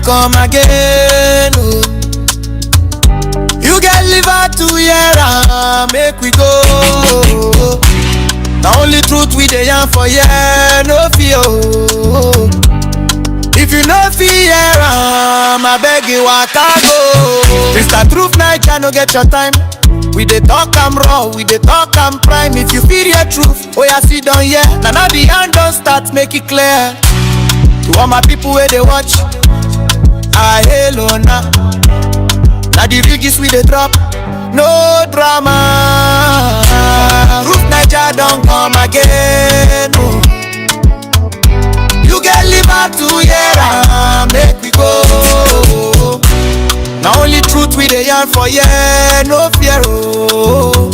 come again. Oh. You get liver to hear make we go. The only truth we dey yarn for yeah, no fear. Oh. If you no fear, I beg you waka go. Mr. Truth9ja no get your time. We dey talk am raw, we dey talk am prime. If you feel your truth, oh yeah, sit down here. Now the hand don't start, make it clear. To all my people where they watch, I hello now. Now the riggis we dey drop, no drama. Truth9ja don't come again. Oh. You get liver to hear, make we go. Now only truth we dey yarn for yeah, no fear. Oh.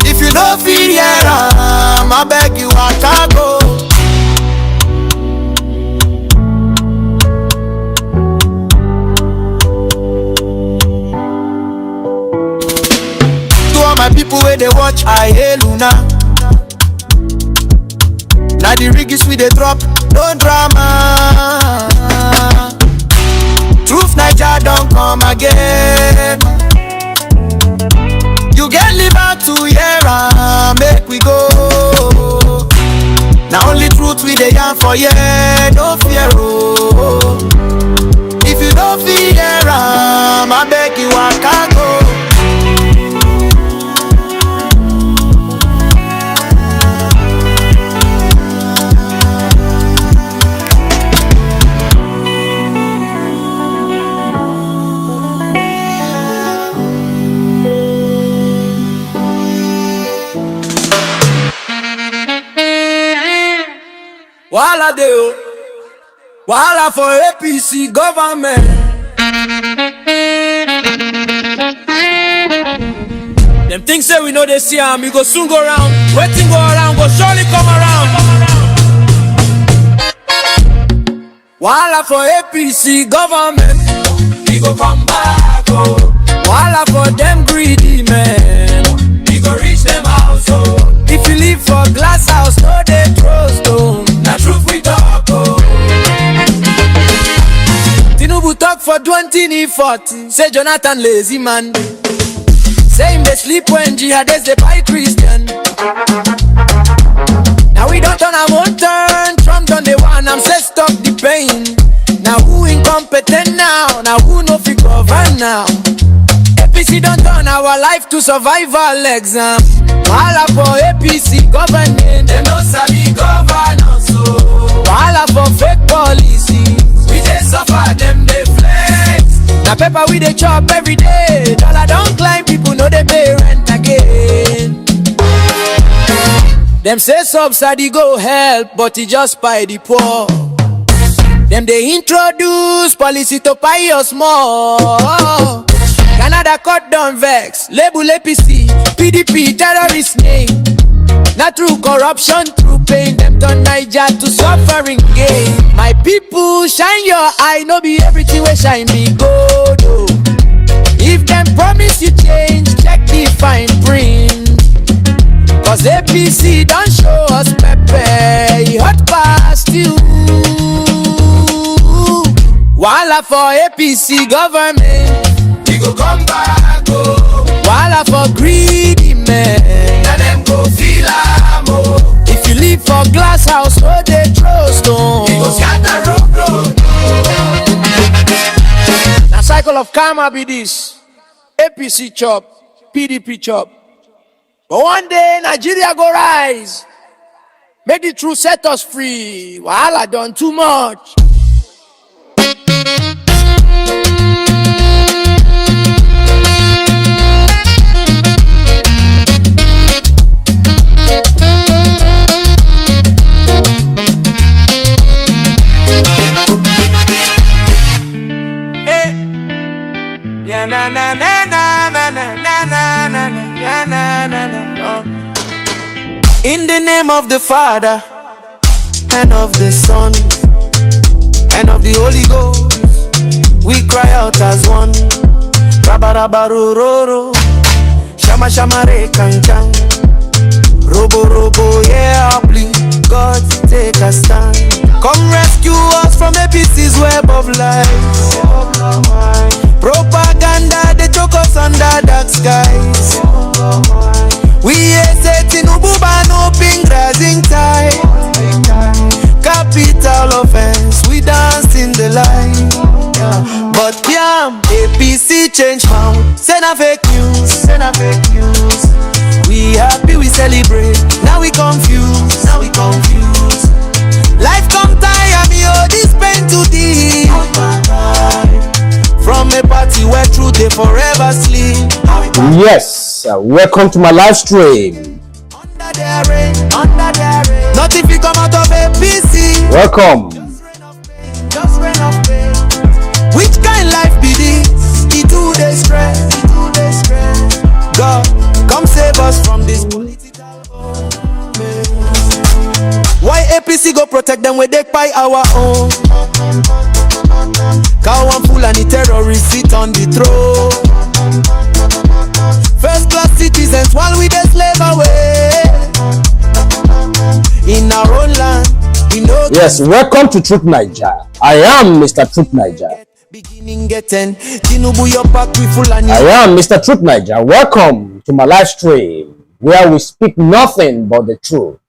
If you no fear, I beg you waka go. My people where they watch, I hail Luna. Now the riggis we they drop, no drama. Truth9ja don't come again. You get liver to hear, make we go. Now only truth we they yarn for yeah, no fear. Oh. If you don't fear, I beg you waka go. Wahala dey, wahala for APC government. Them things say we know they see am, we go soon go round. Waiting go around, go surely come around. Wahala for APC government, we go come back. Oh. Wahala for them greedy men, we go reach them house. Oh. If you live for glass house, no they throw stone. Na truth we talk. Oh. Tinubu talk for 2040. Say Jonathan lazy man. Say him they sleep when jihadists they buy Christian. Now we don't turn, I won't turn. Trump done the one, I'm say stop the pain. Now who incompetent now? Now who no fit govern now? APC don't turn our life to survival exam. Wahala for APC governing, them no sabi governance. So wahala for fake policies, we dey suffer, them dey flex. Na paper we dey chop every day. Dollar don't climb, people know they pay rent again. Them say subsidy go help, but it just buy the poor. Them they introduce policy to buy us more. Canada cut down vex, label APC, PDP terrorist name. Not through corruption, through pain, them turn Niger to suffering game. My people, shine your eye, no be everything we shine be gold. Oh. If them promise you change, check the fine print. Cause APC don't show us pepe, hot past you. Wahala for APC government, we go come back. Oh. Wahala for greedy men, now them go feel am. Oh. If you live for glass house, no they throw stone. We go scatter road. The cycle of karma be this: APC chop, PDP chop. But one day Nigeria go rise. Make the truth set us free. Wahala done too much. Na na na na na na na na na na na na. In the name of the Father and of the Son and of the Holy Ghost, we cry out as one. Rabarabaroro, shama shama re kanchang, robo robo yeah please. God, take a stand. Come rescue us from APC's web of lies. Propaganda, they choke us under dark skies. We say Tinubu ban open grazing time. Capital offense, we dance in the line. But yeah, APC change mouth. Send a fake news, send a fake news. We happy, we celebrate. Now we confused, now we confused. Life come tire me, oh this pain too deep. From a party where truth they forever sleep. Yes, welcome to my live stream. Under their rain, under their rain. Not if you come out of APC. Welcome. Just rain of pain. Which kind life be this? It do they stress, it do they stress. God, come save us from this political mess. Why APC go protect them when they buy our own? Cow and fool and the terrorists sit on the throne. First class citizens while we they slave away. In our own land, we know. Yes, welcome to Truth9ja. I am Mr. Truth9ja. Beginning getting Tinubu your back we full and I am Mr. Truth9ja. Welcome to my live stream where we speak nothing but the truth.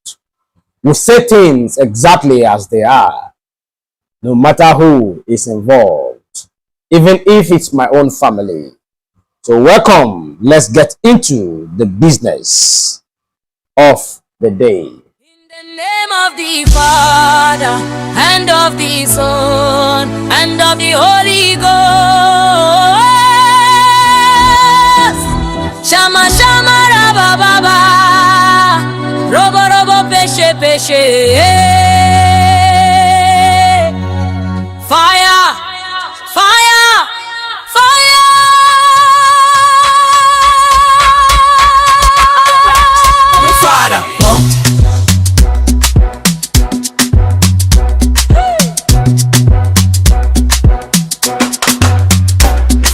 We say things exactly as they are, no matter who is involved, even if it's my own family. So welcome, let's get into the business of the day. In the name of the Father, and of the Son, and of the Holy Ghost. Shama Shama Raba Baba, Robo Robo Peshe Peshe. Fire, fire, fire. Father,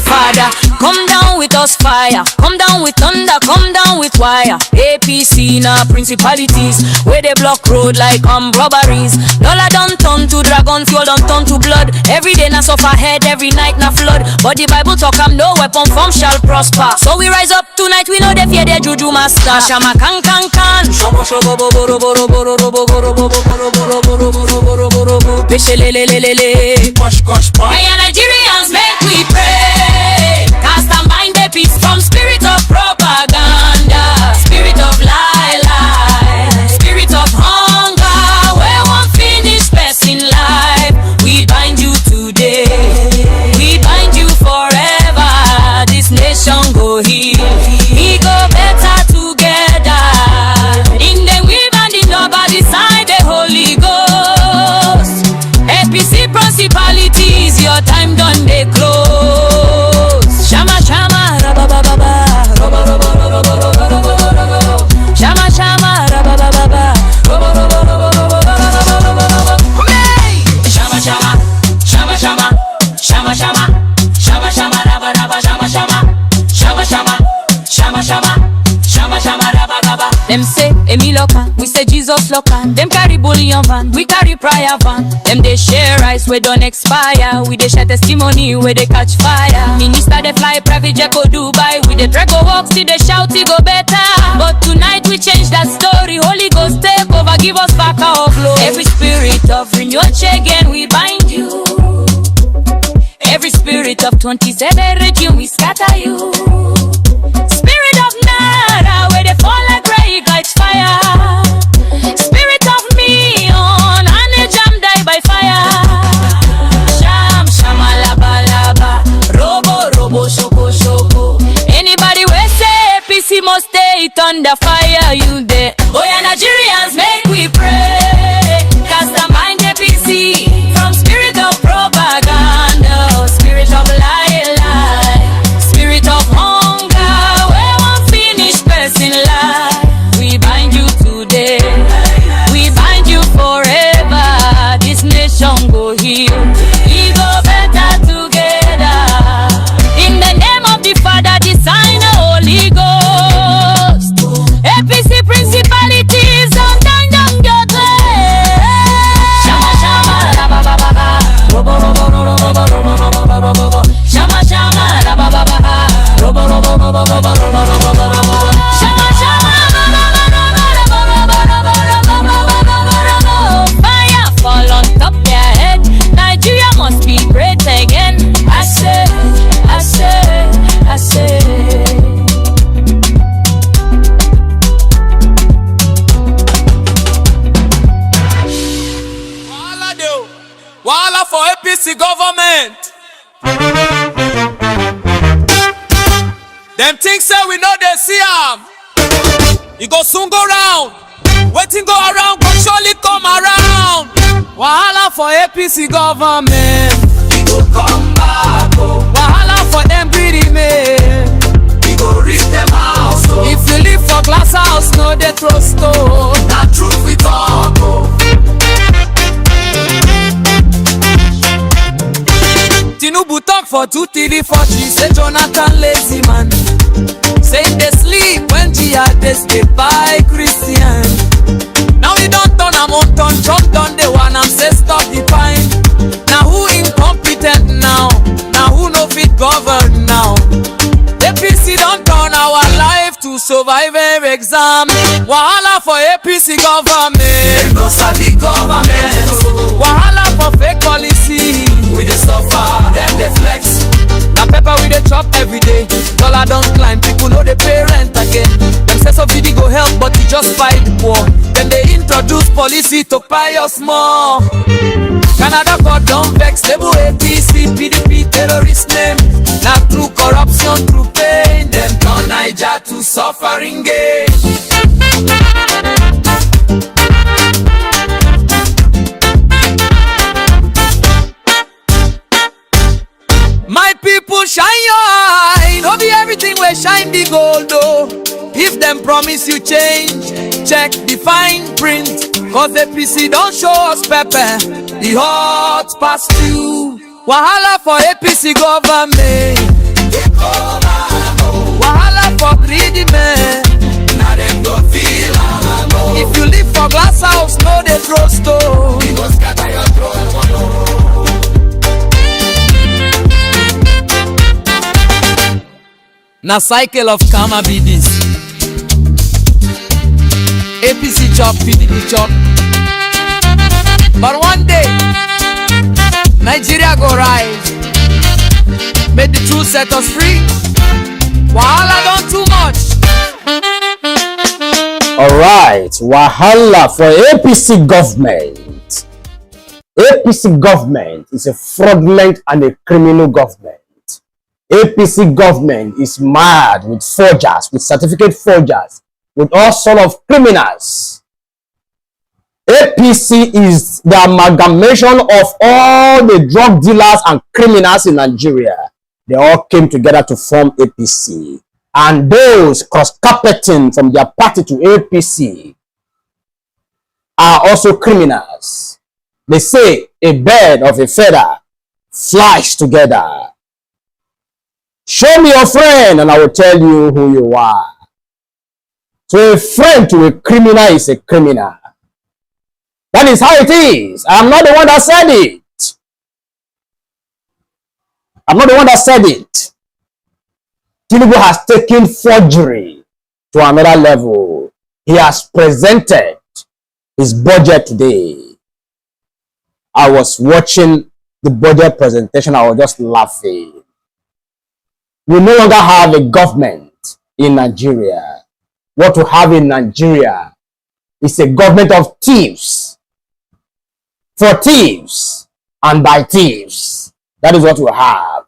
Father, come down with us fire, come down with thunder, come down with wire. APC na principalities, where they block road like robberies. Dollar don't turn to dragon, fuel don't turn to blood. Every day na suffer head, every night na flood. But the Bible talk no weapon form shall prosper. So we rise up tonight, we know they fear their juju master. Shama kan kan kan, shobo shobo bo bo bo bo bo bo bo bo bo bo bo bo bo bo. Peshe le le le le le. push push push. Hey, Nigerians, make we pray. Cast and bind the peace from spirit of propaganda, spirit of lie, spirit of hunger. Where one finish person life, we bind you today, we bind you forever. This nation go heal, we go better together. In the weave and in nobody side the Holy Ghost. APC principalities, your time done they close. Shama shama rabababa, robo robo robo robo robo robo. Shama shama rabababa, robo robo robo robo robo robo. Hey! Shama shama, shama shama, shama shama, shama shama raba raba, shama shama, shama shama, shama shama, shama shama raba raba. Them say Emi loka, we say Jesus loka. Them carry bullion van, we carry prayer van. Them they share rice, we don't expire. We they share testimony, where they catch fire. Minister they fly private jet go Dubai. We they drag go walk, see they shout, it go better. But tonight we change that story. Holy Ghost take over, give us back our glory. Every spirit of renewal again, we bind you. Every spirit of 27 regime, we scatter you. Spirit of Nara, where they fall like gray lights fire. Spirit of me on and jam die by fire. Sham shama laba laba, robo robo shoko shoko. Anybody we say APC must stay under fire, you there. Oh yeah, Nigerians, make we pray. Cast the mind APC from spirit of propaganda, spirit of lie, spirit of hunger. Where one finish person life, we bind you today, we bind you forever. This nation go heal, we go better together. In the name of the Father, the Son, the Holy Ghost. APC principalities on Them things say we know they see am. You go soon go round. Waiting go around, go surely come around. Wahala for APC government. We go come back. Oh. Wahala for them greedy men. We go reach them house. Oh. If you live for glass house, no they throw stone. That truth we talk. Oh. Tinubu talk for 2 TV 4G. Say Jonathan lazy man. Say they sleep when jihadists they buy Christian. Now we don't turn am on turn, Trump done the one and say stop the pine. Now who incompetent now? Now who no fit govern now? APC don't turn our life to survivor exam. Wahala for APC government. No sabi government. Wahala for fake policy. We dey suffer, them dey flex. Na pepper we dey chop every day. Dollar don't climb, people know they pay rent again. Them say subsidy go help, but it just fight the poor. Then they introduce policy to buy us more. Canada court don't vex, label APC, PDP terrorist name. Not through corruption, through pain. Them turn Naija to suffering game. My people shine your eye. Don't be everything where shine the gold though. If them promise you change, check the fine print. Cause APC don't show us pepper. The hot past you. Wahala for APC government. Wahala for greedy men. Now them go feel am. If you live for glass house, no they throw stone. You go scatter your throne. Na cycle of karma be this. APC chop, PDP chop. But one day, Nigeria go rise. Make the truth set us free. Wahala done too much. Alright, wahala for APC government. APC government is a fraudulent and a criminal government. APC government is mad with forgers, with certificate forgers, with all sort of criminals. APC is the amalgamation of all the drug dealers and criminals in Nigeria. They all came together to form APC. And those cross-carpeting from their party to APC are also criminals. They say a bird of a feather flies together. Show me your friend and I will tell you who you are. So a friend to a criminal is a criminal. That is how it is. I am not the one that said it. I'm not the one that said it. Tinubu has taken forgery to another level. He has presented his budget today. I was watching the budget presentation. I was just laughing. We no longer have a government in Nigeria. What we have in Nigeria is a government of thieves. For thieves and by thieves. That is what we have.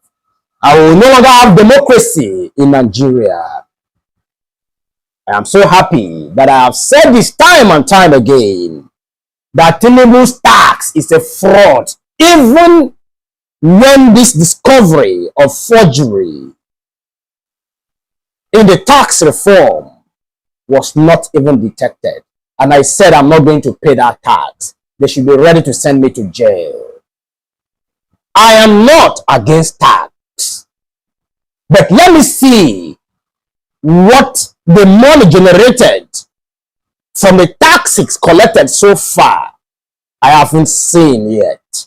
And we will no longer have democracy in Nigeria. I am so happy that I have said this time and time again that Tinubu's tax is a fraud. Even when this discovery of forgery in the tax reform was not even detected. And I said, I'm not going to pay that tax. They should be ready to send me to jail. I am not against tax. But let me see what the money generated from the taxes collected so far. I haven't seen yet.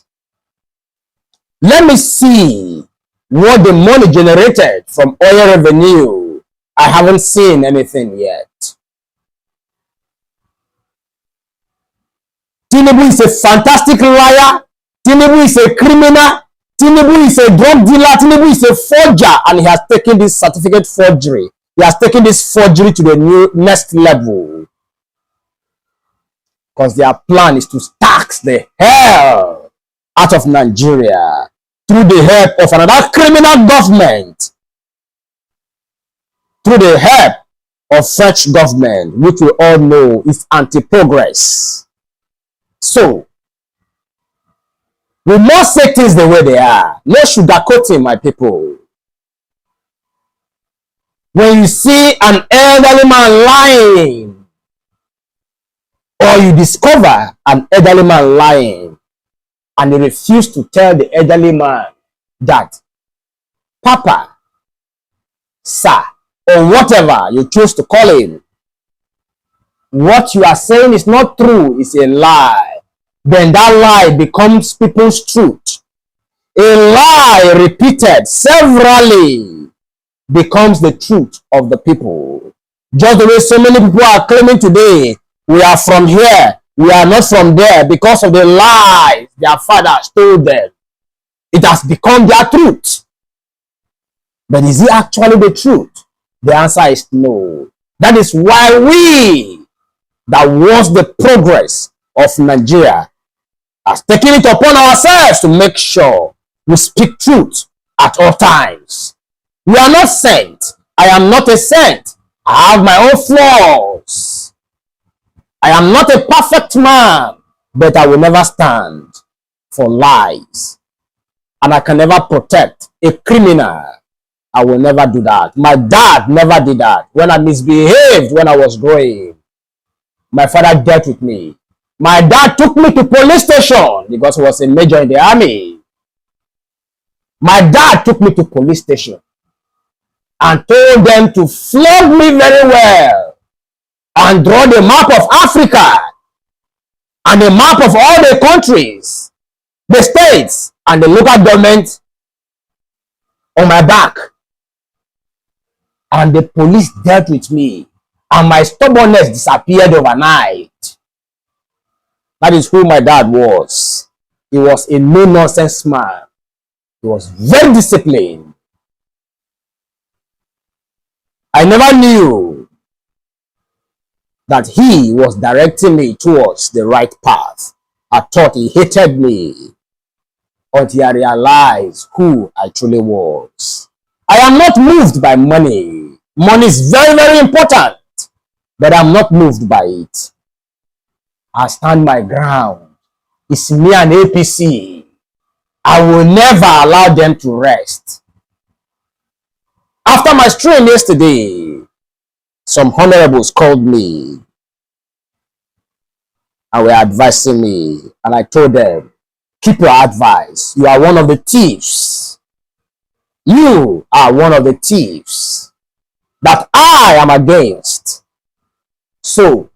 Let me see what the money generated from oil revenue. I haven't seen anything yet. Tinubu is a fantastic liar. Tinubu is a criminal. Tinubu is a drug dealer. Tinubu is a forger, and he has taken this certificate forgery. He has taken this forgery to the next level. Because their plan is to tax the hell out of Nigeria through the help of another criminal government. through the help of French government, which we all know is anti-progress. So, we must say things the way they are. No sugarcoating, my people. When you see an elderly man lying, or you discover an elderly man lying, and you refuse to tell the elderly man that, Papa, sir, or whatever you choose to call him, what you are saying is not true, it's a lie, then that lie becomes people's truth. A lie repeated severally becomes the truth of the people. Just the way so many people are claiming today, we are from here, we are not from there, because of the lies their fathers told them. It has become their truth. But is it actually the truth? The answer is no. That is why we, that wants the progress of Nigeria, are taking it upon ourselves to make sure we speak truth at all times. We are not sent. I am not a saint. I have my own flaws. I am not a perfect man, but I will never stand for lies. And I can never protect a criminal. I will never do that. My dad never did that. When I misbehaved when I was growing, my father dealt with me. My dad took me to police station because he was a major in the army. My dad took me to police station and told them to flog me very well and draw the map of Africa and the map of all the countries, the states, and the local government on my back. And the police dealt with me, and my stubbornness disappeared overnight. That is who my dad was. He was a no-nonsense man. He was very disciplined. I never knew that he was directing me towards the right path. I thought he hated me until I realized who I truly was. I am not moved by money. Money is very, very important, but I'm not moved by it. I stand my ground. It's me and APC. I will never allow them to rest. After my stream yesterday, some honorables called me and were advising me, and I told them, keep your advice. You are one of the thieves. You are one of the thieves that I am against. So,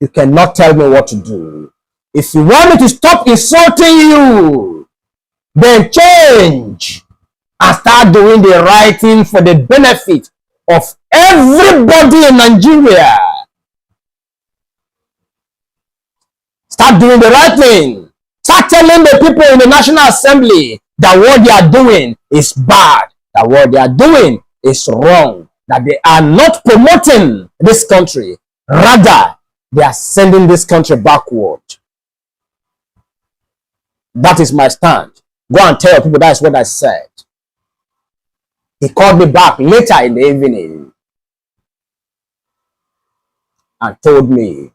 you cannot tell me what to do. If you want me to stop insulting you, then change and start doing the right thing for the benefit of everybody in Nigeria. Start doing the right thing. Start telling the people in the National Assembly that what they are doing is bad, that what they are doing is wrong, that they are not promoting this country. Rather, they are sending this country backward. That is my stand. Go and tell people that is what I said. He called me back later in the evening and told me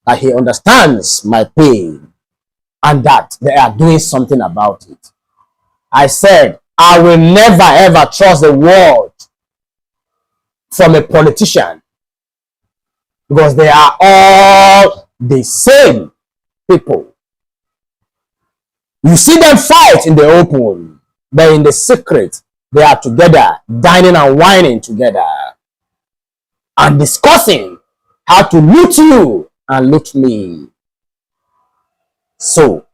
that he understands my pain and that they are doing something about it. I said, I will never ever trust the word from a politician because they are all the same people. You see them fight in the open, but in the secret, they are together, dining and whining together, and discussing how to loot you and loot me. So,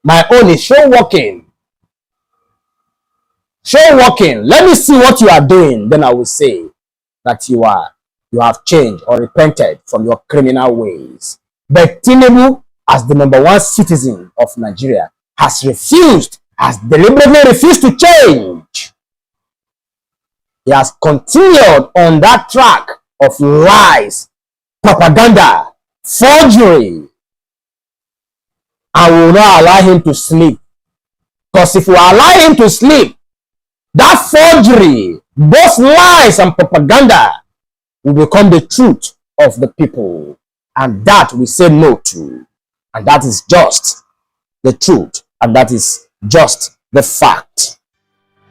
my own is show walking. Show walking. Let me see what you are doing. Then I will say that you have changed or repented from your criminal ways. But Tinubu, as the #1 citizen of Nigeria, has deliberately refused to change. He has continued on that track of lies, propaganda, forgery, and we will not allow him to sleep. Because if we allow him to sleep, that forgery, those lies and propaganda will become the truth of the people. And that we say no to. And that is just the truth. And that is just the fact.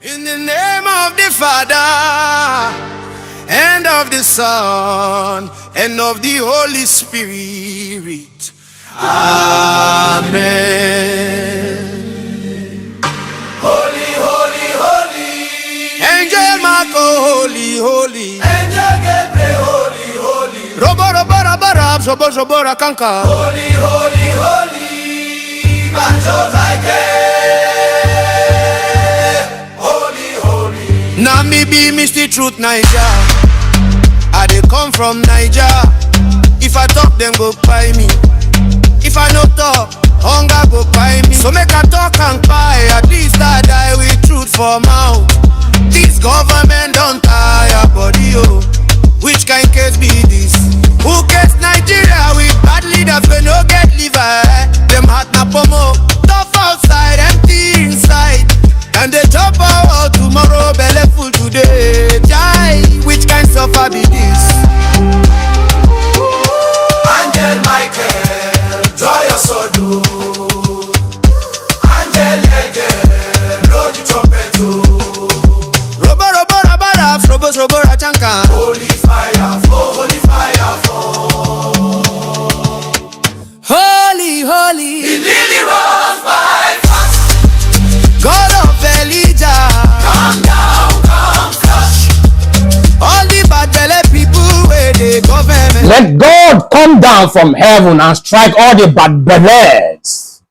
In the name of the Father, and of the Son, and of the Holy Spirit. Amen. Holy, holy, holy. Angel Marco, holy, holy. Angel Gabriel, holy, holy. Robo, robo, robo, robo, robo, robo, rakanka. Holy, holy, holy. Banjos like holy, holy. Now me be Mr. Truth9ja. I dey come from Naija. If I talk, them go buy me. If I no talk, hunger go buy me. So make I talk and buy. At least I die with truth for mouth. This government don't tire body, oh. Which kind case be this? Who gets Nigeria with bad leaders when no get liver? Them hot na pomo, tough outside, empty inside. And they chop out tomorrow, belly full today. Jai, which kind suffer be this? Angel Michael, draw your sword. Angel Michael, blow the trumpet. Robo, robo, robo, robo, robo, robo, rachanka. Holy fire fall, holy fire fall. Holy, holy. He really runs by fast. God of Elijah, come down, come flush. All the bad belly people where they government. Let God come down from heaven and strike all the bad bellies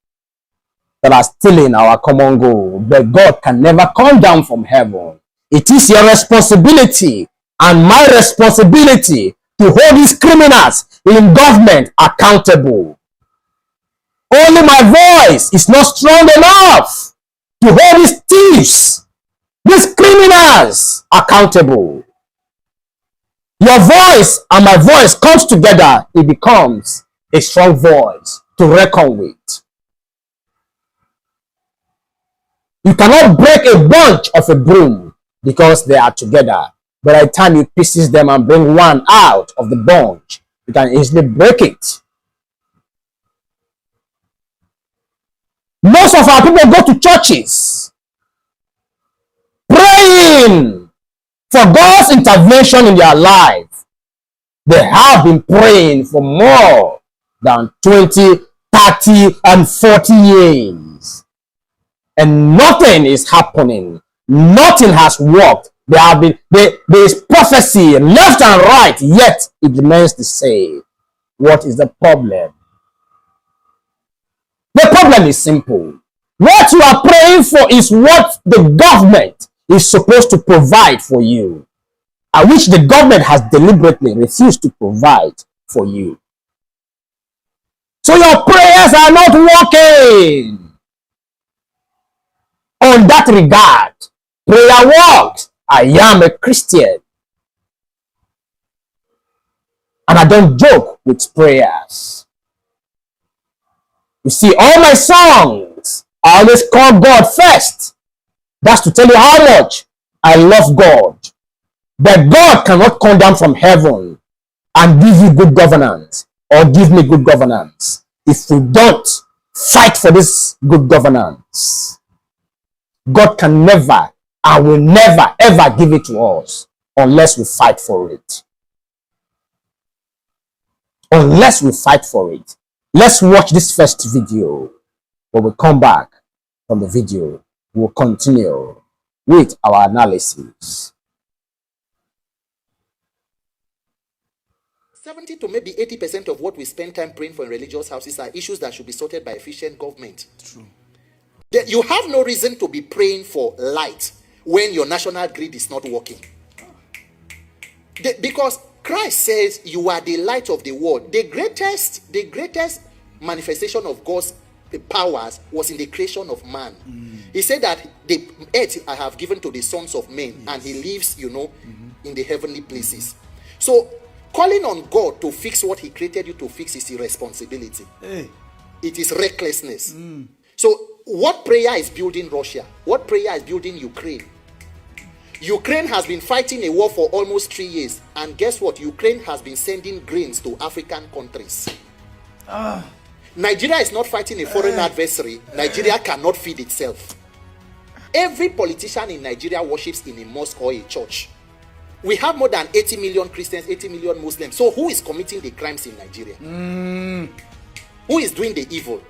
that are stealing our common gold. But God can never come down from heaven. It is your responsibility and my responsibility to hold these criminals in government accountable. Only my voice is not strong enough to hold these thieves, these criminals accountable. Your voice and my voice comes together, it becomes a strong voice to reckon with. You cannot break a bunch of a broom because they are together. By the time you pieces them and bring one out of the bunch, you can easily break it. Most of our people go to churches praying for God's intervention in their life. They have been praying for more than 20, 30, and 40 years. And nothing is happening. Nothing has worked. There is prophecy left and right, yet it remains the same. What is the problem? The problem is simple. What you are praying for is what the government is supposed to provide for you, and which the government has deliberately refused to provide for you. So your prayers are not working. On that regard, prayer works. I am a Christian. And I don't joke with prayers. You see, all my songs, I always call God first. That's to tell you how much I love God. But God cannot come down from heaven and give you good governance or give me good governance if we don't fight for this good governance. God can never and will never ever give it to us unless we fight for it. Unless we fight for it. Let's watch this first video. When we come back from the video, we'll continue with our analysis. 70 to maybe 80% of what we spend time praying for in religious houses are issues that should be sorted by efficient government. True. You have no reason to be praying for light when your national grid is not working. Because Christ says you are the light of the world. The greatest manifestation of God's powers was in the creation of man. He said that the earth I have given to the sons of men, and he lives, in the heavenly places. So calling on God to fix what he created you to fix is irresponsibility. It is recklessness. So what prayer is building Russia? What prayer is building Ukraine? Ukraine has been fighting a war for almost 3 years, and guess what? Ukraine has been sending grains to African countries. Nigeria is not fighting a foreign adversary. Nigeria cannot feed itself. Every politician in Nigeria worships in a mosque or a church. We have more than 80 million Christians, 80 million Muslims. So who is committing the crimes in Nigeria? Who is doing the evil?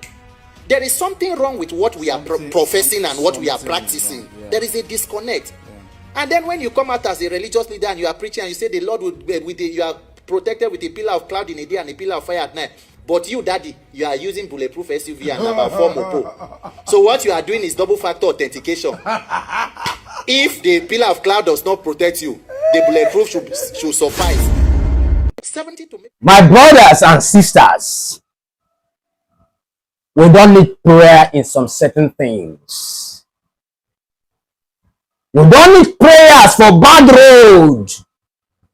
There is something wrong with what we are professing and what we are practicing. Yeah. There is a disconnect. Yeah. And then when you come out as a religious leader and you are preaching and you say the Lord you are protected with a pillar of cloud in the day and a pillar of fire at night. But you, daddy, you are using bulletproof SUV and number 4 mopo. So what you are doing is double factor authentication. If the pillar of cloud does not protect you, the bulletproof should suffice. 70 to my brothers and sisters, we don't need prayer in some certain things. We don't need prayers for bad road.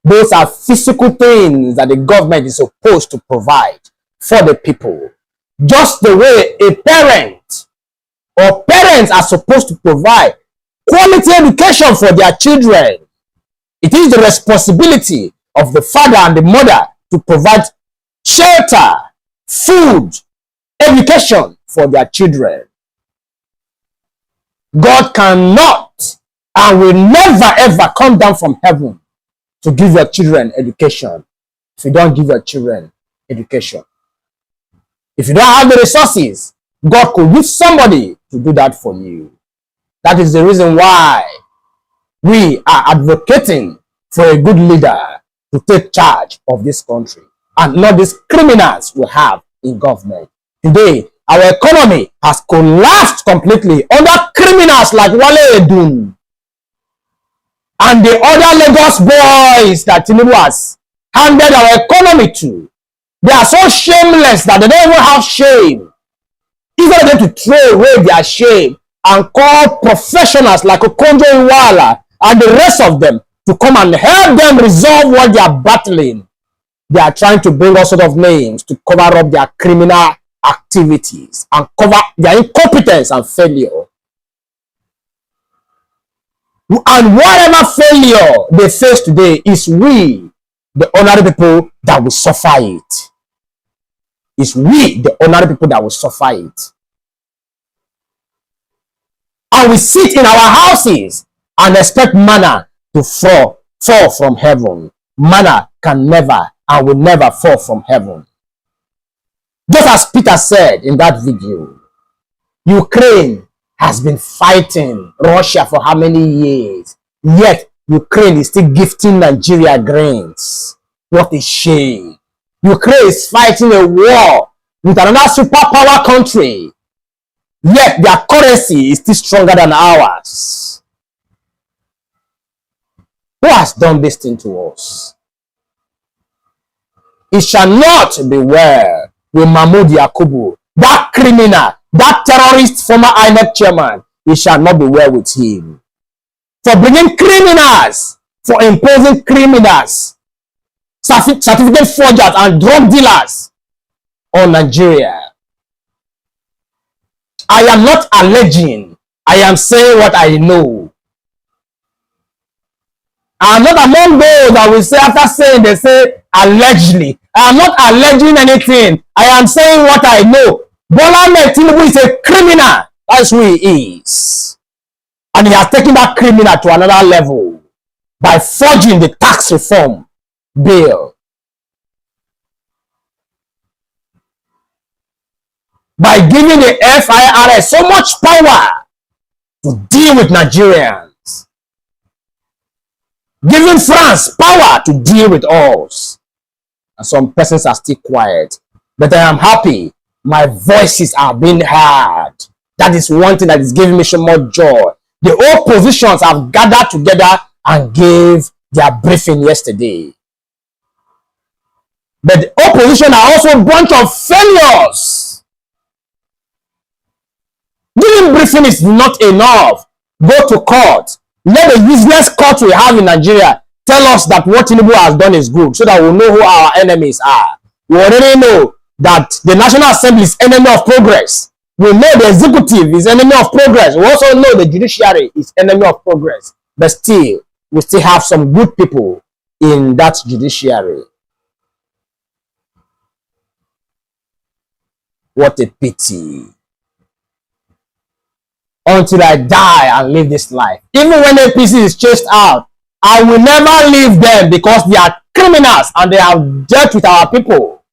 Those are physical things that the government is supposed to provide for the people. Just the way a parent or parents are supposed to provide quality education for their children. It is the responsibility of the father and the mother to provide shelter, food, education for their children. God cannot and will never ever come down from heaven to give your children education if you don't give your children education. If you don't have the resources, God could use somebody to do that for you. That is the reason why we are advocating for a good leader to take charge of this country and not these criminals we have in government. Today, our economy has collapsed completely under criminals like Wale Edun and the other Lagos boys that Tinubu has handed our economy to. They are so shameless that they don't even have shame. Instead of them to throw away their shame and call professionals like Okonjo Iweala and the rest of them to come and help them resolve what they are battling, they are trying to bring all sorts of names to cover up their criminal activities and cover their incompetence and failure. And whatever failure they face today is we, the ordinary people, that will suffer it. It's we, the ordinary people, that will suffer it. And we sit in our houses and expect manna to fall from heaven. Manna can never and will never fall from heaven. Just as Peter said in that video, Ukraine has been fighting Russia for how many years? Yet Ukraine is still gifting Nigeria grains. What a shame. Ukraine is fighting a war with another superpower country. Yet their currency is still stronger than ours. Who has done this thing to us? It shall not be well with Mahmoud Yakubu, that criminal, that terrorist, former INEC chairman. It shall not be well with him. For bringing criminals, for imposing criminals, certificate forgers and drug dealers on Nigeria. I am not alleging. I am saying what I know. I am not among those that will say, after saying, they say allegedly. I am not alleging anything. I am saying what I know. Bola Tinubu is a criminal. That's who he is. And he has taken that criminal to another level by forging the tax reform bill. By giving the FIRS so much power to deal with Nigerians. Giving France power to deal with us. And some persons are still quiet. But I am happy. My voices are being heard. That is one thing that is giving me so much joy. The oppositions have gathered together and gave their briefing yesterday. But the opposition are also a bunch of failures. Giving briefing is not enough. Go to court. Let the useless court we have in Nigeria tell us that what Tinubu has done is good, so that we'll know who our enemies are. We already know that the National Assembly is enemy of progress. We know the executive is enemy of progress. We also know the judiciary is enemy of progress. But still, we still have some good people in that judiciary. What a pity. Until I die and live this life. Even when APC is chased out, I will never leave them because they are criminals and they have dealt with our people.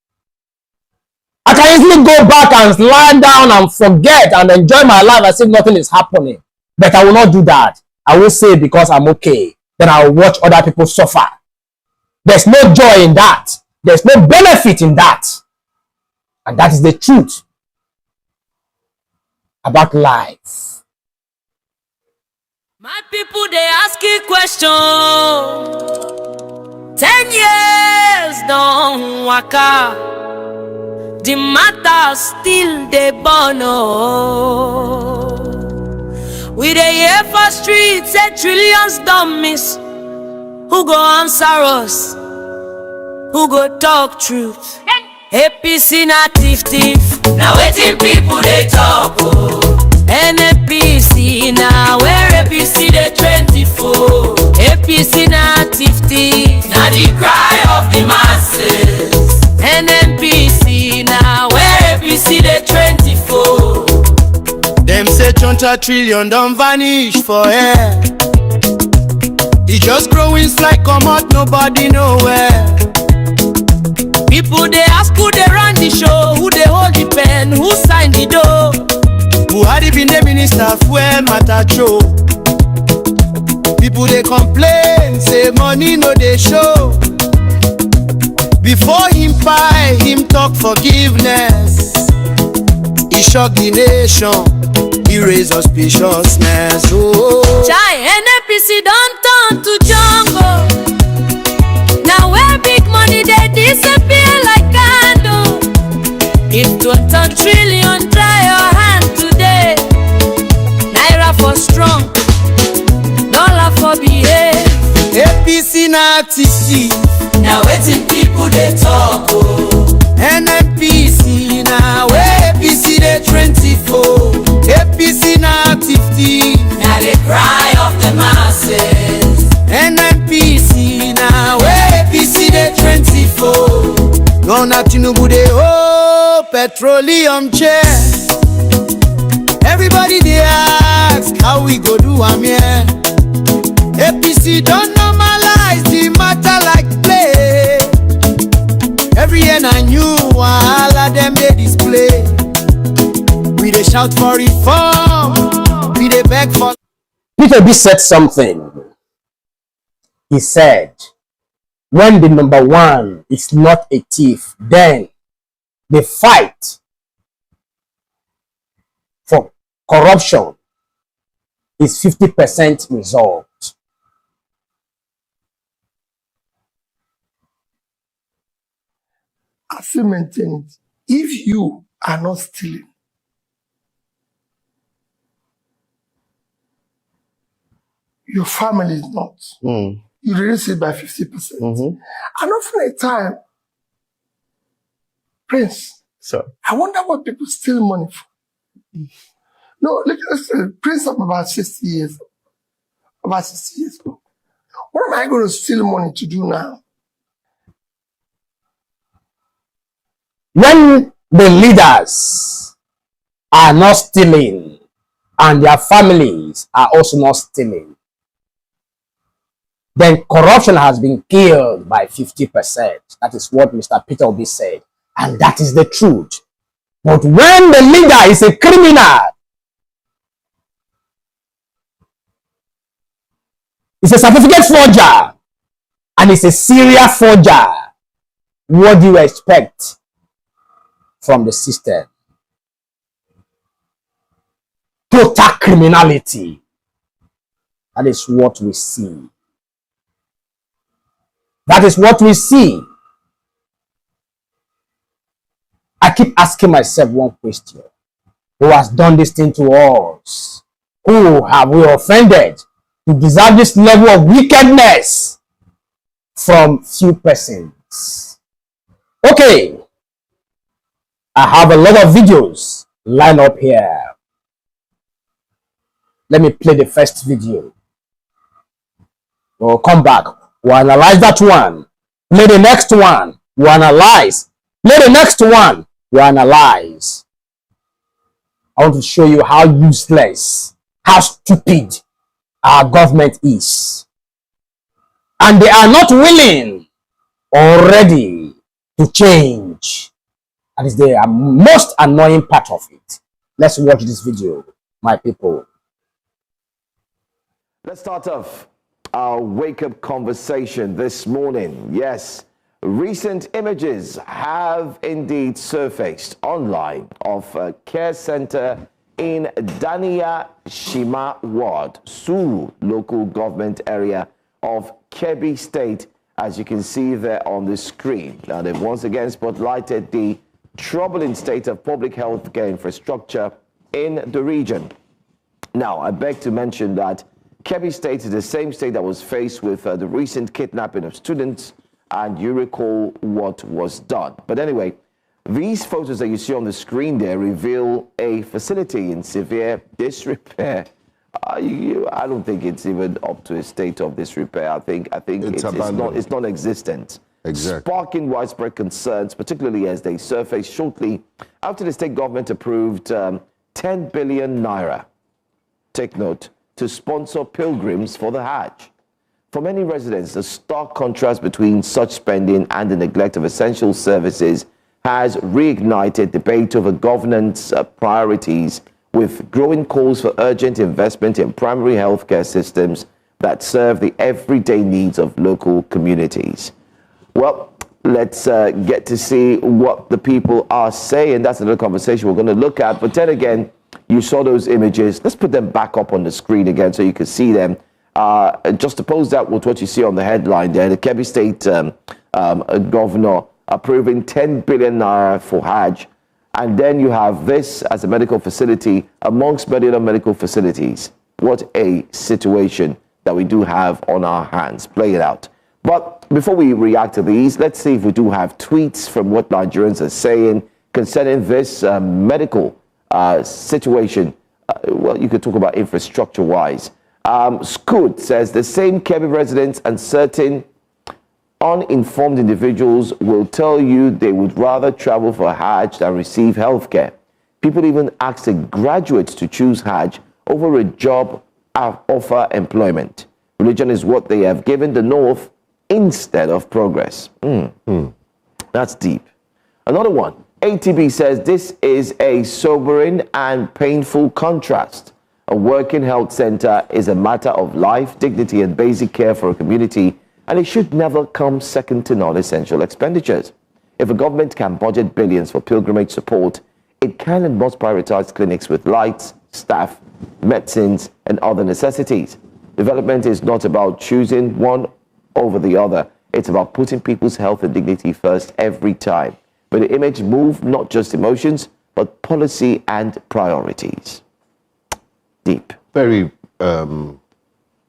I can easily go back and lie down and forget and enjoy my life as if nothing is happening. But I will not do that. I will say because I'm okay. Then I will watch other people suffer. There's no joy in that. There's no benefit in that. And that is the truth about life. My people, they ask you question. 10 years don't waka. The matter still they burn. Oh. We dey hear for streets say trillions don't miss. Who go answer us? Who go talk truth? APC na thief. Now waiting people they talk. Oh. NAPC now where APC they 24. APC na thief. Now the cry of the masses. NPC now where APC they 24. Them say 20 trillion don't vanish for air. It just growing like come out nobody nowhere. People they ask who they run the show, who they hold the pen, who signed the dough. Buhari been the minister fuel matter show. People they complain, say money no they show. Before him pie, him talk forgiveness. He shock the nation, he raise auspiciousness. Oh, Chai, NPC don't turn to jungle. Now where big money they disappear like candle. If 20 trillion try your hand today, Naira for strong, dollar for behave. APC na TC. Now waiting people they talk. Oh. NPC na where APC they 24. APC na 50. Now they cry of the masses. NPC na where APC they 24. Gonna Tinubu they oh petroleum chair. Everybody they ask how we go do am here. APC don't normalize the matter like play. Every year I knew all of them they display. We they shout for reform, we they beg for. Peter B said something. He said, when the number one is not a thief, then the fight for corruption is 50% resolved. I still maintain it. If you are not stealing, your family is not. You reduce it by 50%. And often a time, Prince, So, I wonder what people steal money for. No, let's say Prince of about 60 years. About 60 years ago. What am I going to steal money to do now? when the leaders are not stealing and their families are also not stealing, then corruption has been killed by 50%. That is what Mr. Peter Obi said. And that is the truth. But when the leader is a criminal, he's a certificate forger, and he's a serial forger, what do you expect from the system? Total criminality. That is what we see. That is what we see. I keep asking myself one question. Who has done this thing to us? Who have we offended to deserve this level of wickedness from few persons? Okay. I have a lot of videos lined up here. Let me play the first video. We'll come back. We'll analyze that one. Play the next one. We'll analyze. Play the next one. We'll analyze. I want to show you how useless, how stupid our government is. And they are not willing or ready to change. That is the most annoying part of it. Let's watch this video, my people. Let's start off our wake-up conversation this morning. Yes, recent images have indeed surfaced online of a care center in Dania Shima Ward, Suru local government area of Kebbi State, as you can see there on the screen. Now, they've once again spotlighted the troubling state of public health care infrastructure in the region. Now, I beg to mention that Kebbi State is the same state that was faced with the recent kidnapping of students, and you recall what was done. But anyway, these photos that you see on the screen there reveal a facility in severe disrepair. I don't think it's even up to a state of disrepair. I think it's non-existent. Exactly. Sparking widespread concerns, particularly as they surfaced shortly after the state government approved 10 billion naira, take note, to sponsor pilgrims for the Hajj. For many residents, the stark contrast between such spending and the neglect of essential services has reignited debate over governance priorities, with growing calls for urgent investment in primary healthcare systems that serve the everyday needs of local communities. Well, let's get to see what the people are saying. That's another conversation we're going to look at. But then again, you saw those images. Let's put them back up on the screen again so you can see them. Just to pose that with what you see on the headline there, the Kebbi State governor approving 10 billion naira for Hajj. And then you have this as a medical facility amongst many other medical facilities. What a situation that we do have on our hands. Play it out. But before we react to these, let's see if we do have tweets from what Nigerians are saying concerning this medical situation. Well, you could talk about infrastructure-wise. Scoot says the same Kebbi residents and certain uninformed individuals will tell you they would rather travel for Hajj than receive healthcare. People even ask the graduates to choose Hajj over a job offer employment. Religion is what they have given the North instead of progress. That's deep. Another one. ATB says this is a sobering and painful contrast. A working health center is a matter of life, dignity, and basic care for a community, and it should never come second to non-essential expenditures. If a government can budget billions for pilgrimage support, it can and must prioritize clinics with lights, staff, medicines, and other necessities. Development is not about choosing one over the other. It's about putting people's health and dignity first every time. But the image move not just emotions, but policy and priorities. Deep. Very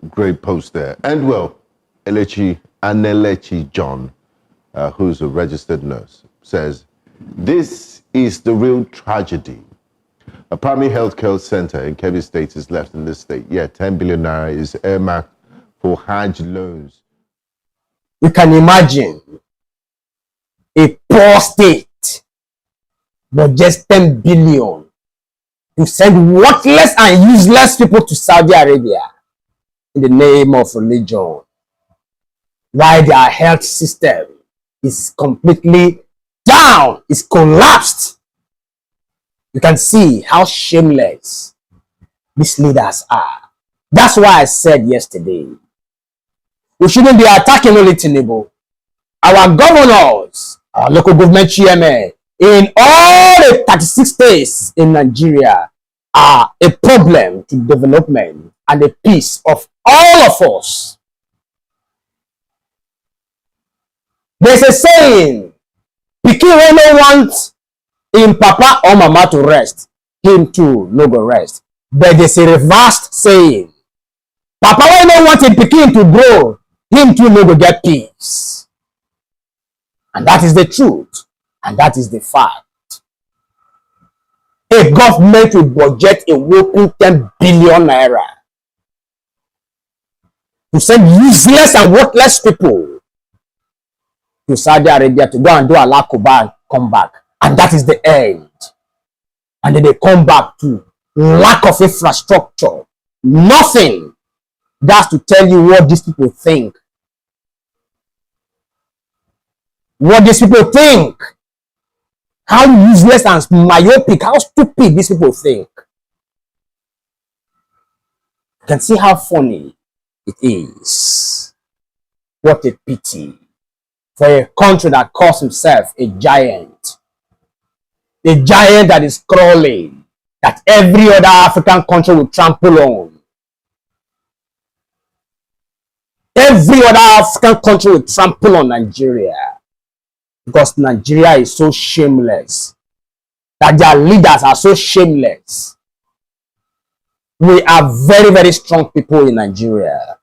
great post there. And well, Anelechi John, who's a registered nurse, says, this is the real tragedy. A primary health care center in Kebbi State is left in this state. Yeah, 10 billion naira is earmarked for Hajj loans. You can imagine a poor state, but just 10 billion to send worthless and useless people to Saudi Arabia in the name of religion, while their health system is completely down, is collapsed. You can see how shameless these leaders are. That's why I said yesterday, we shouldn't be attacking only Tinubu. Our governors, our local government chairmen in all the 36 states in Nigeria are a problem to development and the peace of all of us. There's a saying, pikin wey no want him papa or mama to rest, him too no go rest. But there's a reversed saying, papa wey no want him pikin to grow, him too no go get peace. And that is the truth, and that is the fact. A government will budget a whopping 10 billion naira to send useless and worthless people to Saudi Arabia to go and do Allah Kuba and come back. And that is the end. And then they come back to lack of infrastructure. Nothing. That's to tell you what these people think. What these people think. How useless and myopic, how stupid these people think. You can see how funny it is. What a pity for a country that calls himself a giant. A giant that is crawling, that every other African country will trample on. Every other African country will trample on Nigeria. Because Nigeria is so shameless. That their leaders are so shameless. We are very, very strong people in Nigeria.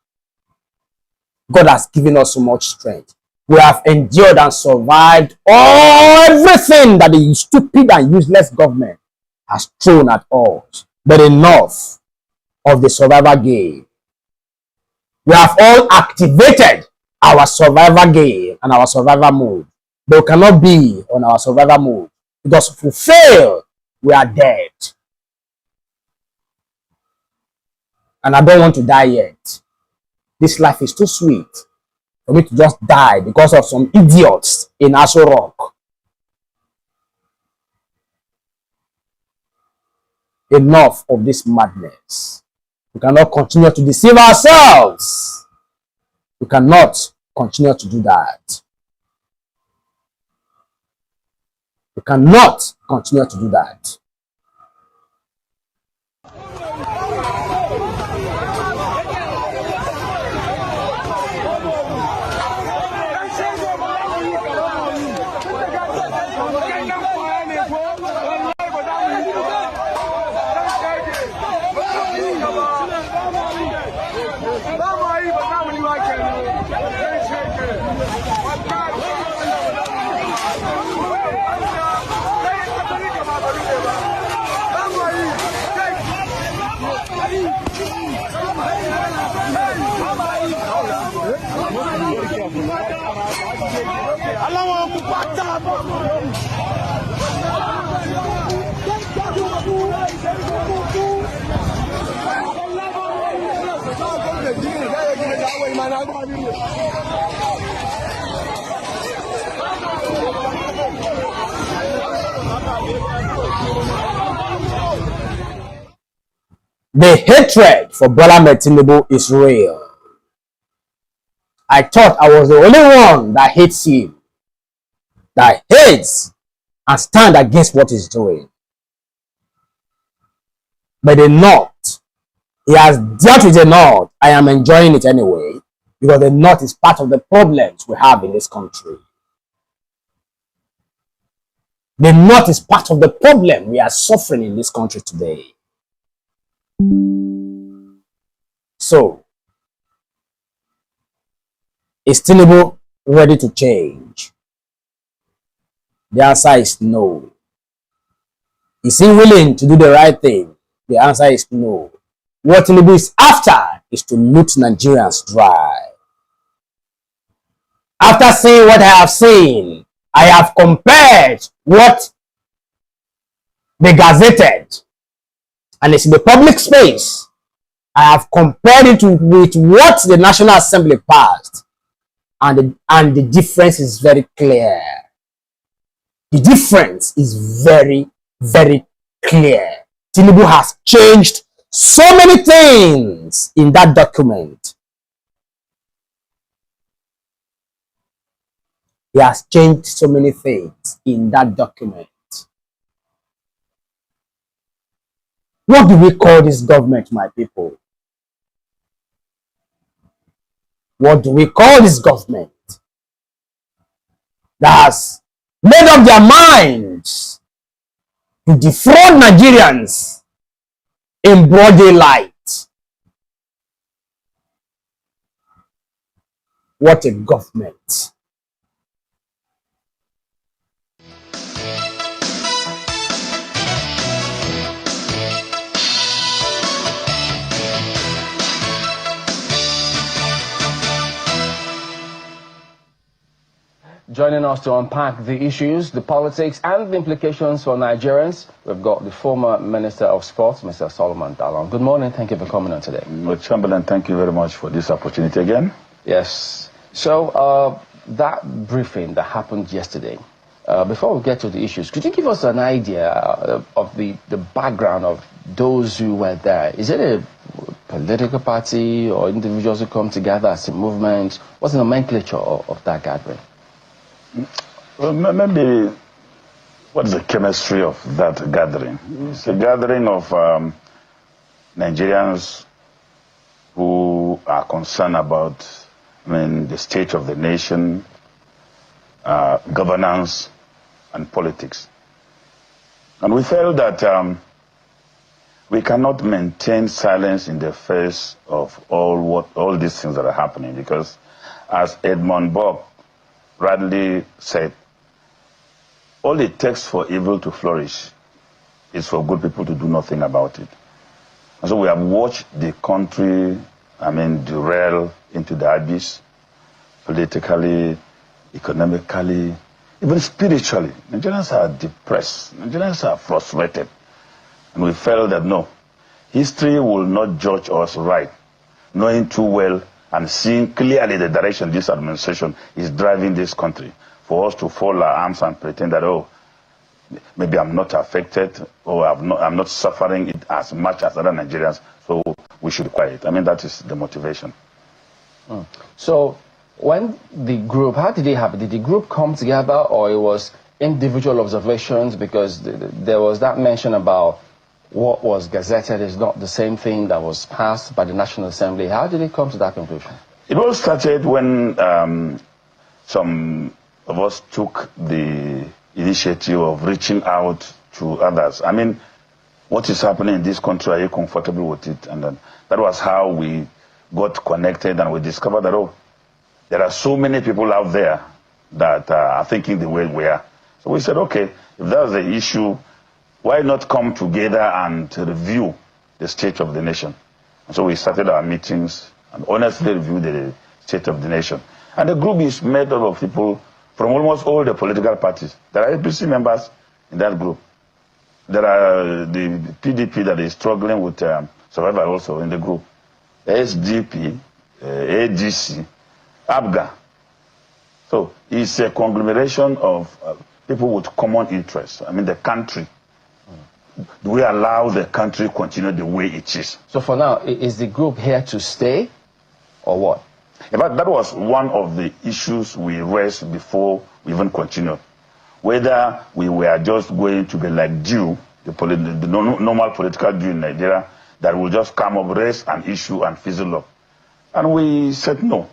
God has given us so much strength. We have endured and survived everything that the stupid and useless government has thrown at us. But enough of the survival game. We have all activated our survival game and our survival mode. But we cannot be on our survival mode. Because if we fail, we are dead. And I don't want to die yet. This life is too sweet for me to just die because of some idiots in Aso Rock. Enough of this madness. We cannot continue to deceive ourselves. We cannot continue to do that. We cannot continue to do that. The hatred for Bola Tinubu is real. I thought I was the only one that hates him, that hates and stand against what he's doing. But the North, he has dealt with the North. I am enjoying it anyway, because the North is part of the problems we have in this country. The North is part of the problem we are suffering in this country today. So, is Tinubu ready to change? The answer is no. Is he willing to do the right thing? The answer is no. What Tinubu is after is to loot Nigerians dry. After seeing what I have seen, I have compared what they gazetted, and it's in the public space. I have compared it with what the National Assembly passed, and the difference is very clear. The difference is very, very clear. Tinubu has changed so many things in that document. He has changed so many things in that document. What do we call this government, my people? What do we call this government that has made up their minds to defraud Nigerians in broad daylight? What a government. Joining us to unpack the issues, the politics, and the implications for Nigerians, we've got the former Minister of Sports, Mr. Solomon Dalon. Good morning. Thank you for coming on today. Chamberlain, thank you very much for this opportunity again. Yes. So, that briefing that happened yesterday, before we get to the issues, could you give us an idea of the background of those who were there? Is it a political party or individuals who come together as a movement? What's the nomenclature of that gathering? Well, maybe what's the chemistry of that gathering? It's a gathering of Nigerians who are concerned about, the state of the nation, governance, and politics. And we felt that we cannot maintain silence in the face of all these things that are happening, because as Edmund Burke rightly said, all it takes for evil to flourish is for good people to do nothing about it. And so we have watched the country, derail into the abyss, politically, economically, even spiritually. Nigerians are depressed. Nigerians are frustrated. And we felt that no, history will not judge us right, knowing too well and seeing clearly the direction this administration is driving this country, for us to fold our arms and pretend that, oh, maybe I'm not affected, or I'm not suffering it as much as other Nigerians, so we should be quiet. That is the motivation. So when the group, how did it happen? Did the group come together, or it was individual observations? Because there was that mention about what was gazetted is not the same thing that was passed by the National Assembly. How did it come to that conclusion? It all started when some of us took the initiative of reaching out to others. What is happening in this country, are you comfortable with it? And then that was how we got connected, and we discovered that, oh, there are so many people out there that are thinking the way we are. So we said, okay, if that's the issue, why not come together and review the state of the nation? And so we started our meetings and honestly reviewed the state of the nation. And the group is made up of people from almost all the political parties. There are APC members in that group. There are the PDP that is struggling with survival also in the group. SDP, ADC, ABGA. So it's a conglomeration of people with common interests. The country. Do we allow the country to continue the way it is? So for now, is the group here to stay, or what? Yeah, but that was one of the issues we raised before we even continued. Whether we were just going to be like Jew, the normal political Jew in Nigeria, that will just come up, raise an issue and fizzle up. And we said no.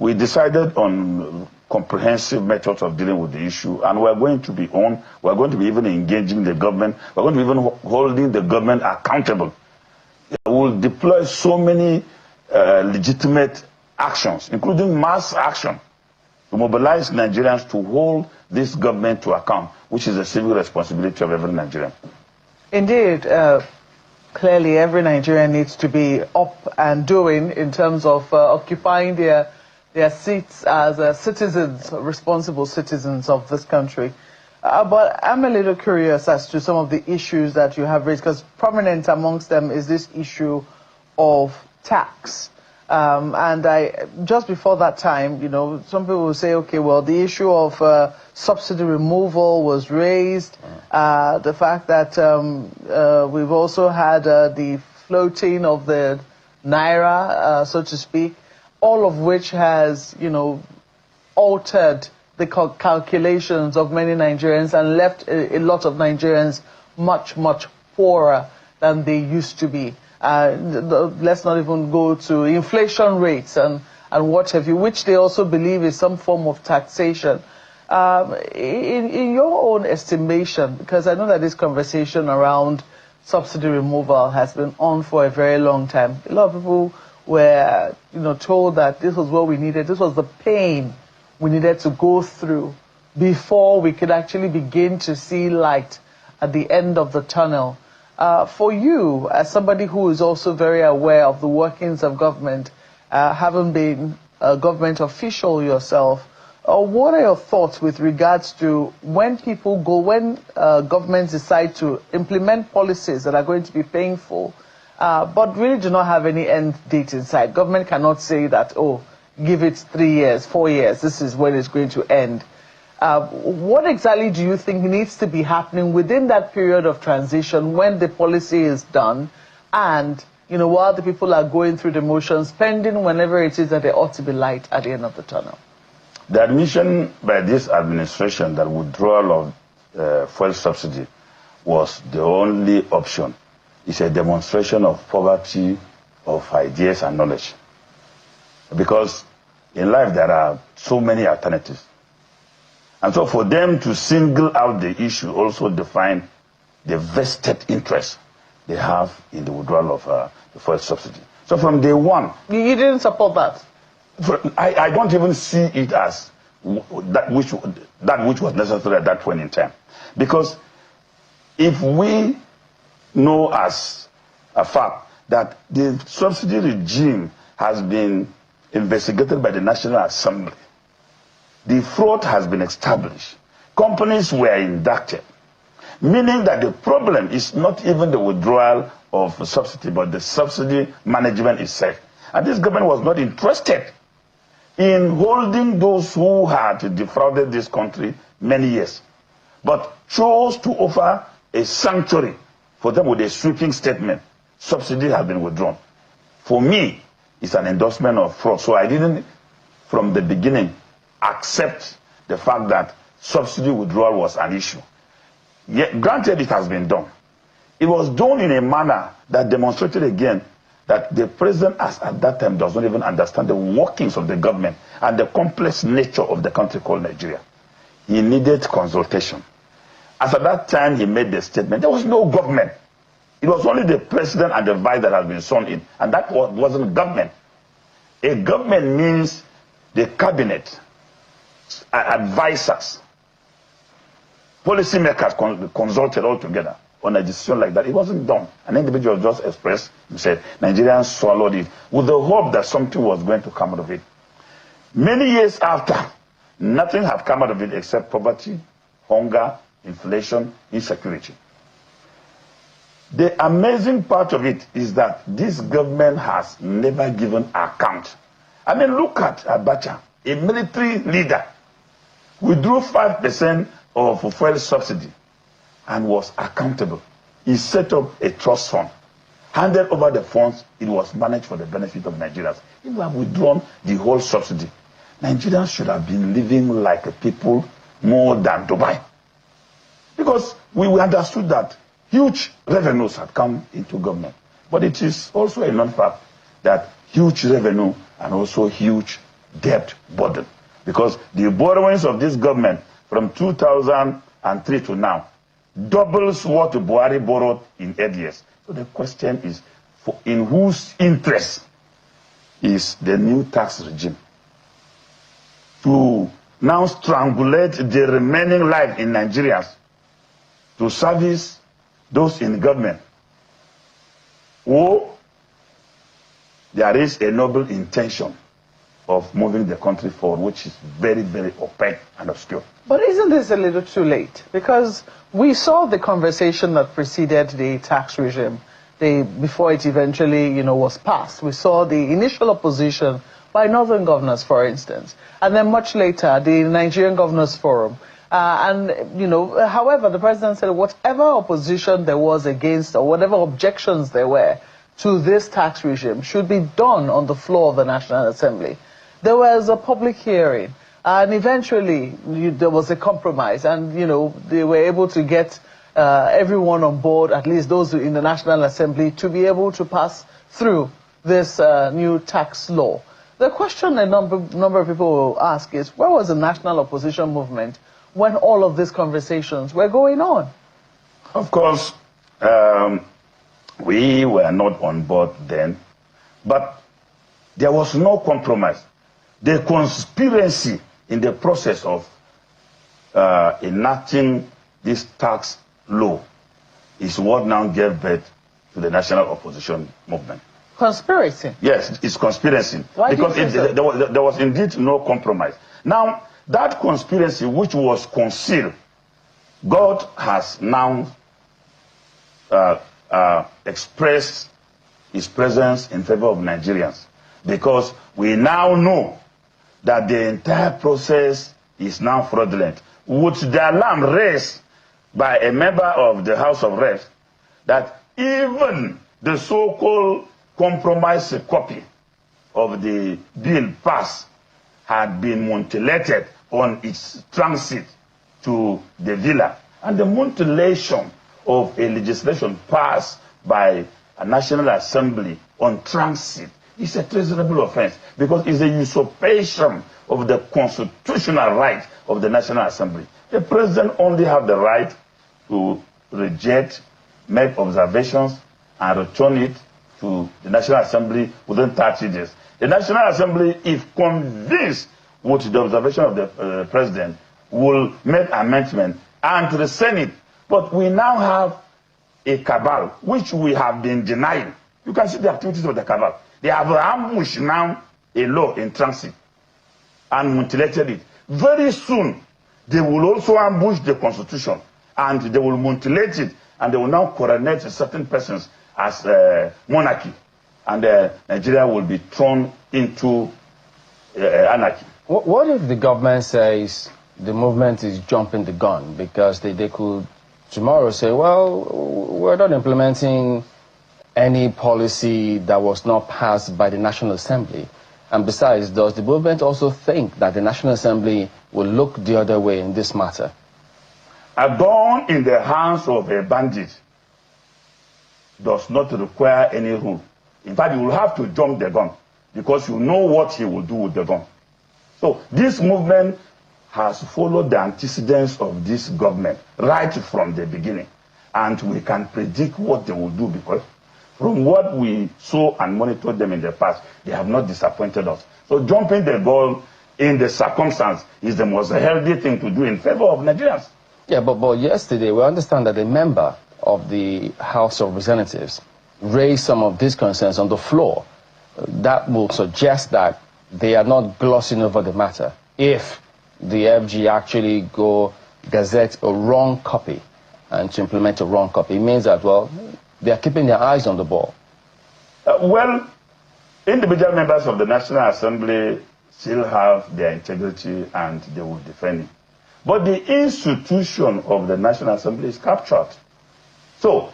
We decided on comprehensive methods of dealing with the issue, and we're going to be even engaging the government, we're going to be even holding the government accountable. We'll deploy so many legitimate actions, including mass action, to mobilize Nigerians to hold this government to account, which is a civic responsibility of every Nigerian. Indeed, clearly every Nigerian needs to be up and doing in terms of occupying their seats as citizens, responsible citizens of this country. But I'm a little curious as to some of the issues that you have raised, because prominent amongst them is this issue of tax. And just before that time, some people will say, okay, well, the issue of subsidy removal was raised. The fact that we've also had the floating of the naira, so to speak, all of which has, altered the calculations of many Nigerians and left a lot of Nigerians much, much poorer than they used to be. Let's not even go to inflation rates and what have you, which they also believe is some form of taxation. In your own estimation, because I know that this conversation around subsidy removal has been on for a very long time. A lot of people were, told that this was what we needed. This was the pain we needed to go through before we could actually begin to see light at the end of the tunnel. For you, as somebody who is also very aware of the workings of government, having been a government official yourself, What are your thoughts with regards to when governments decide to implement policies that are going to be painful, but really do not have any end date in sight? Government cannot say that, oh, give it 3 years, 4 years, this is when it's going to end. What exactly do you think needs to be happening within that period of transition when the policy is done and, while the people are going through the motions, pending whenever it is that there ought to be light at the end of the tunnel? The admission by this administration that withdrawal of fuel subsidy was the only option. It's a demonstration of poverty of ideas and knowledge. Because in life there are so many alternatives. And so for them to single out the issue also define the vested interest they have in the withdrawal of the fuel subsidy. So from day one... You didn't support that? I don't even see it as that which was necessary at that point in time. Because if we know as a fact that the subsidy regime has been investigated by the National Assembly, the fraud has been established, companies were inducted, meaning that the problem is not even the withdrawal of subsidy, but the subsidy management itself. And this government was not interested in holding those who had defrauded this country many years, but chose to offer a sanctuary for them with a sweeping statement. Subsidy has been withdrawn. For me, it's an endorsement of fraud. So I didn't, from the beginning, accept the fact that subsidy withdrawal was an issue. Yet, granted, it has been done. It was done in a manner that demonstrated again that the president at that time does not even understand the workings of the government and the complex nature of the country called Nigeria. He needed consultation. As at that time he made the statement, there was no government. It was only the president and the vice that had been sworn in, and that wasn't government. A government means the cabinet, advisors, policymakers consulted all together on a decision like that. It wasn't done. An individual just expressed himself. Nigerians swallowed it with the hope that something was going to come out of it. Many years after, nothing had come out of it except poverty, hunger, inflation, insecurity. The amazing part of it is that this government has never given account. I mean, look at Abacha, a military leader, withdrew 5% of fuel subsidy and was accountable. He set up a trust fund, handed over the funds, it was managed for the benefit of Nigerians. If we have withdrawn the whole subsidy, Nigerians should have been living like a people more than Dubai. Because we understood that huge revenues had come into government. But it is also a non-fact that huge revenue and also huge debt burden. Because the borrowings of this government from 2003 to now doubles what Buhari borrowed in 8 years. So the question is, in whose interest is the new tax regime? To now strangulate the remaining life in Nigerians to service those in government, or there is a noble intention of moving the country forward, which is very, very opaque and obscure. But isn't this a little too late? Because we saw the conversation that preceded the tax regime, before it eventually, was passed. We saw the initial opposition by northern governors, for instance, and then much later, the Nigerian Governors Forum. However, the president said whatever opposition there was against or whatever objections there were to this tax regime should be done on the floor of the National Assembly. There was a public hearing, and eventually there was a compromise, and they were able to get everyone on board, at least those in the National Assembly, to be able to pass through this new tax law. The question a number of people will ask is, where was the national opposition movement when all of these conversations were going on? Of course, we were not on board then, but there was no compromise. The conspiracy in the process of enacting this tax law is what now gave birth to the national opposition movement. Conspiracy? Yes, it's conspiracy. Why because do you say so? there was indeed no compromise. Now, That conspiracy which was concealed, God has now expressed his presence in favor of Nigerians, because we now know that the entire process is now fraudulent. With the alarm raised by a member of the House of Reps that even the so-called compromise copy of the bill passed had been mutilated on its transit to the villa. And the mutilation of a legislation passed by a National Assembly on transit is a treasonable offense, because it's a usurpation of the constitutional right of the National Assembly. The president only has the right to reject, make observations, and return it to the National Assembly within 30 days. The National Assembly, if convinced with the observation of the president, will make amendment and to the Senate. But we now have a cabal, which we have been denying. You can see the activities of the cabal. They have ambushed now a law in transit and mutilated it. Very soon, they will also ambush the Constitution, and they will mutilate it, and they will now coronate certain persons as monarchy, and Nigeria will be thrown into anarchy. What if the government says the movement is jumping the gun, because they could tomorrow say, well, we're not implementing any policy that was not passed by the National Assembly? And besides, does the movement also think that the National Assembly will look the other way in this matter? A gun in the hands of a bandit does not require any rule. In fact, you will have to jump the gun, because you know what he will do with the gun. So this movement has followed the antecedents of this government right from the beginning. And we can predict what they will do, because from what we saw and monitored them in the past, they have not disappointed us. So jumping the gun in the circumstance is the most healthy thing to do in favor of Nigerians. Yeah, but yesterday we understand that a member of the House of Representatives raised some of these concerns on the floor. That will suggest that they are not glossing over the matter. If the FG actually go gazette a wrong copy and to implement a wrong copy, it means that, well, they are keeping their eyes on the ball. Well, individual members of the National Assembly still have their integrity and they will defend it. But the institution of the National Assembly is captured. So,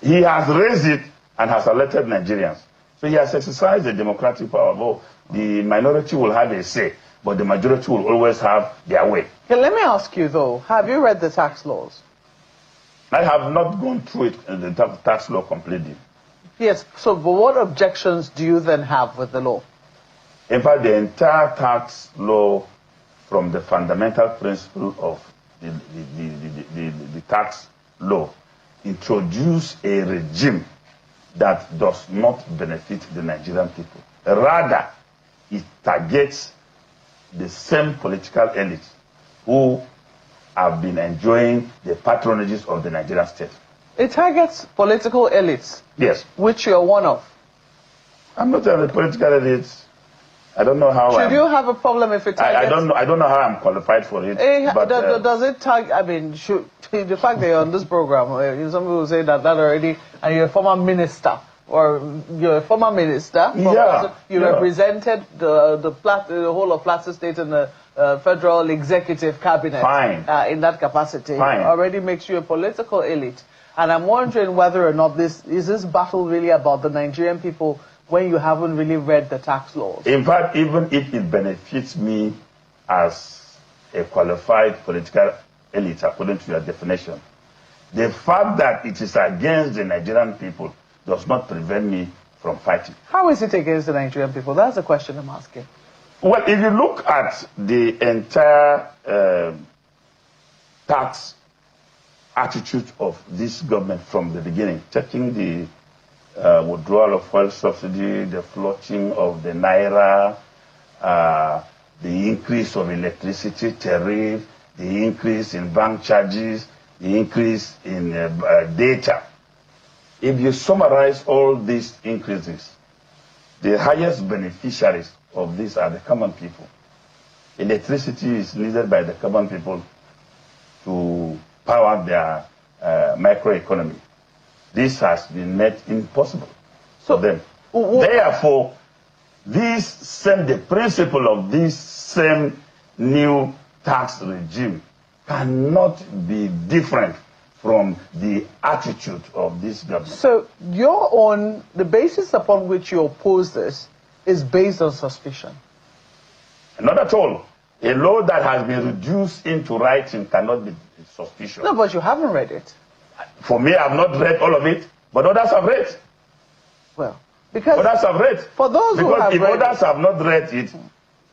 he has raised it and has elected Nigerians. So he has exercised the democratic power. Well, the minority will have a say, but the majority will always have their way. Okay, let me ask you though, have you read the tax laws? I have not gone through it, the tax law completely. Yes, so but what objections do you then have with the law? In fact, the entire tax law, from the fundamental principle of the tax law, introduce a regime that does not benefit the Nigerian people. Rather, it targets the same political elites who have been enjoying the patronages of the Nigerian state. It targets political elites. Yes. Which you're one of. I'm not a political elite. I don't know how. Should you have a problem if it targets? I don't know how I'm qualified for it. But, does it target? I mean, the fact that you're on this program, some people say that already, and you're a former minister, or you're a former minister. You represented the whole of Plateau State in the federal executive cabinet. Fine. In that capacity. Fine. Already makes you a political elite. And I'm wondering whether or not this battle really about the Nigerian people when you haven't really read the tax laws. In fact, even if it benefits me as a qualified political elite, according to your definition, the fact that it is against the Nigerian people does not prevent me from fighting. How is it against the Nigerian people? That's the question I'm asking. Well, if you look at the entire tax attitude of this government from the beginning, taking the withdrawal of fuel subsidy, the floating of the naira, the increase of electricity tariff, the increase in bank charges, the increase in data. If you summarize all these increases, the highest beneficiaries of this are the common people. electricity is needed by the common people to power their microeconomy. This has been made impossible for them. Therefore, the principle of this same new tax regime cannot be different from the attitude of this government. So the basis upon which you oppose this is based on suspicion? Not at all. A law that has been reduced into writing cannot be suspicious. No, but you haven't read it. For me, I've not read all of it, but others have read. Well, because others have read. For those who have if read others have not read it,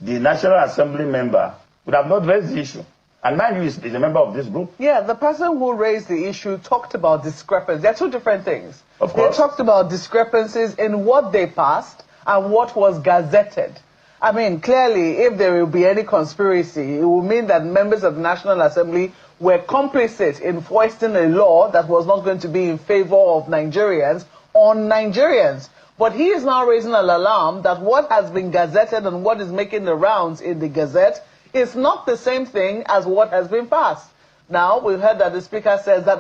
the National Assembly member would have not raised the issue. And mind you, is a member of this group. Yeah, the person who raised the issue talked about discrepancies. They're two different things. Of course. They talked about discrepancies in what they passed and what was gazetted. I mean, clearly, if there will be any conspiracy, it will mean that members of the National Assembly were complicit in foisting a law that was not going to be in favor of Nigerians on Nigerians. But he is now raising an alarm that what has been gazetted and what is making the rounds in the Gazette is not the same thing as what has been passed. Now, we've heard that the Speaker says that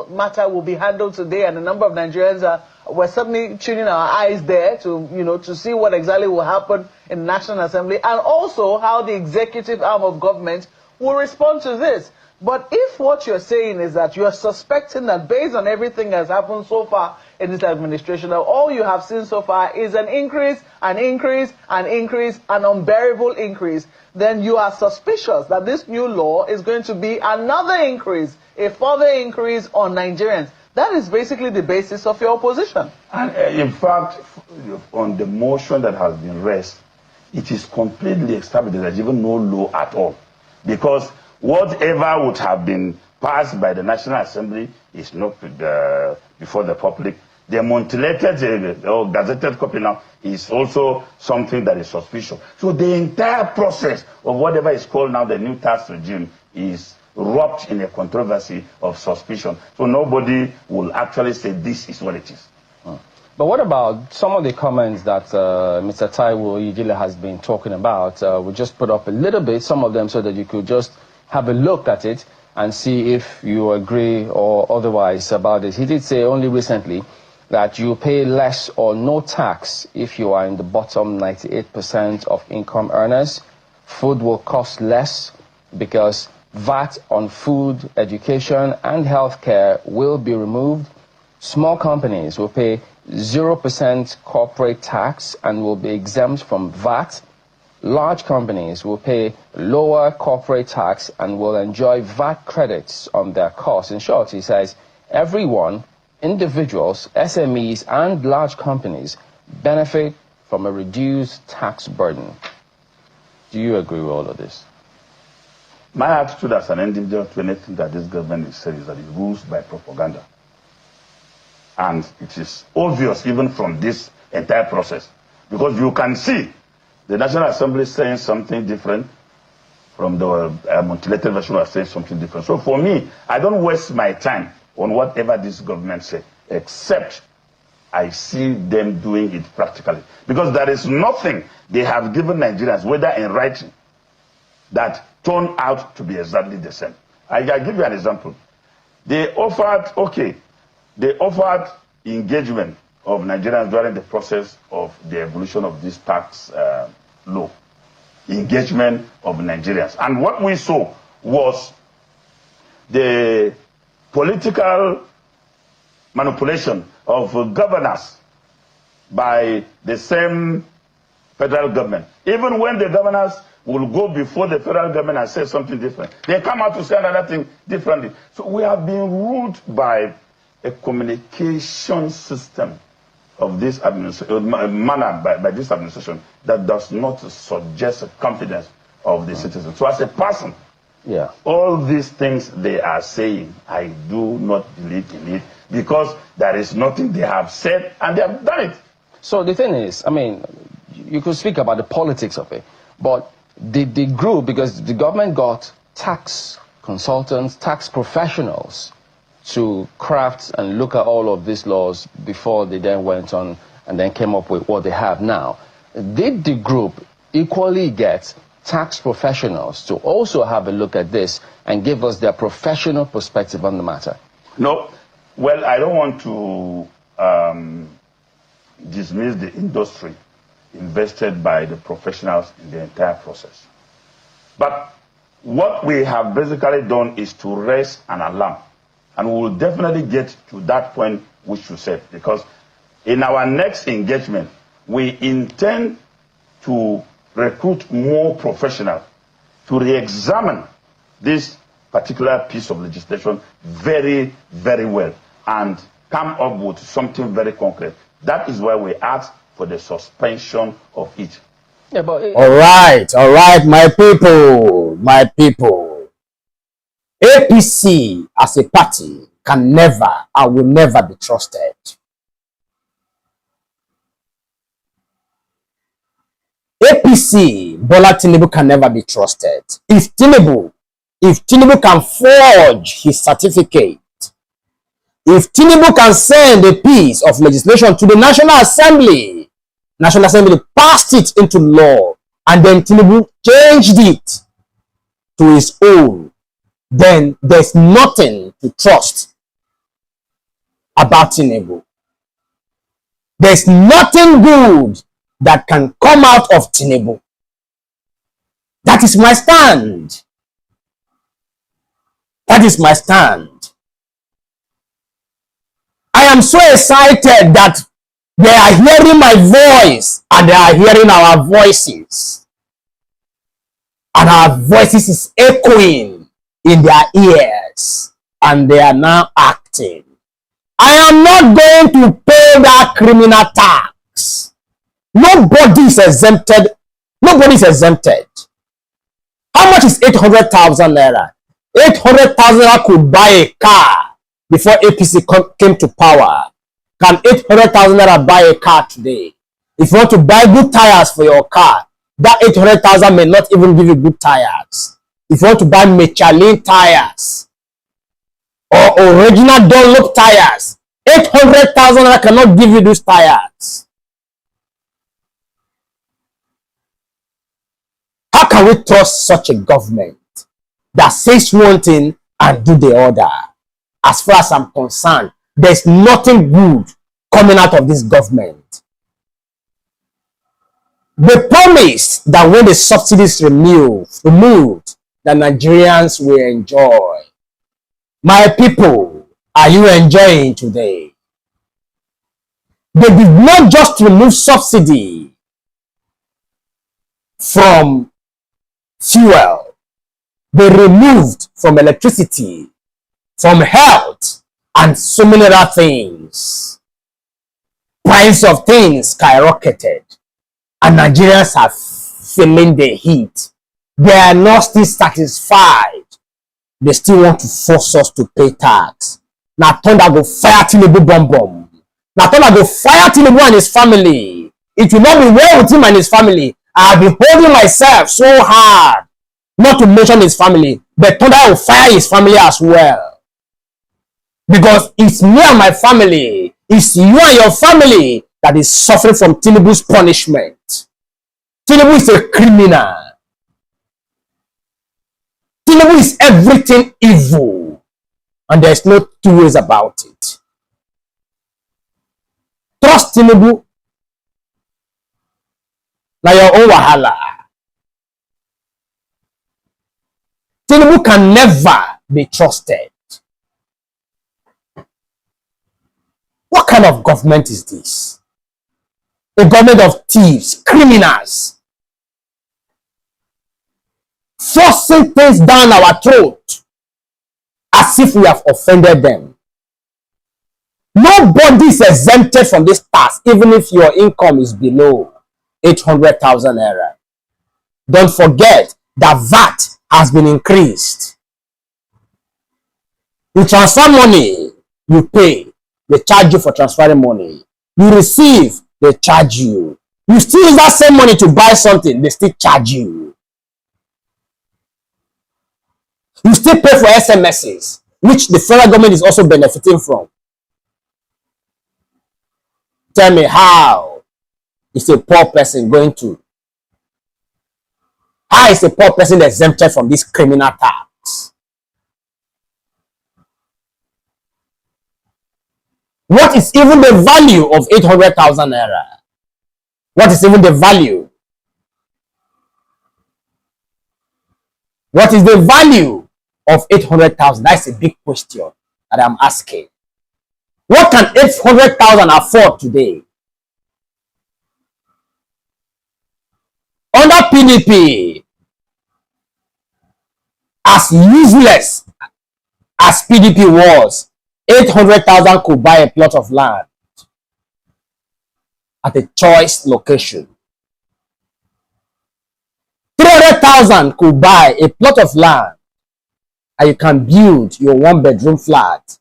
matter will be handled today, and a number of Nigerians we're certainly tuning our eyes there to see what exactly will happen in the National Assembly, and also how the executive arm of government will respond to this. But if what you're saying is that you're suspecting that based on everything that's happened so far in this administration, that all you have seen so far is an increase, an unbearable increase, then you are suspicious that this new law is going to be another increase, a further increase on Nigerians. That is basically the basis of your opposition. And in fact, on the motion that has been raised, it is completely established that there's even no law at all. Because whatever would have been passed by the National Assembly is not before the public. The mutilated or gazetted copy now is also something that is suspicious. So the entire process of whatever is called now the new tax regime is wrapped in a controversy of suspicion. So nobody will actually say this is what it is. But what about some of the comments that Mr. Taiwo Ijile has been talking about? We'll just put up a little bit, some of them, so that you could just have a look at it and see if you agree or otherwise about it. He did say only recently that you pay less or no tax if you are in the bottom 98% of income earners. Food will cost less because VAT on food, education, and healthcare will be removed. Small companies will pay 0% corporate tax and will be exempt from VAT. Large companies will pay lower corporate tax and will enjoy VAT credits on their costs. In short, he says, everyone, individuals, SMEs, and large companies benefit from a reduced tax burden. Do you agree with all of this? My attitude as an individual to anything that this government is saying is that it rules by propaganda. And it is obvious even from this entire process. Because you can see the National Assembly saying something different from the mutilated version of saying something different. So for me, I don't waste my time on whatever this government says, except I see them doing it practically. Because there is nothing they have given Nigerians, whether in writing, that turned out to be exactly the same. I'll give you an example. They offered engagement of Nigerians during the process of the evolution of this tax law. Engagement of Nigerians. And what we saw was the political manipulation of governors by the same federal government. Even when the governors will go before the federal government and say something different, they come out to say another thing differently. So we have been ruled by a communication system of this administration, by this administration, that does not suggest confidence of the citizens. So as a person, all these things they are saying, I do not believe in it, because there is nothing they have said and they have done it. So the thing is, I mean, you could speak about the politics of it, but the group, because the government got tax consultants, tax professionals to craft and look at all of these laws before they then went on and then came up with what they have now. Did the group equally get tax professionals to also have a look at this and give us their professional perspective on the matter? No. Well, I don't want to dismiss the industry invested by the professionals in the entire process. But what we have basically done is to raise an alarm. And we will definitely get to that point which you said, because in our next engagement, we intend to recruit more professionals to re-examine this particular piece of legislation very, very well and come up with something very concrete. That is why we ask for the suspension of it. Yeah, but all right, my people. APC as a party can never and will never be trusted. APC, Bola Tinubu, can never be trusted. If Tinubu can forge his certificate, if Tinubu can send a piece of legislation to the National Assembly passed it into law, and then Tinubu changed it to his own, then there's nothing to trust about Tinubu. There's nothing good that can come out of Tinubu. That is my stand. That is my stand. I am so excited that they are hearing my voice and they are hearing our voices. And our voices is echoing in their ears. And they are now acting. I am not going to pay that criminal tax. Nobody is exempted. Nobody is exempted. How much is 800,000 naira? 800,000 naira could buy a car before APC came to power. Can 800,000 naira buy a car today? If you want to buy good tires for your car, that 800,000 may not even give you good tires. If you want to buy Michelin tires or original Dunlop tires, 800,000 naira cannot give you those tires. How can we trust such a government that says one thing and do the other? As far as I'm concerned, there's nothing good coming out of this government. They promised that when the subsidies removed, the Nigerians will enjoy. My people, are you enjoying today? They did not just remove subsidy from fuel. They removed from electricity, from health, and so many other things. Price of things skyrocketed, and Nigerians are feeling the heat. They are not still satisfied. They still want to force us to pay tax. Now Thunder go fire Tinubu bomb. Now Thunder go fire Tinubu and his family. It will not be well with him and his family. I have been holding myself so hard not to mention his family, but Thunder will fire his family as well. Because it's me and my family, it's you and your family that is suffering from Tinubu's punishment. Tinubu is a criminal. Tinubu is everything evil. And there's no two ways about it. Trust Tinubu. Now your own wahala. Tinubu can never be trusted. What kind of government is this? A government of thieves, criminals, forcing things down our throat as if we have offended them. Nobody is exempted from this tax, even if your income is below 800,000 naira. Don't forget that VAT has been increased. You transfer money, you pay. They charge you for transferring money. You receive, they charge you. You still use that same money to buy something, they still charge you. You still pay for SMSs, which the federal government is also benefiting from. Tell me how is a poor person going to How is a poor person exempted from this criminal tax? What is even the value of 800,000 naira? What is even the value? What is the value of 800,000? That's a big question that I'm asking. What can 800,000 afford today? Under PDP, as useless as PDP was, 800,000 could buy a plot of land at a choice location. 300,000 could buy a plot of land and you can build your one-bedroom flat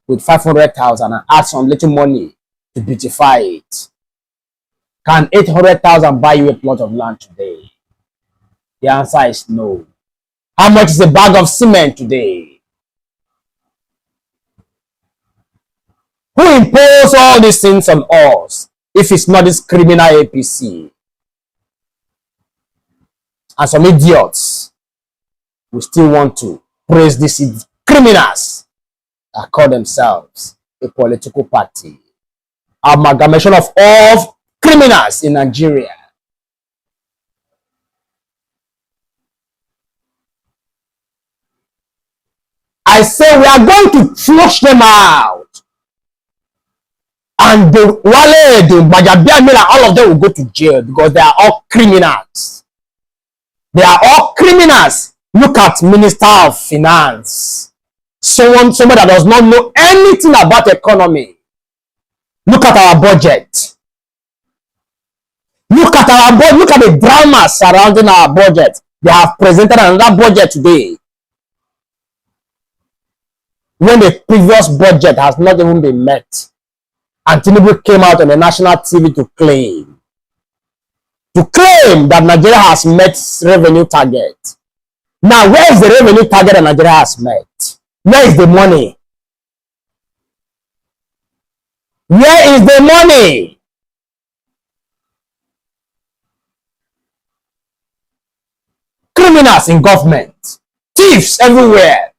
with 500,000 and add some little money to beautify it. Can 800,000 buy you a plot of land today? The answer is no. How much is a bag of cement today? Who imposed all these things on us if it's not this criminal APC? And some idiots who still want to praise these criminals that call themselves a political party. Amalgamation of all criminals in Nigeria. I say we are going to flush them out. And the Wale, the Bajabiamila, all of them will go to jail because they are all criminals. They are all criminals. Look at Minister of Finance. Somebody that does not know anything about economy. Look at our budget. Look at our budget. Look at the drama surrounding our budget. They have presented another budget today, when the previous budget has not even been met. And Tinubu came out on the national TV to claim that Nigeria has met revenue target. Now, where is the revenue target that Nigeria has met? Where is the money? Where is the money? Criminals in government, thieves everywhere.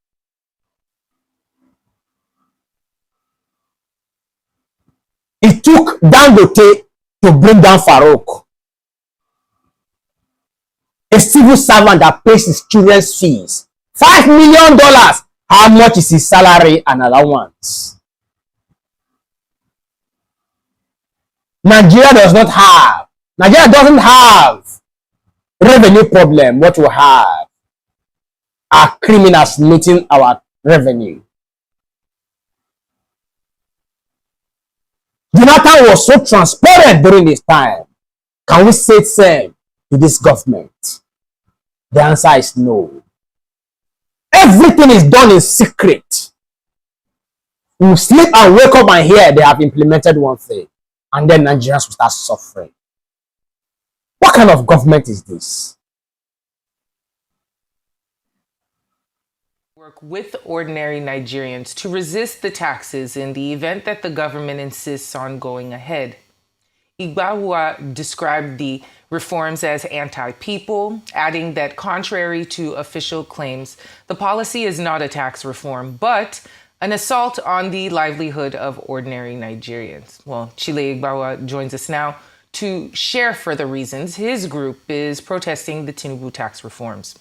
It took Dangote to bring down Farouk, a civil servant that pays his children's fees. $5 million. How much is his salary and allowance? Nigeria doesn't have revenue problem. What we have are criminals meeting our revenue. Jonathan was so transparent during this time. Can we say the same to this government? The answer is no. Everything is done in secret. We sleep and wake up and hear they have implemented one thing, and then Nigerians will start suffering. What kind of government is this? Work with ordinary Nigerians to resist the taxes in the event that the government insists on going ahead. Igbawa described the reforms as anti-people, adding that contrary to official claims, the policy is not a tax reform, but an assault on the livelihood of ordinary Nigerians. Well, Chile Igbawa joins us now to share further reasons his group is protesting the Tinubu tax reforms.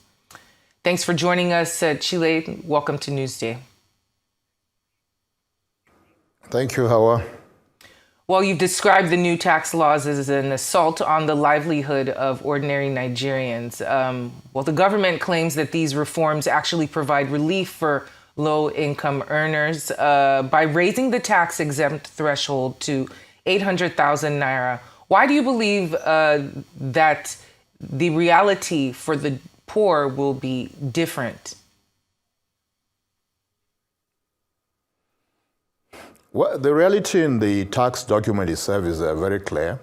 Thanks for joining us, Chile. Welcome to Newsday. Thank you, Hawa. Well, you've described the new tax laws as an assault on the livelihood of ordinary Nigerians. Well, the government claims that these reforms actually provide relief for low-income earners by raising the tax-exempt threshold to 800,000 naira. Why do you believe that the reality for the poor will be different? Well, the reality in the tax document itself is very clear.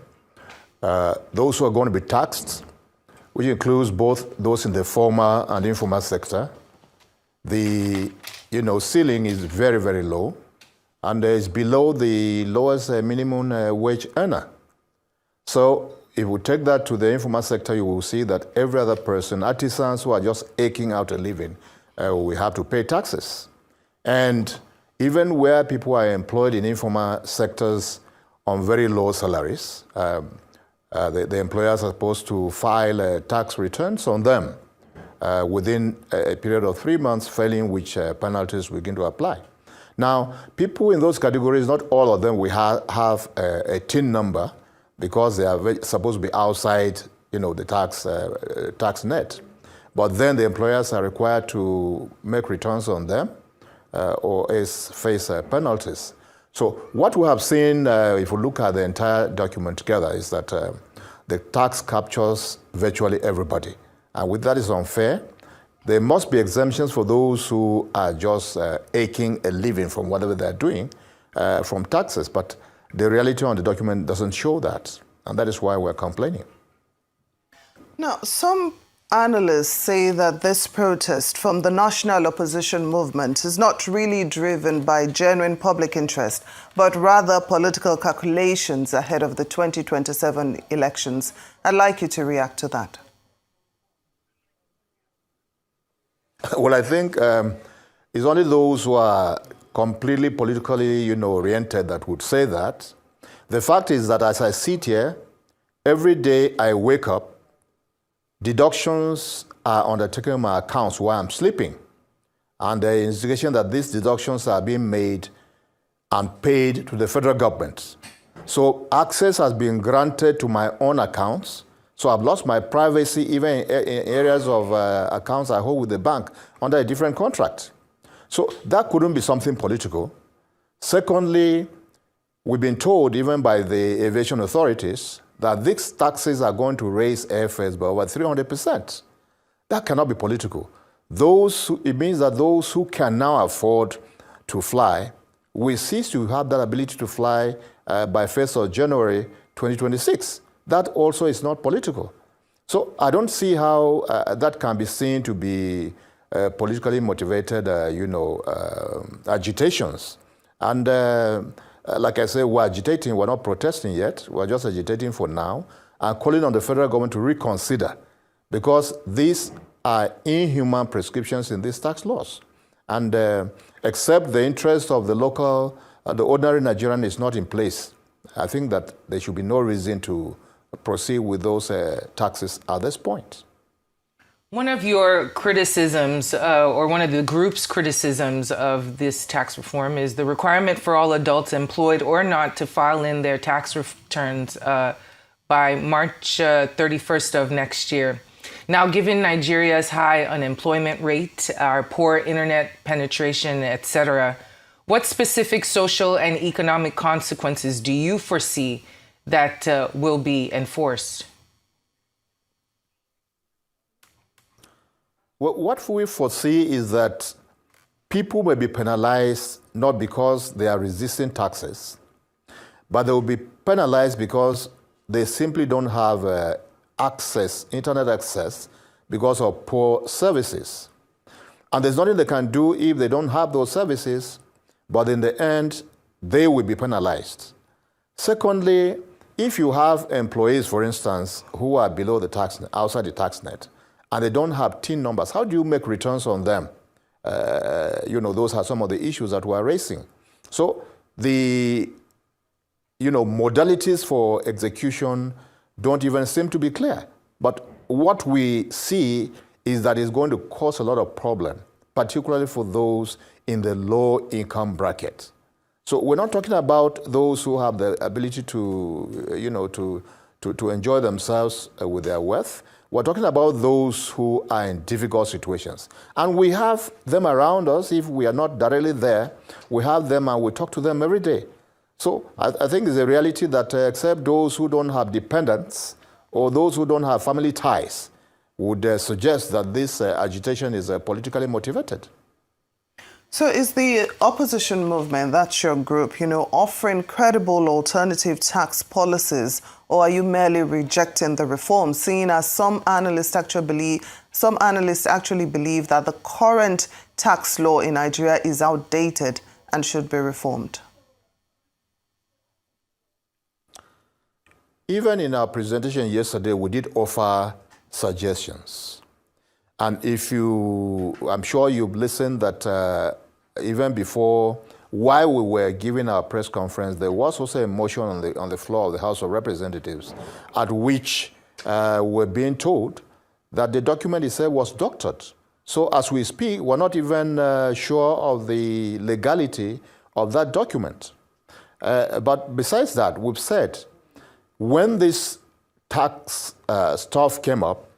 Those who are going to be taxed, which includes both those in the formal and informal sector, the ceiling is very, very low, and is below the lowest minimum wage earner. So if we take that to the informal sector, you will see that every other person, artisans who are just aching out a living, we have to pay taxes. And even where people are employed in informal sectors on very low salaries, the employers are supposed to file tax returns on them within a period of 3 months, failing which penalties begin to apply. Now, people in those categories, not all of them will have a TIN number because they are supposed to be outside, the tax net. But then the employers are required to make returns on them or else face penalties. So what we have seen, if we look at the entire document together, is that the tax captures virtually everybody. And with that is unfair. There must be exemptions for those who are just aching a living from whatever they're doing from taxes. But the reality on the document doesn't show that. And that is why we're complaining. Now, some analysts say that this protest from the national opposition movement is not really driven by genuine public interest, but rather political calculations ahead of the 2027 elections. I'd like you to react to that. Well, I think it's only those who are completely politically, oriented that would say that. The fact is that as I sit here, every day I wake up, deductions are undertaken my accounts while I'm sleeping. And there is indication that these deductions are being made and paid to the federal government. So access has been granted to my own accounts. So I've lost my privacy even in areas of accounts I hold with the bank under a different contract. So that couldn't be something political. Secondly, we've been told even by the aviation authorities that these taxes are going to raise airfares by over 300%. That cannot be political. It means that those who can now afford to fly will cease to have that ability to fly by 1st of January 2026. That also is not political. So I don't see how that can be seen to be politically motivated, agitations. And like I say, we're agitating, we're not protesting yet. We're just agitating for now and calling on the federal government to reconsider because these are inhuman prescriptions in these tax laws. And except the interest of the local, the ordinary Nigerian is not in place, I think that there should be no reason to proceed with those taxes at this point. One of your criticisms, or one of the group's criticisms of this tax reform is the requirement for all adults employed or not to file in their tax returns by March 31st of next year. Now, given Nigeria's high unemployment rate, our poor internet penetration, etc., what specific social and economic consequences do you foresee that will be enforced? Well, what we foresee is that people may be penalized not because they are resisting taxes, but they will be penalized because they simply don't have internet access because of poor services. And there's nothing they can do if they don't have those services, but in the end, they will be penalized. Secondly, if you have employees, for instance, who are below the tax, outside the tax net, and they don't have TIN numbers, how do you make returns on them? Those are some of the issues that we're raising. So the modalities for execution don't even seem to be clear. But what we see is that it's going to cause a lot of problem, particularly for those in the low income bracket. So we're not talking about those who have the ability to enjoy themselves with their wealth. We're talking about those who are in difficult situations. And we have them around us. If we are not directly there, we have them and we talk to them every day. So I think it's a reality that except those who don't have dependents or those who don't have family ties would suggest that this agitation is politically motivated. So is the opposition movement, that's your group, offering credible alternative tax policies, or are you merely rejecting the reform, seeing as some analysts actually believe that the current tax law in Nigeria is outdated and should be reformed? even in our presentation yesterday, we did offer suggestions. And I'm sure you've listened that even before, while we were giving our press conference, there was also a motion on the floor of the House of Representatives at which we're being told that the document itself was doctored. So as we speak, we're not even sure of the legality of that document. But besides that, we've said, when this tax stuff came up,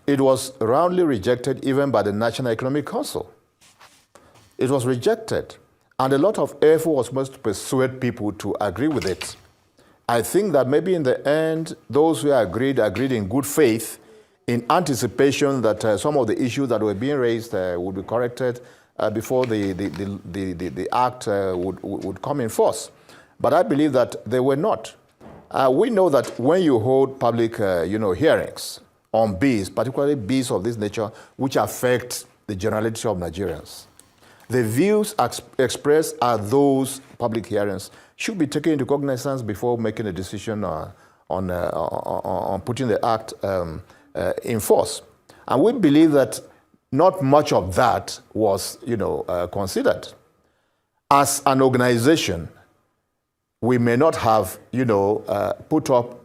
it was roundly rejected even by the National Economic Council. It was rejected, and a lot of effort was made to persuade people to agree with it. I think that maybe in the end, those who agreed in good faith, in anticipation that some of the issues that were being raised would be corrected before the act would come in force. But I believe that they were not. We know that when you hold public hearings on bills, particularly bills of this nature, which affect the generality of Nigerians, the views expressed at those public hearings should be taken into cognizance before making a decision on putting the act in force. And we believe that not much of that was considered. As an organization, we may not have put up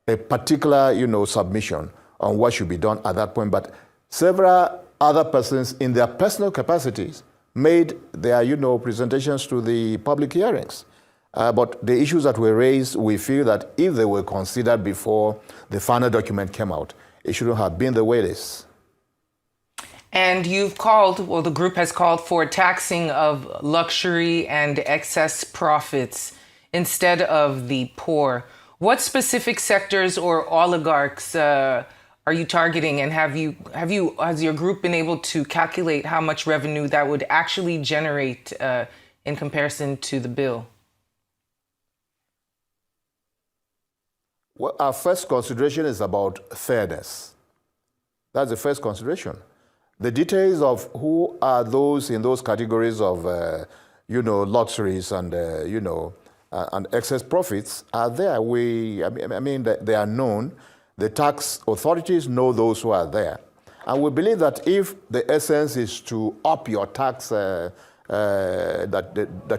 a particular submission on what should be done at that point, but several other persons in their personal capacities made their presentations to the public hearings. But the issues that were raised, we feel that if they were considered before the final document came out, it shouldn't have been the way it is. And you've called, well, the group has called for taxing of luxury and excess profits instead of the poor. What specific sectors or oligarchs are you targeting, and has your group been able to calculate how much revenue that would actually generate in comparison to the bill? Well, our first consideration is about fairness. That's the first consideration. The details of who are those in those categories of, luxuries and, and excess profits are there. I mean, they are known. The tax authorities know those who are there. And we believe that if the essence is to up your tax that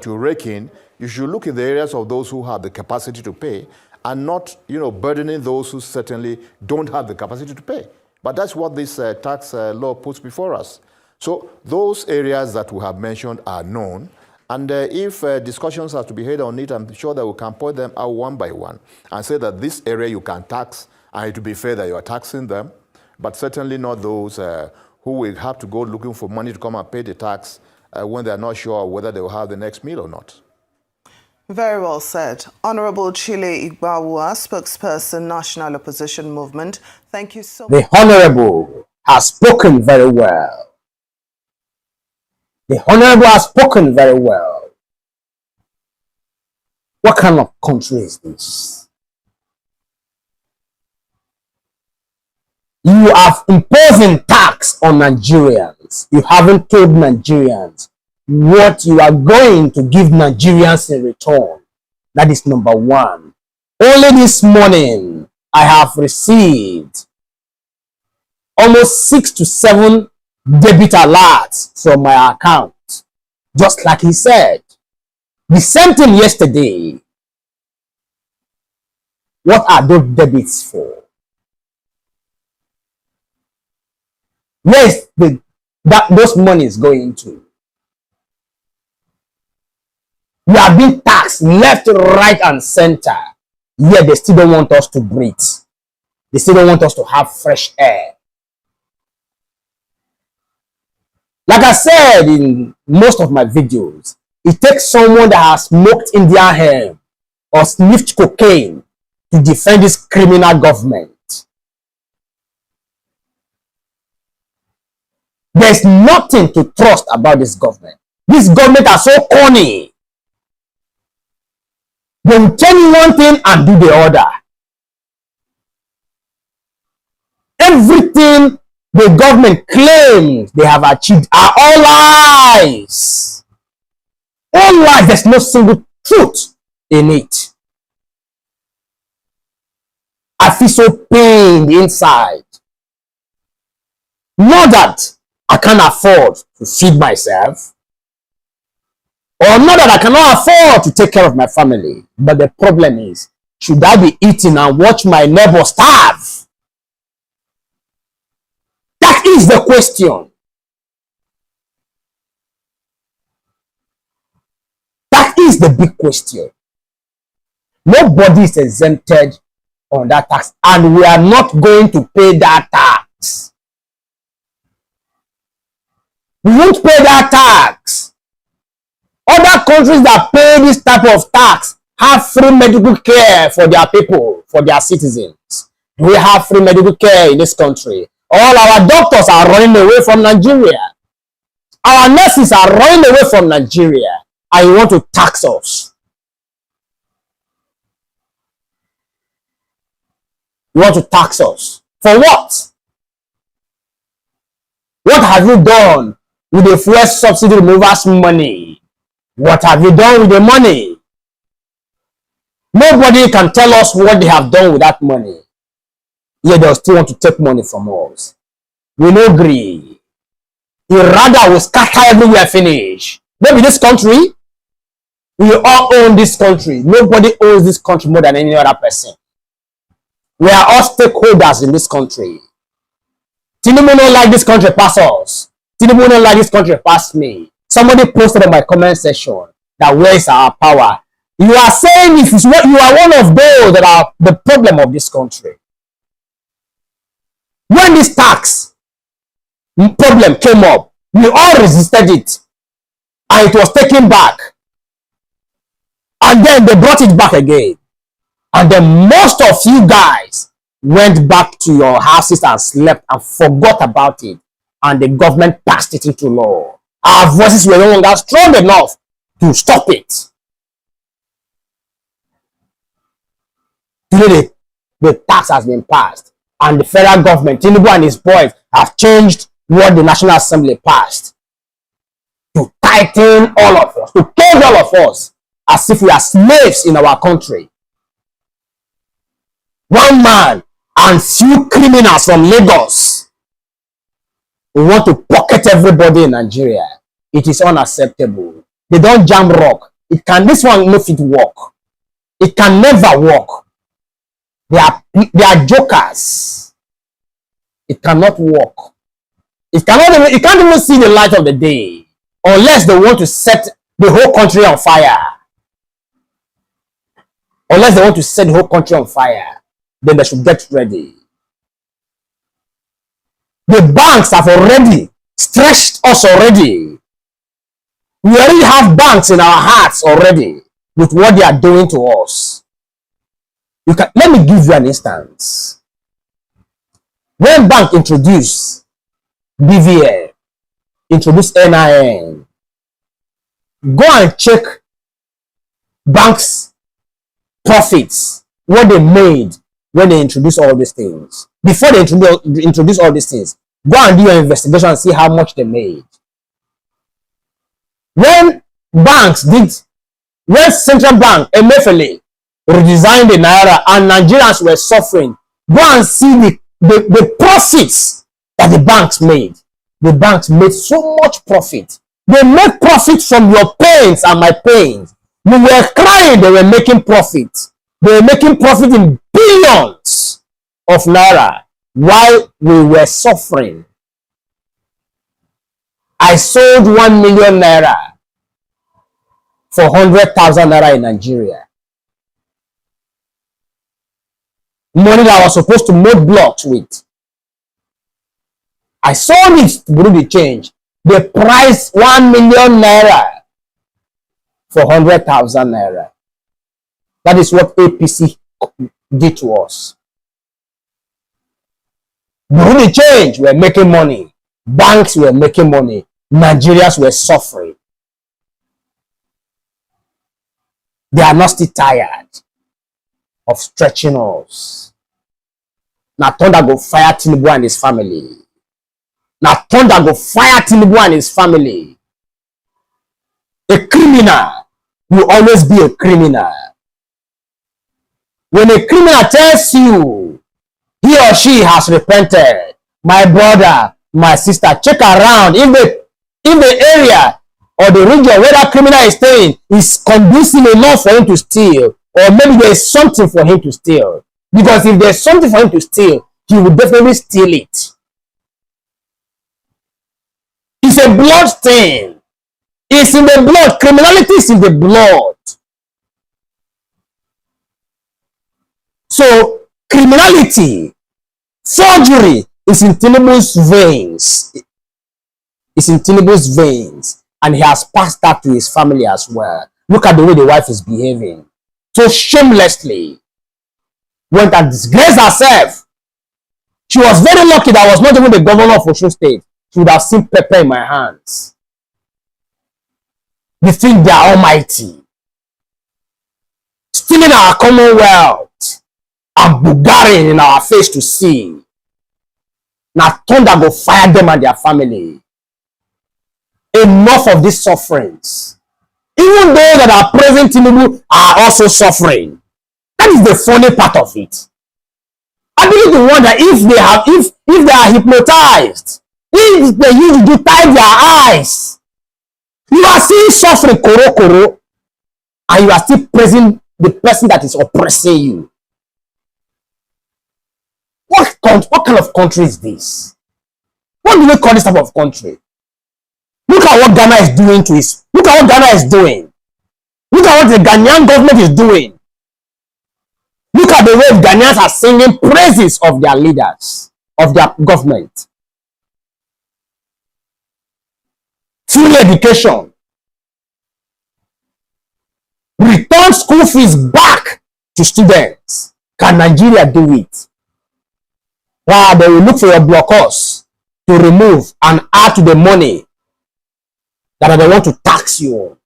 you rake in, you should look in the areas of those who have the capacity to pay and not, burdening those who certainly don't have the capacity to pay. But that's what this tax law puts before us. So those areas that we have mentioned are known. And if discussions have to be had on it, I'm sure that we can point them out one by one and say that this area you can tax, and it will be fair that you are taxing them, but certainly not those who will have to go looking for money to come and pay the tax when they're not sure whether they will have the next meal or not. Very well said. Honorable Chile Igbawa, spokesperson, National Opposition Movement, thank you so much. The Honorable has spoken very well. The Honorable has spoken very well. What kind of country is this? You have imposing tax on Nigerians. You haven't told Nigerians what you are going to give Nigerians in return. That is number one. Only this morning, I have received almost 6 to 7 debit alerts from my account. Just like he said. The same thing yesterday. What are those debits for? Where is those monies going to? We are being taxed left, right, and center. Yet they still don't want us to breathe. They still don't want us to have fresh air. Like I said in most of my videos, it takes someone that has smoked Indian hemp or sniffed cocaine to defend this criminal government. There's nothing to trust about this government. This government are so corny. They will tell you one thing and do the other. Everything the government claims they have achieved are all lies. All lies. There's no single truth in it. I feel so pained inside. Not that I can't afford to feed myself, or not that I cannot afford to take care of my family. But the problem is, should I be eating and watch my neighbor starve? That is the question. That is the big question. Nobody is exempted on that tax, and we are not going to pay that tax. We won't pay that tax. Other countries that pay this type of tax have free medical care for their people, for their citizens. We have free medical care in this country. All our doctors are running away from Nigeria. Our nurses are running away from Nigeria. And you want to tax us. You want to tax us. For what? What have you done with the fuel subsidy removers money? What have you done with the money? Nobody can tell us what they have done with that money. Yet they'll still want to take money from us. We no agree. We rather will scatter everywhere finish. Maybe this country, we all own this country. Nobody owns this country more than any other person. We are all stakeholders in this country. Tinubu don't like this country past us. Tinubu don't like this country past me. Somebody posted in my comment section that where is our power? You are saying if you are one of those that are the problem of this country. When this tax problem came up, we all resisted it. And it was taken back. And then they brought it back again. And then most of you guys went back to your houses and slept and forgot about it. And the government passed it into law. Our voices were no longer strong enough to stop it. Today, the tax has been passed. And the federal government, Tinubu and his boys, have changed what the National Assembly passed. To tighten all of us, to cage all of us, as if we are slaves in our country. One man and few criminals from Lagos who want to pocket everybody in Nigeria. It is unacceptable. They don't jam rock. This one no fit work. It can never work. They are jokers. It cannot work. It can't even see the light of the day unless they want to set the whole country on fire. Unless they want to set the whole country on fire, then they should get ready. The banks have already stretched us already. We already have banks in our hearts already with what they are doing to us. Let me give you an instance. When bank introduced BVN, introduced NIN, go and check banks' profits, what they made when they introduced all these things. Before they introduce all these things, go and do your investigation and see how much they made. When Central Bank, Emefiele, redesigned the Naira and Nigerians were suffering, go and see the profits that the banks made. The banks made so much profit. They make profit from your pains and my pains. We were crying, they were making profit. They were making profit in billions of Naira while we were suffering. I sold 1 million Naira for 100,000 Naira in Nigeria. Money that I was supposed to make blocks with. I sold it to Bureau de Change. They priced 1 million Naira for 100,000 Naira. That is what APC did to us. Bureau de Change were making money. Banks were making money. Nigerians were suffering. They are not still tired of stretching us. Now thunder go fire Tinubu and his family. Now thunder go fire Tinubu and his family. A criminal will always be a criminal. When a criminal tells you he or she has repented. My brother, my sister, check around if the area or the region where that criminal is staying is conducive enough for him to steal, or maybe there's something for him to steal. Because if there's something for him to steal, he will definitely steal it. It's a blood stain. It's in the blood. Criminality is in the blood. So criminality, forgery is in Tinubu's veins. It's in Tinubu's veins. And he has passed that to his family as well. Look at the way the wife is behaving. So shamelessly went and disgraced herself. She was very lucky that I was not even the governor of Osun State. She would have seen pepper in my hands. They think they are almighty. Stealing our commonwealth and Bulgarian in our face to see. Now thunder go fire them and their family. Enough of these sufferings. Even those that are praising Tinubu are also suffering. That is the funny part of it. I begin to wonder if they are hypnotized, if they use to tie their eyes. You are seeing suffering, koro, and you are still praising the person that is oppressing you. What kind of country is this? What do we call this type of country? Look at what Ghana is doing to his. Look at what Ghana is doing. Look at what the Ghanaian government is doing. Look at the way Ghanaians are singing praises of their leaders, of their government. Free education. Return school fees back to students. Can Nigeria do it? Wow, they will look for your blockers to remove and add to the money that they want to tax you on.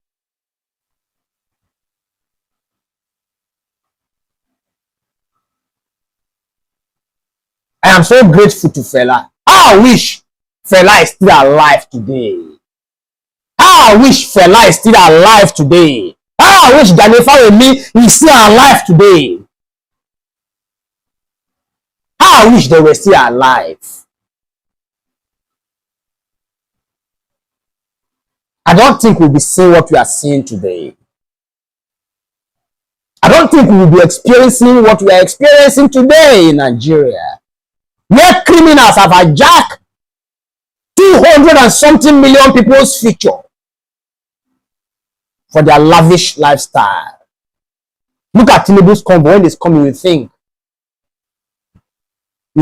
I am so grateful to Fela. I wish Fela is still alive today. I wish Fela is still alive today. I wish Danefa Wemi is still alive today. I wish they were still alive. I don't think we'll be seeing what we are seeing today. I don't think we will be experiencing what we are experiencing today in Nigeria, where criminals have hijacked 200 and something million people's future for their lavish lifestyle. Look at Tinubu's convoy. When it's coming, you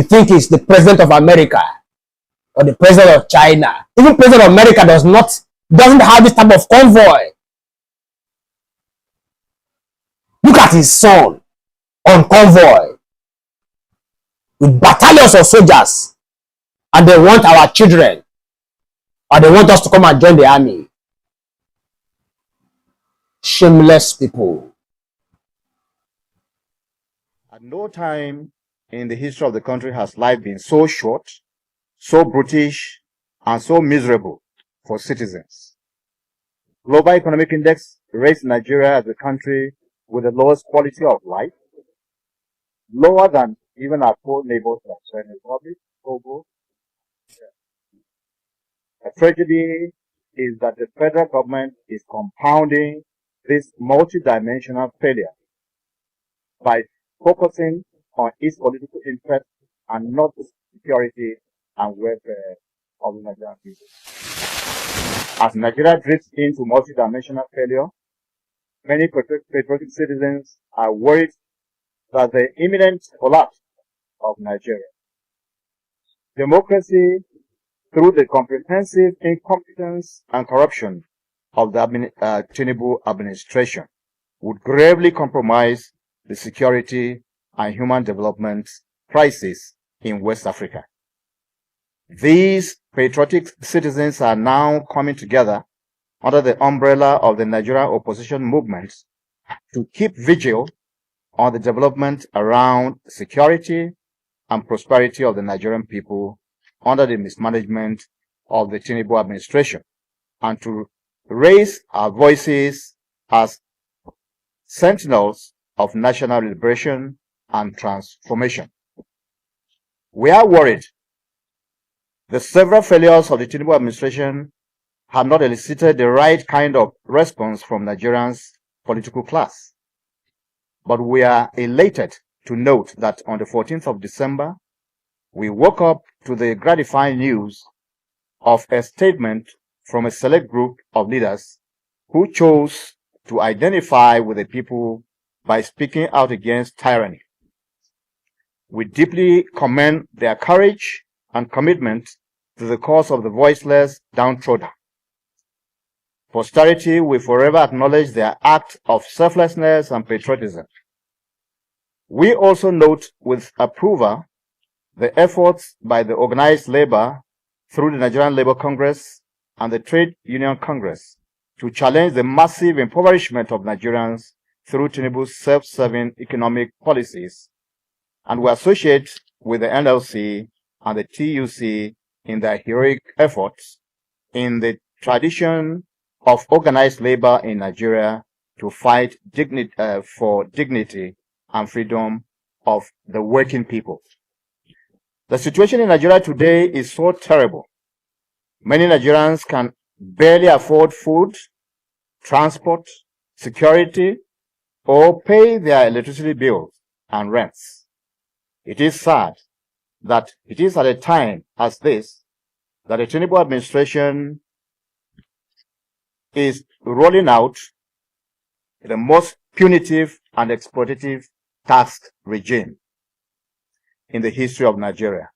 think it's the president of America or the president of China. Even president of America doesn't have this type of convoy. Look at his son on convoy with battalions of soldiers, and they want our children, or they want us to come and join the army. Shameless people. At no time in the history of the country has life been so short, so brutish, and so miserable for citizens. Global Economic Index rates Nigeria as the country with the lowest quality of life, lower than even our poor neighbors like China Republic, Togo. The tragedy is that the federal government is compounding this multidimensional failure by focusing on its political interests and not the security and welfare of the Nigerian people. As Nigeria drifts into multidimensional failure, many patriotic citizens are worried that the imminent collapse of Nigeria. Democracy, through the comprehensive incompetence and corruption of the Tinubu administration, would gravely compromise the security and human development crisis in West Africa. These patriotic citizens are now coming together under the umbrella of the Nigerian opposition movement to keep vigil on the development around security and prosperity of the Nigerian people under the mismanagement of the Tinubu administration, and to raise our voices as sentinels of national liberation and transformation. We are worried the several failures of the Tinubu administration have not elicited the right kind of response from Nigerians' political class. But we are elated to note that on the 14th of December, we woke up to the gratifying news of a statement from a select group of leaders who chose to identify with the people by speaking out against tyranny. We deeply commend their courage and commitment to the cause of the voiceless downtrodden. Posterity will forever acknowledge their act of selflessness and patriotism. We also note with approval the efforts by the organized labor through the Nigerian Labour Congress and the Trade Union Congress to challenge the massive impoverishment of Nigerians through Tinubu's self-serving economic policies, and we associate with the NLC and the TUC in their heroic efforts in the tradition of organized labor in Nigeria to fight for dignity and freedom of the working people. The situation in Nigeria today is so terrible. Many Nigerians can barely afford food, transport, security, or pay their electricity bills and rents. It is sad that it is at a time as this that the Tinubu administration is rolling out the most punitive and exploitative tax regime in the history of Nigeria.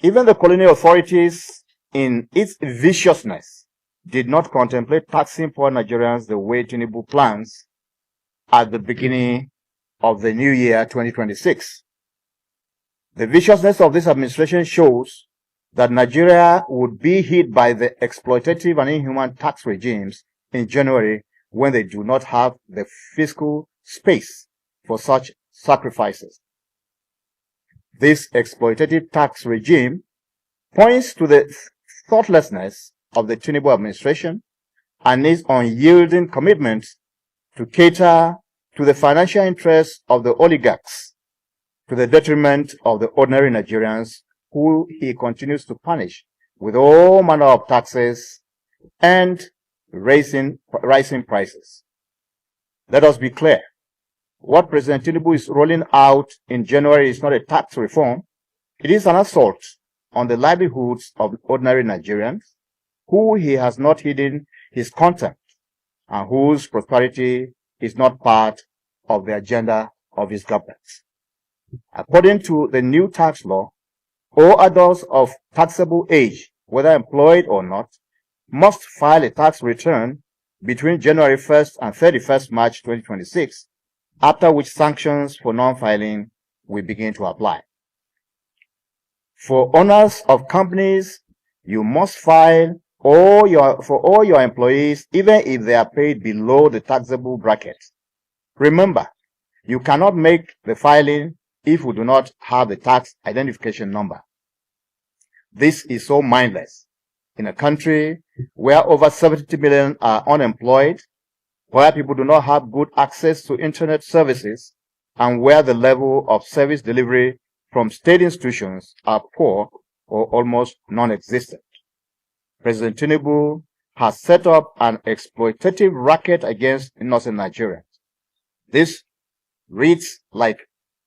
Even the colonial authorities, in its viciousness, did not contemplate taxing poor Nigerians the way Tinubu plans at the beginning of the new year 2026. The viciousness of this administration shows that Nigeria would be hit by the exploitative and inhuman tax regimes in January when they do not have the fiscal space for such sacrifices. This exploitative tax regime points to the thoughtlessness of the Tinubu administration and its unyielding commitment to cater to the financial interests of the oligarchs to the detriment of the ordinary Nigerians who he continues to punish with all manner of taxes and rising prices. Let us be clear. What President Tinubu is rolling out in January is not a tax reform. It is an assault on the livelihoods of ordinary Nigerians who he has not hidden his contempt and whose prosperity is not part of the agenda of his government. According to the new tax law, all adults of taxable age, whether employed or not, must file a tax return between January 1st and 31st March 2026, after which sanctions for non-filing will begin to apply. For owners of companies, you must file for all your employees, even if they are paid below the taxable bracket. Remember, you cannot make the filing if you do not have the tax identification number. This is so mindless in a country where over 70 million are unemployed, where people do not have good access to internet services, and where the level of service delivery from state institutions are poor or almost non-existent. President Tinubu has set up an exploitative racket against innocent Nigerians. This reads like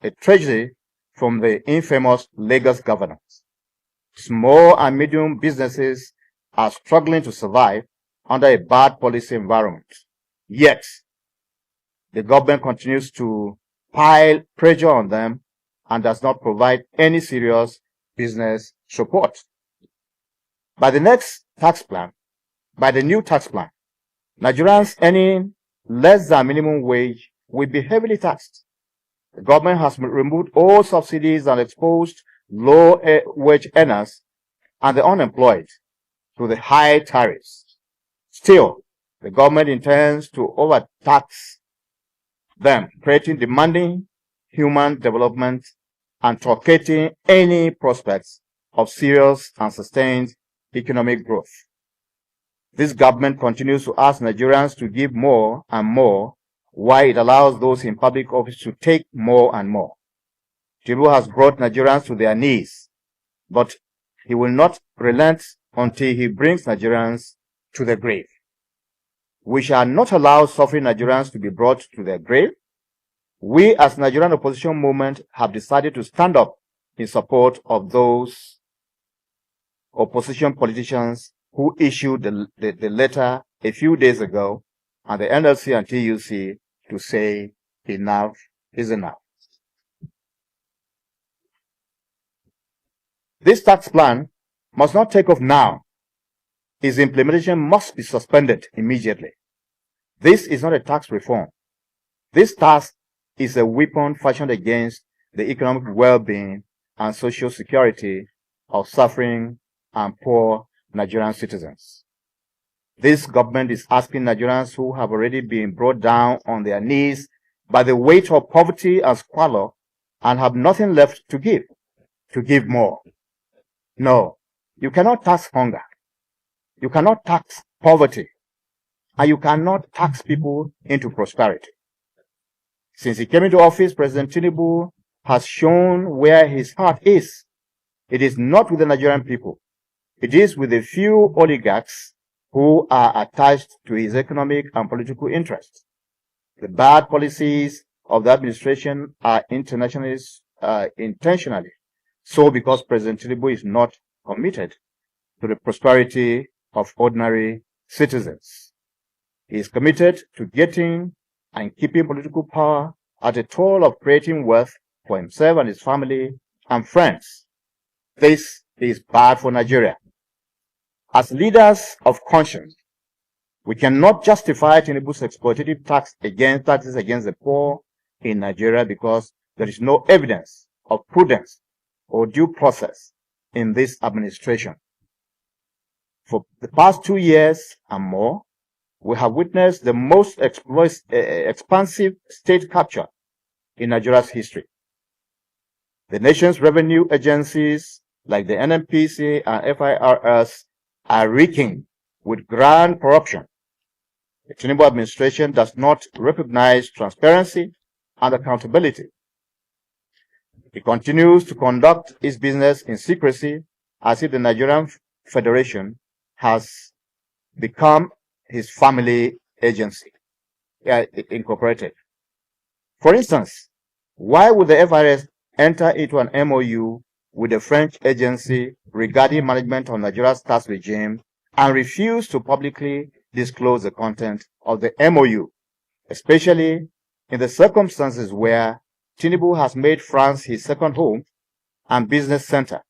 a tragedy from the infamous Lagos governance. Small and medium businesses are struggling to survive under a bad policy environment. Yet, the government continues to pile pressure on them and does not provide any serious business support. By the new tax plan, Nigerians earning less than minimum wage will be heavily taxed. The government has removed all subsidies and exposed low-wage earners and the unemployed to the high tariffs. Still, the government intends to overtax them, creating demanding human development and truncating any prospects of serious and sustained economic growth. This government continues to ask Nigerians to give more and more, while it allows those in public office to take more and more. Tinubu has brought Nigerians to their knees, but he will not relent until he brings Nigerians to the grave. We shall not allow suffering Nigerians to be brought to their grave. We as Nigerian opposition movement have decided to stand up in support of those opposition politicians who issued the letter a few days ago, and the NLC and TUC to say enough is enough. This tax plan must not take off now. Its implementation must be suspended immediately. This is not a tax reform. This tax is a weapon fashioned against the economic well-being and social security of suffering and poor Nigerian citizens. This government is asking Nigerians who have already been brought down on their knees by the weight of poverty and squalor and have nothing left to give more. No, you cannot tax hunger. You cannot tax poverty. And you cannot tax people into prosperity. Since he came into office, President Tinubu has shown where his heart is. It is not with the Nigerian people. It is with a few oligarchs who are attached to his economic and political interests. The bad policies of the administration are intentionally so because President Tinubu is not committed to the prosperity of ordinary citizens. He is committed to getting and keeping political power at a toll of creating wealth for himself and his family and friends. This is bad for Nigeria. As leaders of conscience, we cannot justify Tinubu's exploitative taxes against the poor in Nigeria because there is no evidence of prudence or due process in this administration. For the past 2 years and more, we have witnessed the most expansive state capture in Nigeria's history. The nation's revenue agencies like the NNPC and FIRS are reeking with grand corruption. The Tinubu administration does not recognize transparency and accountability. It continues to conduct its business in secrecy as if the Nigerian Federation has become his family agency, incorporated. For instance, why would the FIRS enter into an MOU with the French agency regarding management of Nigeria's tax regime and refuse to publicly disclose the content of the MOU, especially in the circumstances where Tinubu has made France his second home and business center?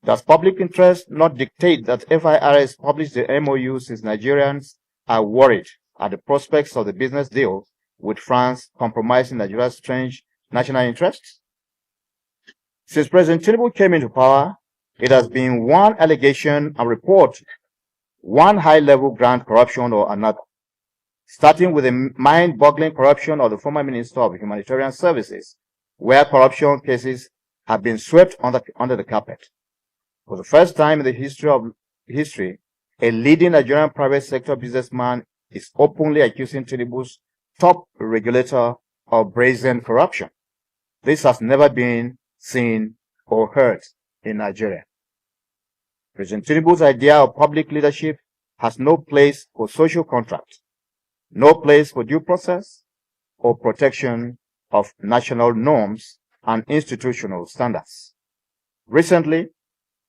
Does public interest not dictate that FIRS publish the MOU since Nigerians are worried at the prospects of the business deal with France compromising Nigeria's strange national interests? Since President Tinubu came into power, it has been one allegation and report, one high-level grand corruption or another, starting with the mind-boggling corruption of the former Minister of Humanitarian Services, where corruption cases have been swept under the carpet. For the first time in the history, a leading Nigerian private sector businessman is openly accusing Tinubu's top regulator of brazen corruption. This has never been seen or heard in Nigeria. President Tinubu's idea of public leadership has no place for social contract, no place for due process or protection of national norms and institutional standards. Recently,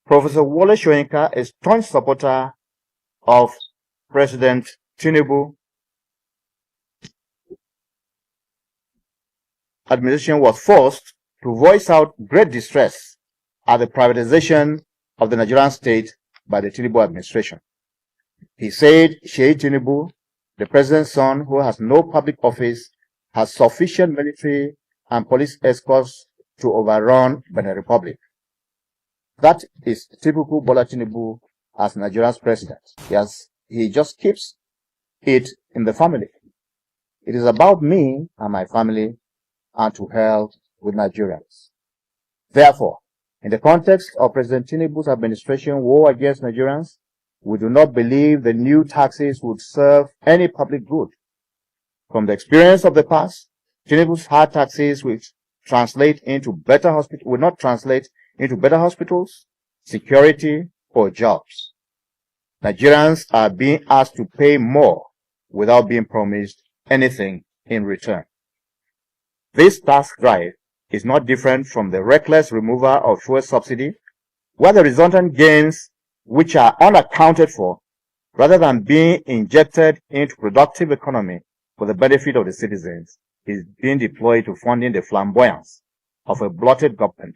Professor Wole Soyinka, a staunch supporter of President Tinubu administration, was forced to voice out great distress at the privatization of the Nigerian state by the Tinubu administration. He said Sheikh Tinubu, the president's son who has no public office, has sufficient military and police escorts to overrun Benin Republic. That is typical Bola Tinubu as Nigeria's president. He just keeps it in the family. It is about me and my family, and to hell with Nigerians. Therefore, in the context of President Tinubu's administration war against Nigerians, we do not believe the new taxes would serve any public good. From the experience of the past, Tinubu's hard taxes, which translate into better hospitals, security, or jobs. Nigerians are being asked to pay more without being promised anything in return. This tax drive is not different from the reckless removal of fuel subsidy, where the resultant gains, which are unaccounted for, rather than being injected into productive economy for the benefit of the citizens, is being deployed to funding the flamboyance of a bloated government,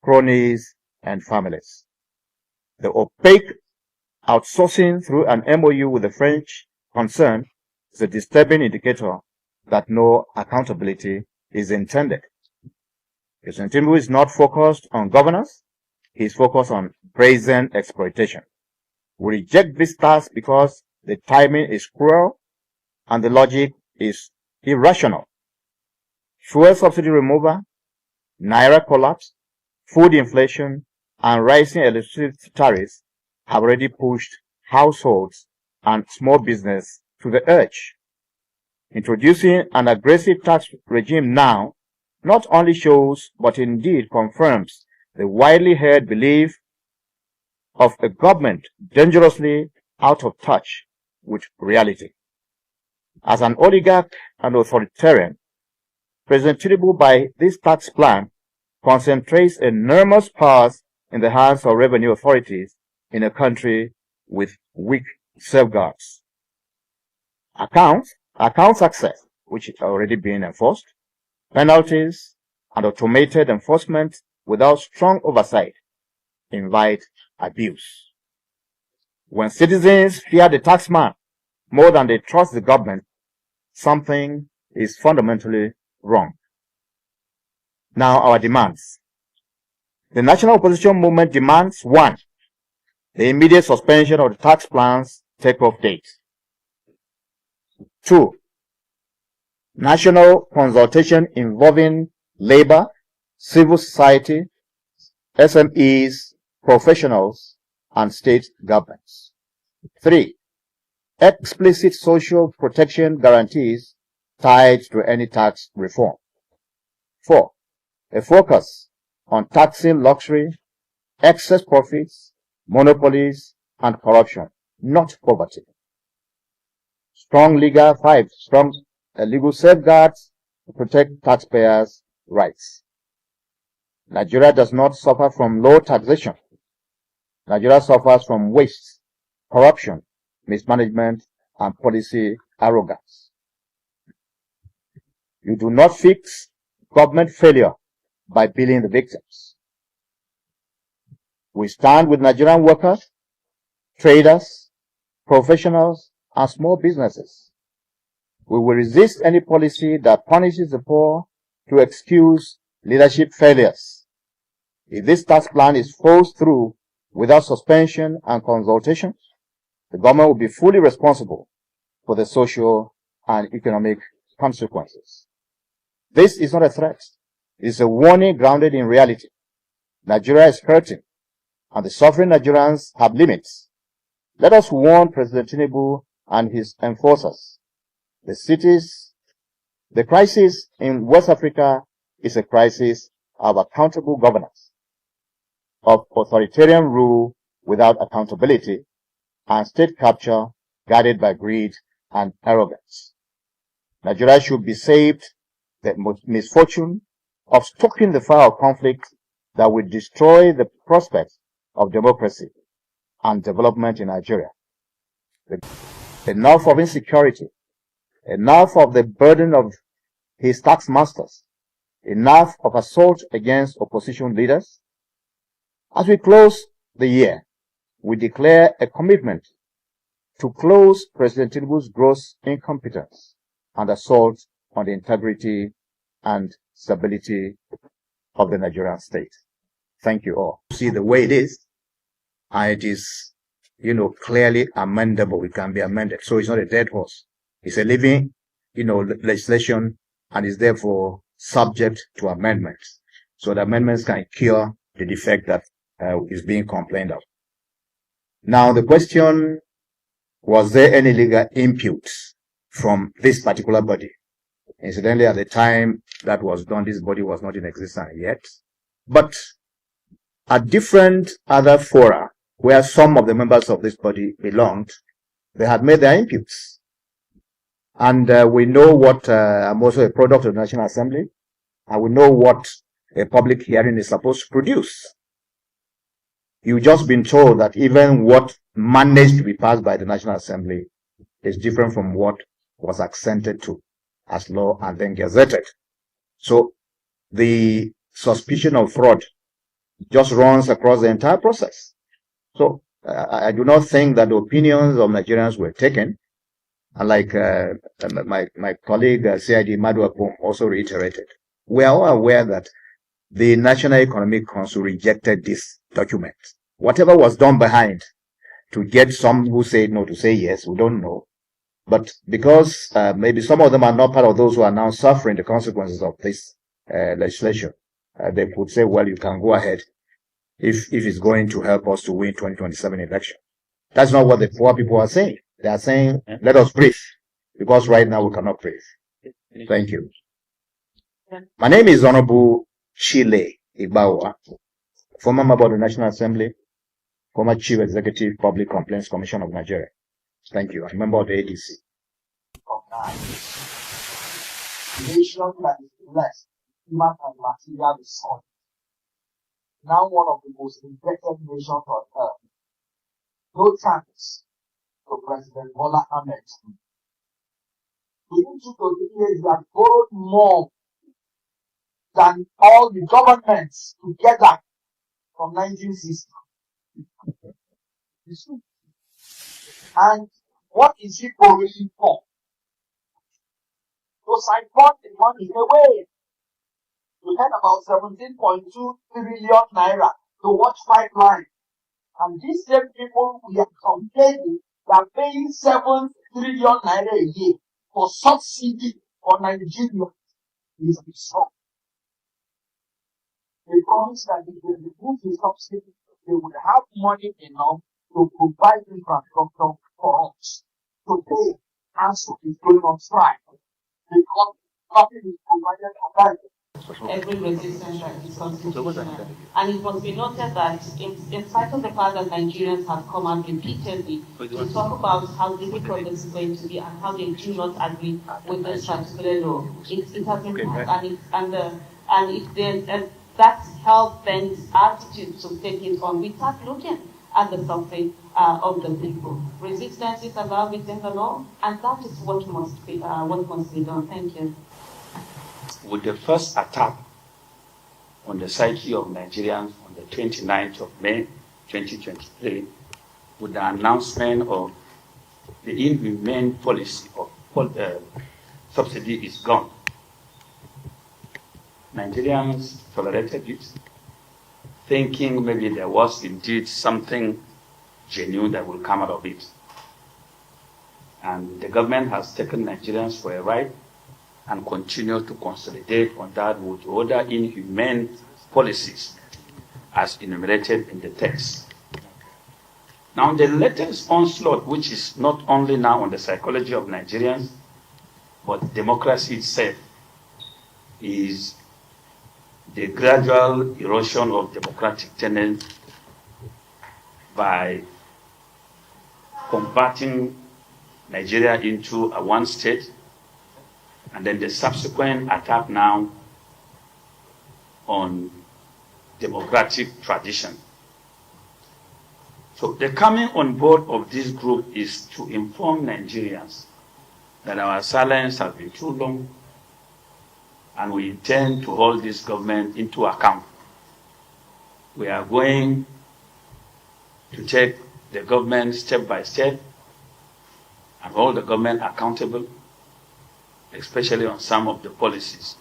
cronies, and families. The opaque outsourcing through an MOU with the French concern is a disturbing indicator that no accountability is intended. President Tinubu is not focused on governance, he is focused on brazen exploitation. We reject this task because the timing is cruel and the logic is irrational. Fuel subsidy removal, naira collapse, food inflation, and rising electricity tariffs have already pushed households and small business to the edge. Introducing an aggressive tax regime now not only shows but indeed confirms the widely held belief of a government dangerously out of touch with reality. As an oligarch and authoritarian, President Tinubu, by this tax plan, concentrates enormous powers in the hands of revenue authorities in a country with weak safeguards. Account access, which is already being enforced, penalties, and automated enforcement without strong oversight invite abuse. When citizens fear the taxman more than they trust the government, something is fundamentally wrong. Now, our demands. The national opposition movement demands 1. The immediate suspension of the tax plan's take-off date. 2. National consultation involving labor, civil society, SMEs, professionals, and state governments. 3. Explicit social protection guarantees tied to any tax reform. 4. A focus on taxing luxury, excess profits, monopolies, and corruption, not poverty. Strong legal safeguards to protect taxpayers' rights. Nigeria does not suffer from low taxation. Nigeria suffers from waste, corruption, mismanagement, and policy arrogance. You do not fix government failure by billing the victims. We stand with Nigerian workers, traders, professionals, and small businesses. We will resist any policy that punishes the poor to excuse leadership failures. If this tax plan is forced through without suspension and consultation, the government will be fully responsible for the social and economic consequences. This is not a threat. It is a warning grounded in reality. Nigeria is hurting, and the suffering Nigerians have limits. Let us warn President Tinubu and his enforcers. The crisis in West Africa is a crisis of accountable governance, of authoritarian rule without accountability, and state capture guided by greed and arrogance. Nigeria should be saved the misfortune of stoking the fire of conflict that will destroy the prospects of democracy and development in Nigeria. Enough of insecurity, enough of the burden of his tax masters, enough of assault against opposition leaders. As we close the year, we declare a commitment to close President Tinubu's gross incompetence and assault on the integrity and stability of the Nigerian state. Thank you all. See the way it is, and it is, clearly amendable. It can be amended. So it's not a dead horse. It's a living, legislation, and is therefore subject to amendments. So the amendments can cure the defect that is being complained of. Now, the question, was there any legal input from this particular body Incidentally, at the time that was done, this body was not in existence yet. But at different other fora where some of the members of this body belonged, they had made their inputs. And we know what, I'm also a product of the National Assembly, and we know what a public hearing is supposed to produce. You've just been told that even what managed to be passed by the National Assembly is different from what was accented to as law and then gazetted. So the suspicion of fraud just runs across the entire process. So I do not think that the opinions of Nigerians were taken. And like my colleague CID Maduapong also reiterated, we are all aware that the National Economic Council rejected this document. Whatever was done behind to get some who say no to say yes, we don't know. But because maybe some of them are not part of those who are now suffering the consequences of this legislation, they could say, well, you can go ahead if it's going to help us to win 2027 election. That's not what the poor people are saying. They are saying, let us breathe, because right now we cannot breathe. Thank you. My name is Honorable Chile Ibawa, former member of the National Assembly, former Chief Executive Public Complaints Commission of Nigeria. Thank you. I'm a member of the ADC. Nation that is blessed, human and material resources. Now one of the most indebted nations on earth. No thanks to President Bola Ahmed. Within 2 to 3 years, we have borrowed more than all the governments together from 1960. And what is he borrowing for? To siphon the money away. We had about 17.2 trillion naira to watch pipeline. And these same people we are complaining, they are paying 7 trillion naira a year for subsidy for Nigeria. Is absurd. They promised that if they remove the subsidy, they would have money enough to provide infrastructure for us. Today, ASU is going on strike because nothing is provided for that. Every resistance that is constitutional. And it must be noted that in spite of the fact that Nigerians have come out repeatedly to talk about how difficult this is going to be and how they do not agree with this particular law, it has been hard, and that help bend attitude to take it on. We start looking at the suffering of the people. Resistance is allowed within the law, and that is what must be done. Thank you. With the first attack on the psyche of Nigerians on the 29th of May 2023, with the announcement of the inhumane policy of subsidy is gone, Nigerians tolerated it, thinking maybe there was indeed something genuine that will come out of it. And the government has taken Nigerians for a ride and continue to consolidate on that with other inhumane policies as enumerated in the text. Now, the latest onslaught, which is not only now on the psychology of Nigerians, but democracy itself, is the gradual erosion of democratic tenets by converting Nigeria into a one state, and then the subsequent attack now on democratic tradition. So the coming on board of this group is to inform Nigerians that our silence has been too long, and we intend to hold this government into account. We are going to take the government step by step and hold the government accountable, especially on some of the policies.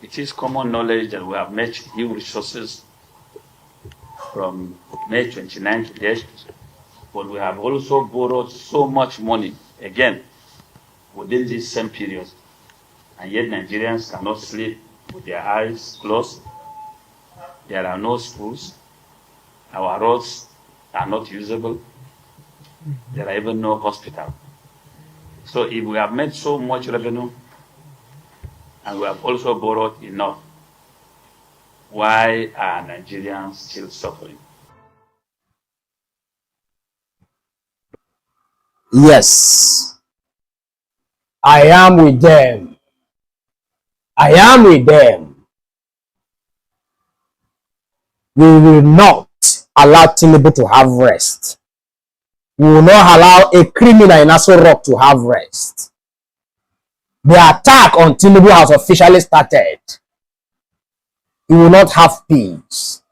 It is common knowledge that we have met new resources from May 29 to date, but we have also borrowed so much money, again, within this same period, and yet Nigerians cannot sleep with their eyes closed. There are no schools. Our roads are not usable. There are even no hospital. So if we have made so much revenue, and we have also borrowed enough. Why are Nigerians still suffering? Yes, I am with them. I am with them. We will not allow Tinubu to have rest. We will not allow a criminal in Aso Rock to have rest. The attack on Tinubu has officially started. He will not have peace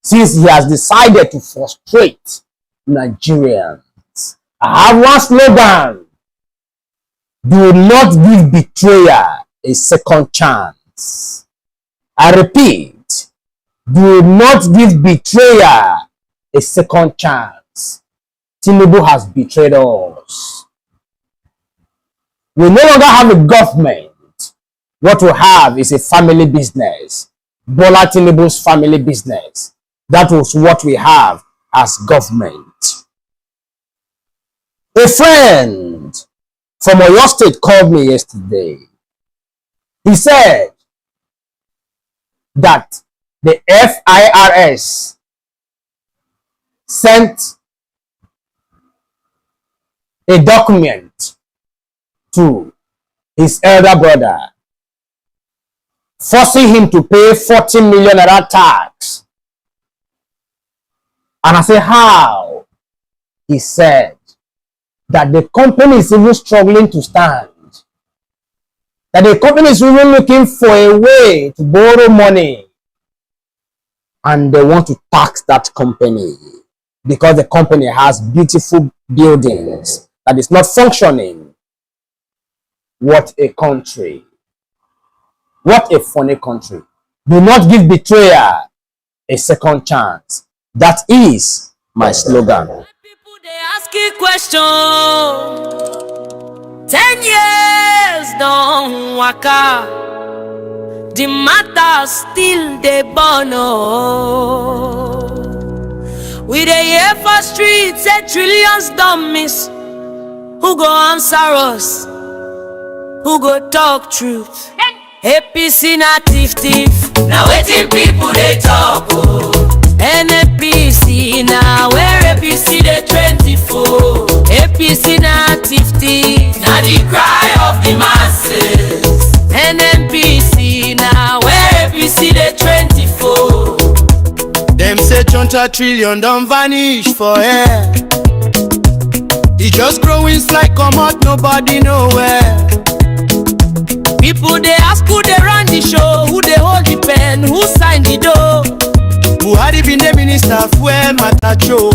since he has decided to frustrate Nigerians. I have one slogan: do not give betrayer a second chance. I repeat, do not give betrayer a second chance. Tinubu has betrayed us. We no longer have a government. What we have is a family business. Bola Tinubu's family business. That was what we have as government. A friend from Oyo State called me yesterday. He said that the FIRS sent a document to his elder brother, forcing him to pay 40 million naira tax. And I said, how? He said that the company is even struggling to stand. That the company is even looking for a way to borrow money. And they want to tax that company because the company has beautiful buildings that is not functioning. What a country. What a funny country. Do not give betrayer a second chance. That is my slogan. People, they ask you question. 10 years don't waka. The matter still they burn. We dey hear for streets say trillions don't miss. Who go answer us? Who go talk truth? APC na thief. Now waiting people they talk. NAPC na where APC they 24. APC na thief. Now the cry of the masses. NPC na where APC they 24. Them say 20 trillion don't vanish for air. It just growing like come out, nobody nowhere. People they ask who they run the show, who they hold the pen, who signed the dough. Buhari been the minister where matter show.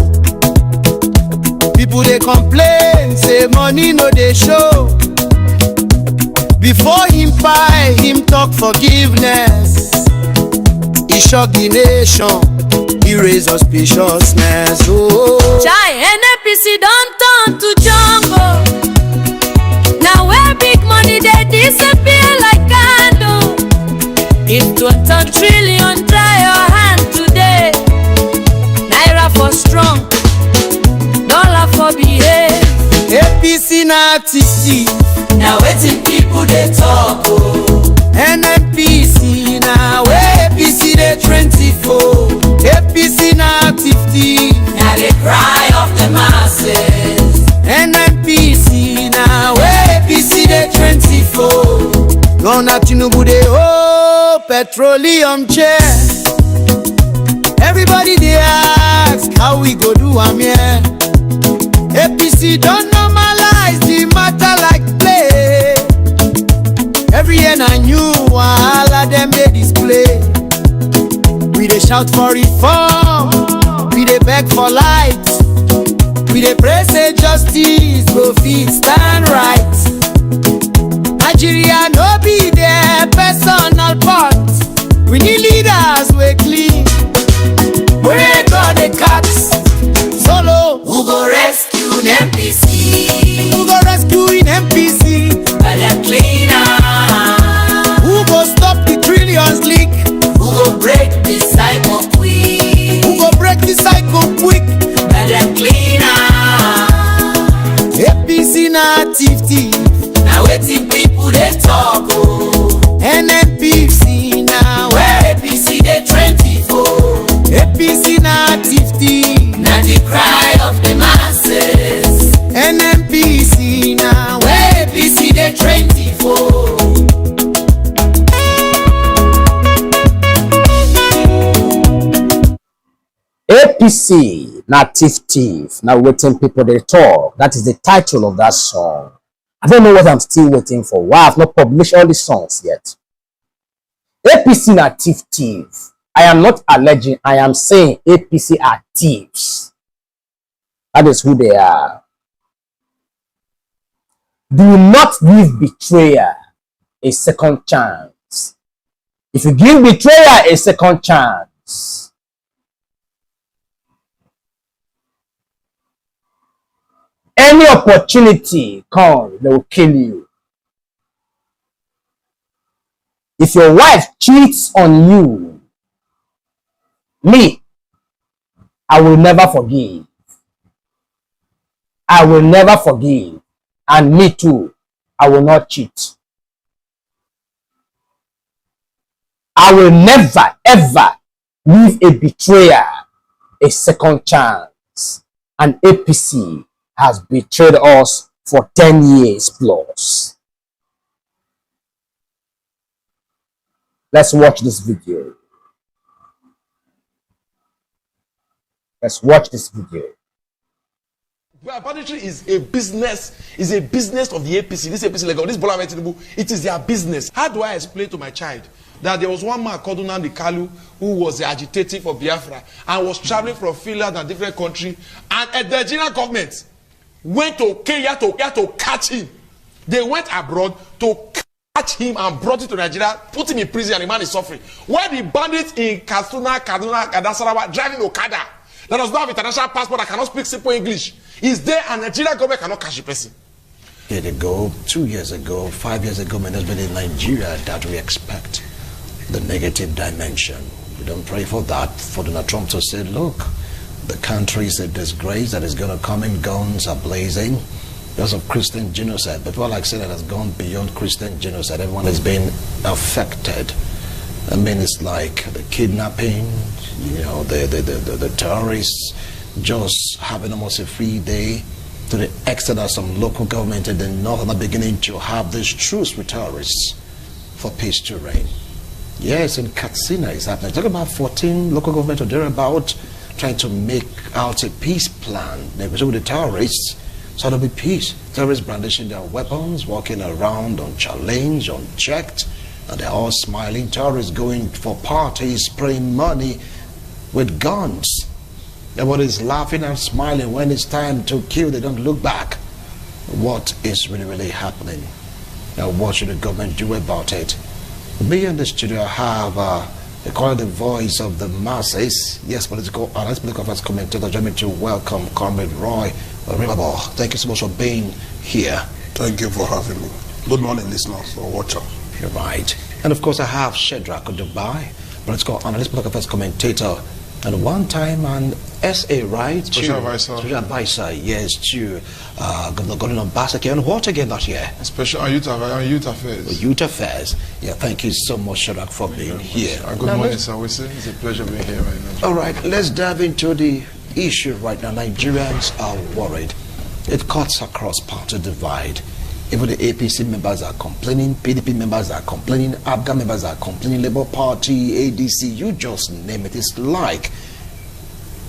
People they complain, say money no they show. Before him pie, him talk forgiveness. He shock the nation, he raise auspiciousness. Oh, Chai, NPC don't turn to jungle. Now where big money they disappear like candle. If 20 trillion try your hand today, Naira for strong, dollar for behave. APC na TC. Now waiting people they talk. NPC na where APC they 24. APC na 50. Now they cry of the masses. NPC na where APC they 24. Gonna Tinubu they oh petroleum chair. Everybody they ask how we go do am here. APC don't normalize the matter like play. Every year I knew all of them they display. We they shout for reform, we they beg for light, we they pray say justice go fit stand right. Nigeria no be their personal part. We need leaders we clean. We got the cats solo. Who go rescue in MPC? Who go rescue in MPC? Better cleaner. Who go stop the trillions leak? Who go break the cycle quick? Who go break the cycle quick? Better cleaner. APC na thief. Now waiting people they talk. NNPC now. Where APC they trend for. APC na tifti. Na the cry of the masses. NNPC now. Where APC they trend for. APC na thief. Now waiting people they talk. That is the title of that song. I don't know what I'm still waiting for. Why I've not published all the songs yet. APC na thief. I am not alleging. I am saying APC are thieves. That is who they are. Do not give betrayer a second chance. If you give betrayer a second chance, any opportunity come, they will kill you. If your wife cheats on you, me, I will never forgive. I will never forgive. And me too, I will not cheat. I will never, ever give a betrayer a second chance. And APC has betrayed us for 10 years plus. Let's watch this video. Let's watch this video. Well, banditry is a business of the APC. This APC, like this Bola Tinubu, it is their business. How do I explain to my child that there was one man called Nnamdi Kanu who was agitating for Biafra and was traveling from Finland and different country, and the Nigerian government went to Kenya to catch him. They went abroad to catch him and brought him to Nigeria, put him in prison, and the man is suffering. While the bandits in Kaduna, Sarawa driving Okada, that does not have international passport, that cannot speak simple English, is there, and Nigerian government cannot catch a person. 1 year ago, 2 years ago, 5 years ago, when there's been in Nigeria that we expect the negative dimension. We don't pray for that, for Donald Trump to say, look, the country is a disgrace that is going to come in, guns are blazing because of Christian genocide. But what I said, that has gone beyond Christian genocide. Everyone has been affected. I mean, it's like the kidnapping, you know, the terrorists just having almost a free day, to the extent that some local government in the north are beginning to have this truce with terrorists for peace to reign. Yes, in Katsina it's happening. Talk about 14 local governments or thereabout trying to make out a peace plan. They were with the terrorists, so there'll be peace. Terrorists brandishing their weapons, walking around unchallenged, unchecked, and they're all smiling. Terrorists going for parties, spraying money with guns. Everybody's laughing and smiling. When it's time to kill, they don't look back. What is really happening? Now, what should the government do about it? Me in the studio have they call it the voice of the masses. Yes, political analyst, political affairs commentator. Join me to welcome Comrade Roy Rimabo. Thank you so much for being here. Thank you for having me. Good morning, listeners or watchers. You're right. And of course, I have Shedrack Dubai, political analyst, political affairs commentator, and one time an SA, right? Special advisor. Special advisor, yes, to Governor Gordon Obaseki. And what again that year? Special youth affairs. Youth affairs. Yeah, thank you so much, Shedrack, for being here. Good morning, sir. It's a pleasure being here right now. All right, let's dive into the issue right now. Nigerians are worried. It cuts across party divide. Even the APC members are complaining, PDP members are complaining, ABGA members are complaining, Labour Party, ADC, you just name it. It's like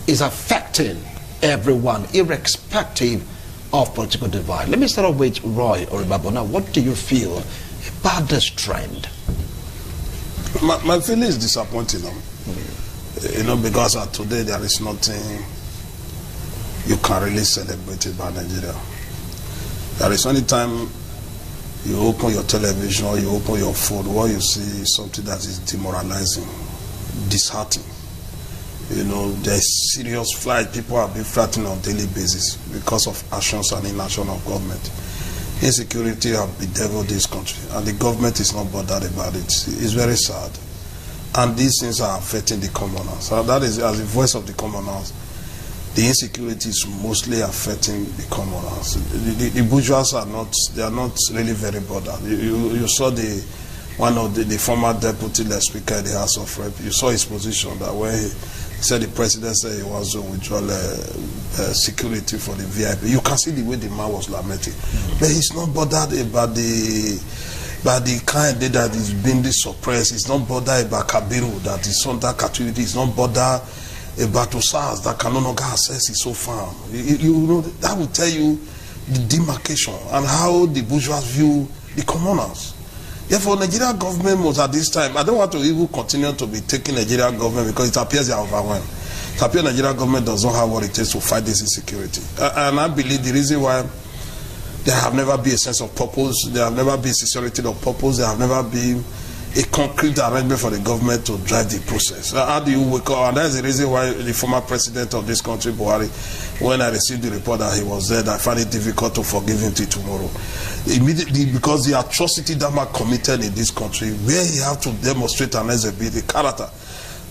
it's affecting everyone, irrespective of political divide. Let me start off with Roy Oribabo. Now, what do you feel about this trend? My feeling is disappointing. You know, because today there is nothing you can really celebrate about Nigeria. There is only time you open your television or you open your phone, what you see is something that is demoralizing, disheartening. You know, there's serious flight. People are being threatened on a daily basis because of actions and inaction of government. Insecurity have bedeviled this country, and the government is not bothered about it. It's very sad. And these things are affecting the commoners. So that is, as the voice of the commoners, the insecurity is mostly affecting the commoners. The bourgeois are not, they are not really very bothered. You saw the one of the former deputy speaker in the House of Rep. You saw his position that when he said the president said he wants to withdraw security for the VIP. You can see the way the man was lamenting. But he's not bothered about the kind that is being suppressed. He's not bothered about Kabiru that is under captivity. He's not bothered about Osas that can no longer access his own farm. You know, that will tell you the demarcation and how the bourgeois view the commoners. Therefore, Nigerian government must at this time, I don't want to even continue to be taking Nigerian government because it appears they are overwhelmed. It appears Nigerian government does not have what it takes to fight this insecurity. And I believe the reason why there have never been a sense of purpose, there have never been sincerity of purpose, there have never been a concrete arrangement for the government to drive the process. How do you wake up? And that's the reason why the former president of this country, Buhari, when I received the report that he was dead, I find it difficult to forgive him till tomorrow. Immediately, because the atrocity that man committed in this country, where he have to demonstrate an the character,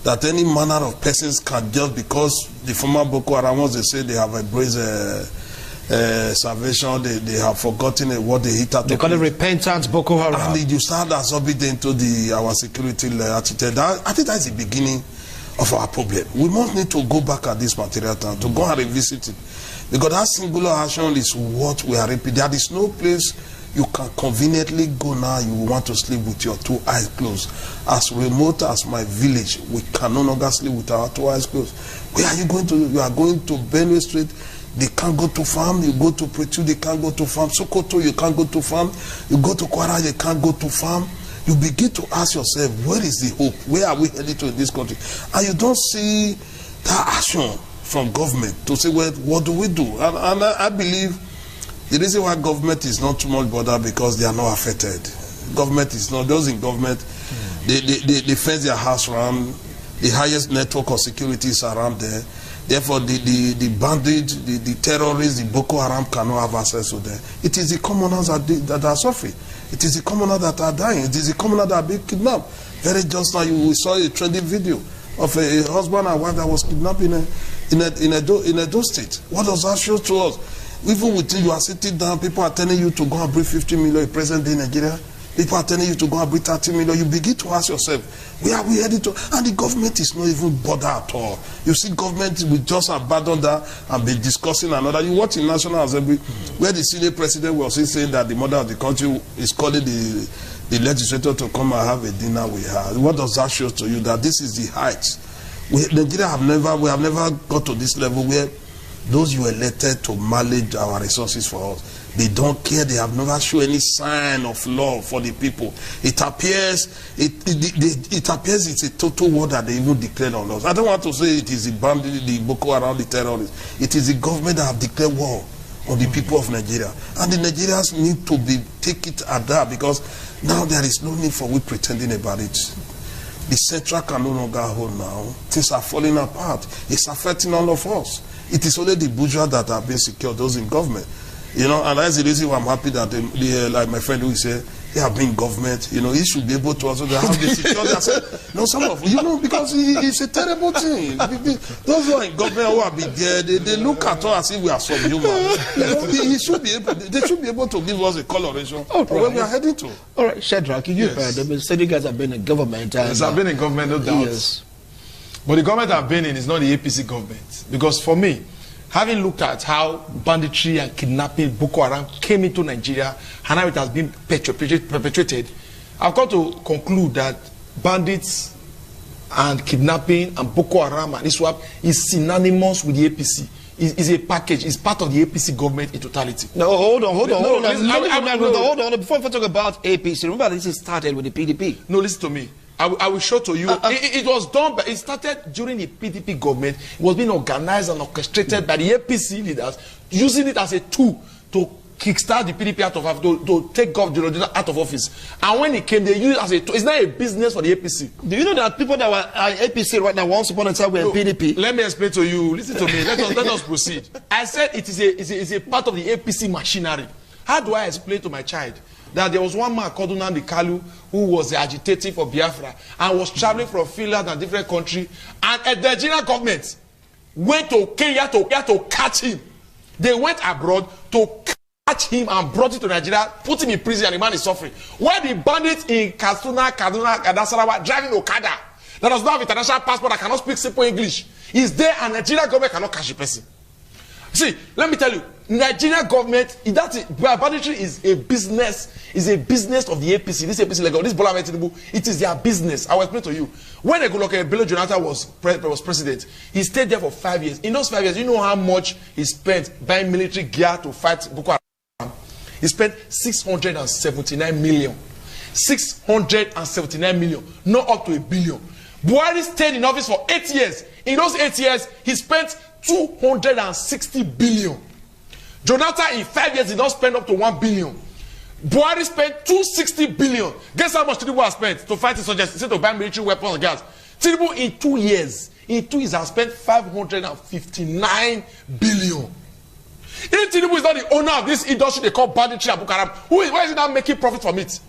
that any manner of persons can just because the former Boko Haram, once they say they have embraced salvation, they have forgotten what they hit at. They call it repentance, Boko Haram. And you start absorbing into our security attitude. I think that's the beginning of our problem. We must need to go back at this material time, to go and revisit it. Because that singular action is what we are repeating. There is no place you can conveniently go now. You want to sleep with your two eyes closed. As remote as my village, we can no longer sleep with our two eyes closed. Where are you going to? You are going to Benue Street. They can't go to farm. You go to Pretu, they can't go to farm. Sokoto, you can't go to farm. You go to Kwara, you can't go to farm. You begin to ask yourself, where is the hope? Where are we headed to in this country? And you don't see that action from government to say, well, what do we do? And I believe the reason why government is not too much bothered because they are not affected. Government is not, those in government, they fence their house around, the highest network of security is around there. Therefore, the bandits, the terrorists, the Boko Haram cannot have access to them. It is the commoners that are suffering. It is the commoners that are dying. It is the commoners that are being kidnapped. Very just now, we saw a trending video of a husband and wife that was kidnapped in Edo State. What does that show to us? Even within you are sitting down, people are telling you to go and bring 50 million in present day in Nigeria. People are telling you to go and bring 30 million. You begin to ask yourself, where are we headed to? And the government is not even bothered at all. You see, government will just abandon that and be discussing another. You watch in National Assembly, where the senior president was saying that the mother of the country is calling the legislator to come and have a dinner with her. What does that show to you? That this is the height. Nigeria have never got to this level where those you elected to manage our resources for us, they don't care. They have never shown any sign of love for the people. It appears it's a total war that they even declared on us. I don't want to say it is the bandit, the Boko Haram, the terrorists. It is the government that have declared war on the people of Nigeria. And the Nigerians need to take it at that, because now there is no need for we pretending about it. The central can no longer hold now. Things are falling apart. It's affecting all of us. It is only the bourgeois that have been secure, those in government. You know, and that's the reason why I'm happy that like my friend who said, they have been government, you know, he should be able to also have the security. I said, no, some of you know, because it's a terrible thing. Those who are in government who have been there, they look at us as if we are subhuman. He should be able, they should be able to give us a coloration of where we are heading to. All right, Shadrach, you've heard them. Said you guys have been in government. And, yes, I've been in government, no doubt. Yes. But the government I've been in is not the APC government. Because for me, having looked at how banditry and kidnapping, Boko Haram came into Nigeria and how it has been perpetrated, I've got to conclude that bandits and kidnapping and Boko Haram and ISWAP is synonymous with the APC. It's a package. It's part of the APC government in totality. No, hold on. Before we talk about APC, remember this started with the PDP. No, listen to me. I will show to you. It was done, but it started during the PDP government. It was being organized and orchestrated by the APC leaders, using it as a tool to kickstart the PDP out of to take government out of office. And when it came, they used it as a tool. It's not a business for the APC. Do you know that people that were APC right now, once upon a time, were PDP? Let me explain to you. Listen to me. Let us proceed. I said it is a part of the APC machinery. How do I explain to my child that there was one man called Nnamdi Kanu who was agitating for Biafra and was traveling from Finland and different countries, and the Nigerian government went to Kenya to catch him. They went abroad to catch him and brought him to Nigeria, put him in prison, and the man is suffering. Where the bandits in Kaduna, Sarawak, driving Okada, that does not have international passport, that cannot speak simple English, is there, and Nigerian government cannot catch a person. See, let me tell you, Nigerian government, banditry is a business of the APC. This APC, like this Bola Tinubu, it is their business. I will explain to you. When Bello Jonathan was president, he stayed there for 5 years. In those 5 years, you know how much he spent buying military gear to fight Boko Haram? He spent 679 million. 679 million, not up to $1 billion. Buhari stayed in office for 8 years. In those 8 years, he spent 260 billion. Jonathan in 5 years did not spend up to 1 billion. Buhari spent 260 billion. Guess how much Tinubu has spent to fight insurgents instead of buying military weapons and gas? Tinubu in 2 years has spent 559 billion. If Tinubu is not the owner of this industry they call banditry and Boko Haram, why is he not making profit from it?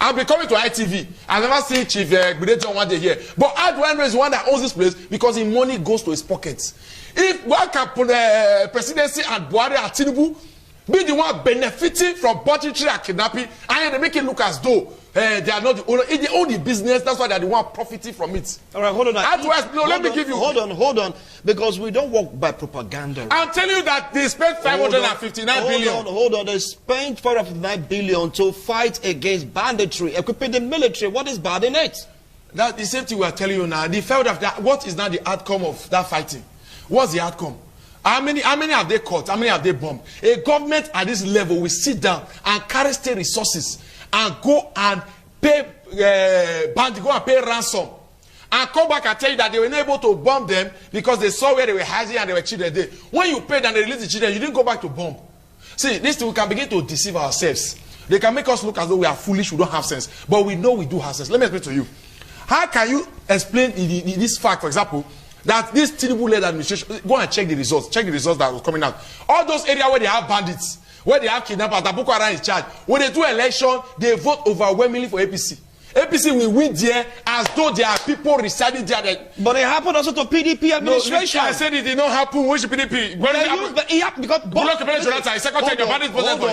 I've been coming to ITV. I've never seen Chief Gbedejo one day here. But Adwan is one that owns this place because his money goes to his pockets. If one can put the presidency and Buhari and Tinubu be the one benefiting from banditry and kidnapping, and they make it look as though they are not the owner. If they own the business, that's why they are the one profiting from it. All right, hold on. Let me give you. Hold on, because we don't work by propaganda. I'm telling you that they spent 559 billion. Hold on. They spent 559 billion to fight against banditry, equipping the military. What is bad in it? That's the same thing we are telling you now. They felt that what is now the outcome of that fighting? What's the outcome? How many have they caught? How many have they bombed? A government at this level will sit down and carry state resources and go and pay ransom and come back and tell you that they were not able to bomb them because they saw where they were hiding and they were children there. When you paid and they released the children, you didn't go back to bomb. See, this thing we can begin to deceive ourselves. They can make us look as though we are foolish, we don't have sense, but we know we do have sense. Let me explain to you. How can you explain this fact, for example, that this Tinubu-led administration, go and check the results that was coming out. All those areas where they have bandits, where they have kidnappers, that Boko Haram is charged, when they do election, they vote overwhelmingly for APC. APC will win there as though there are people residing there. But it happened also to PDP administration. No, I said it did not happen. Which PDP?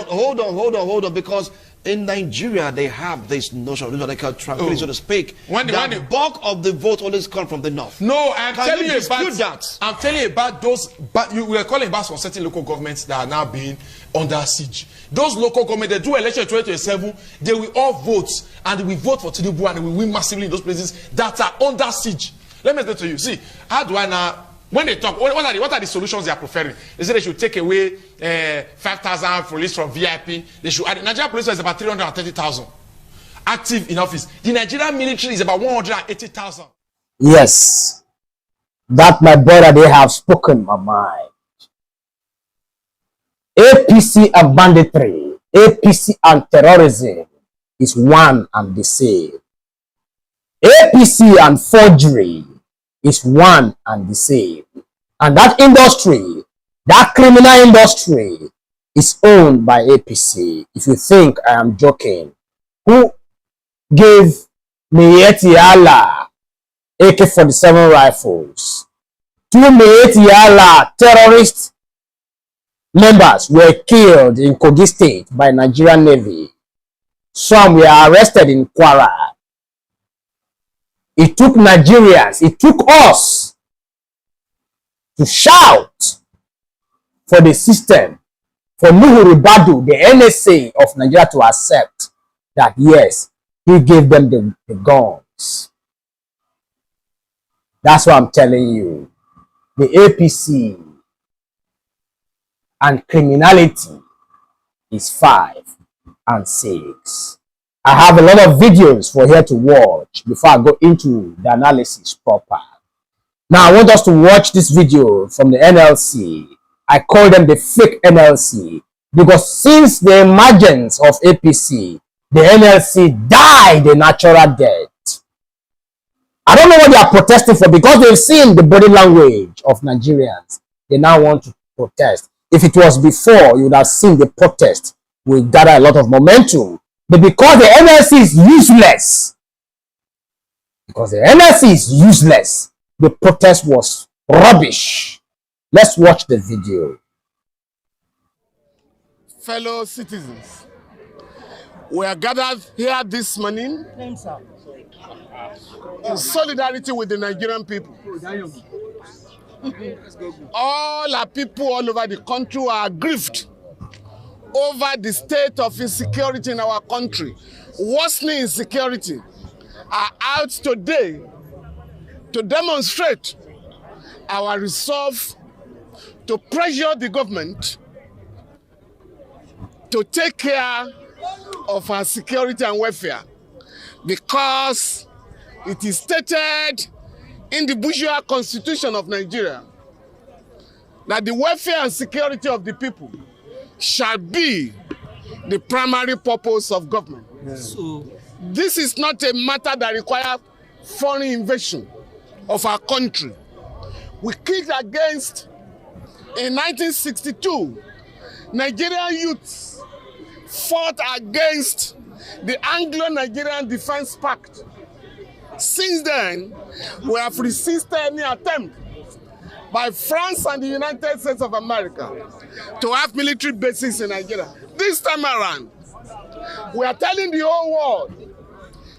Hold on, because in Nigeria, they have this notion of they call tranquility, so to speak. The bulk of the vote always come from the north. No, I'm telling you about that. I'm telling you about those. But we were calling about some certain local governments that are now being under siege. Those local governments, they do election in 2027. They will all vote, and we vote for Tinubu, and we win massively in those places that are under siege. Let me explain to you. See, how do I now? When they talk, what are the solutions they are preferring? They say they should take away 5,000 police from VIP. They should add. Nigerian police is about 330,000 active in office. The Nigerian military is about 180,000. Yes, that my brother, they have spoken my mind. APC and banditry, APC and terrorism is one and the same. APC and forgery is one and the same. And that industry, that criminal industry, is owned by APC. If you think I am joking, who gave Miyetti Allah AK-47 rifles? 2 Miyetti Allah terrorist members were killed in Kogi State by Nigerian Navy. Some were arrested in Kwara. It took Nigerians, it took us to shout for the system, for Nuhu Ribadu, the NSA of Nigeria, to accept that yes, he gave them the guns. That's what I'm telling you. The APC and criminality is 5 and 6. I have a lot of videos for here to watch before I go into the analysis proper. Now, I want us to watch this video from the NLC. I call them the fake NLC because since the emergence of APC, the NLC died a natural death. I don't know what they are protesting for because they've seen the body language of Nigerians. They now want to protest. If it was before, you would have seen the protest will gather a lot of momentum. But because the NLC is useless, the protest was rubbish. Let's watch the video. fellow citizens, we are gathered here this morning in solidarity with the Nigerian people. All our people all over the country are aggrieved over the state of insecurity in our country. Worsening insecurity are out today to demonstrate our resolve to pressure the government to take care of our security and welfare, because it is stated in the bourgeois constitution of Nigeria that the welfare and security of the people shall be the primary purpose of government. So, this is not a matter that requires foreign invasion of our country. We kicked against, in 1962, Nigerian youths fought against the Anglo-Nigerian Defense Pact. Since then, we have resisted any attempt by France and the United States of America to have military bases in Nigeria. This time around, we are telling the whole world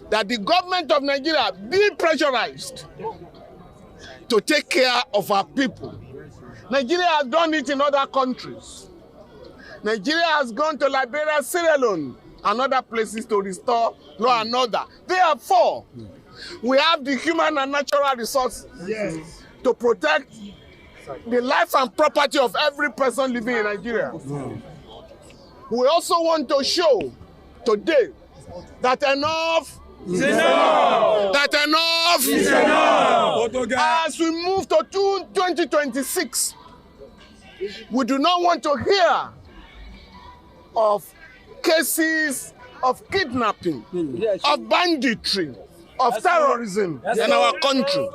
that the government of Nigeria be pressurized to take care of our people. Nigeria has done it in other countries. Nigeria has gone to Liberia, Sierra Leone, and other places to restore law and order. Therefore, we have the human and natural resources to protect the life and property of every person living in Nigeria. We also want to show today that enough is enough. That enough is enough. As we move to 2026, we do not want to hear of cases of kidnapping, of banditry, of terrorism in our country.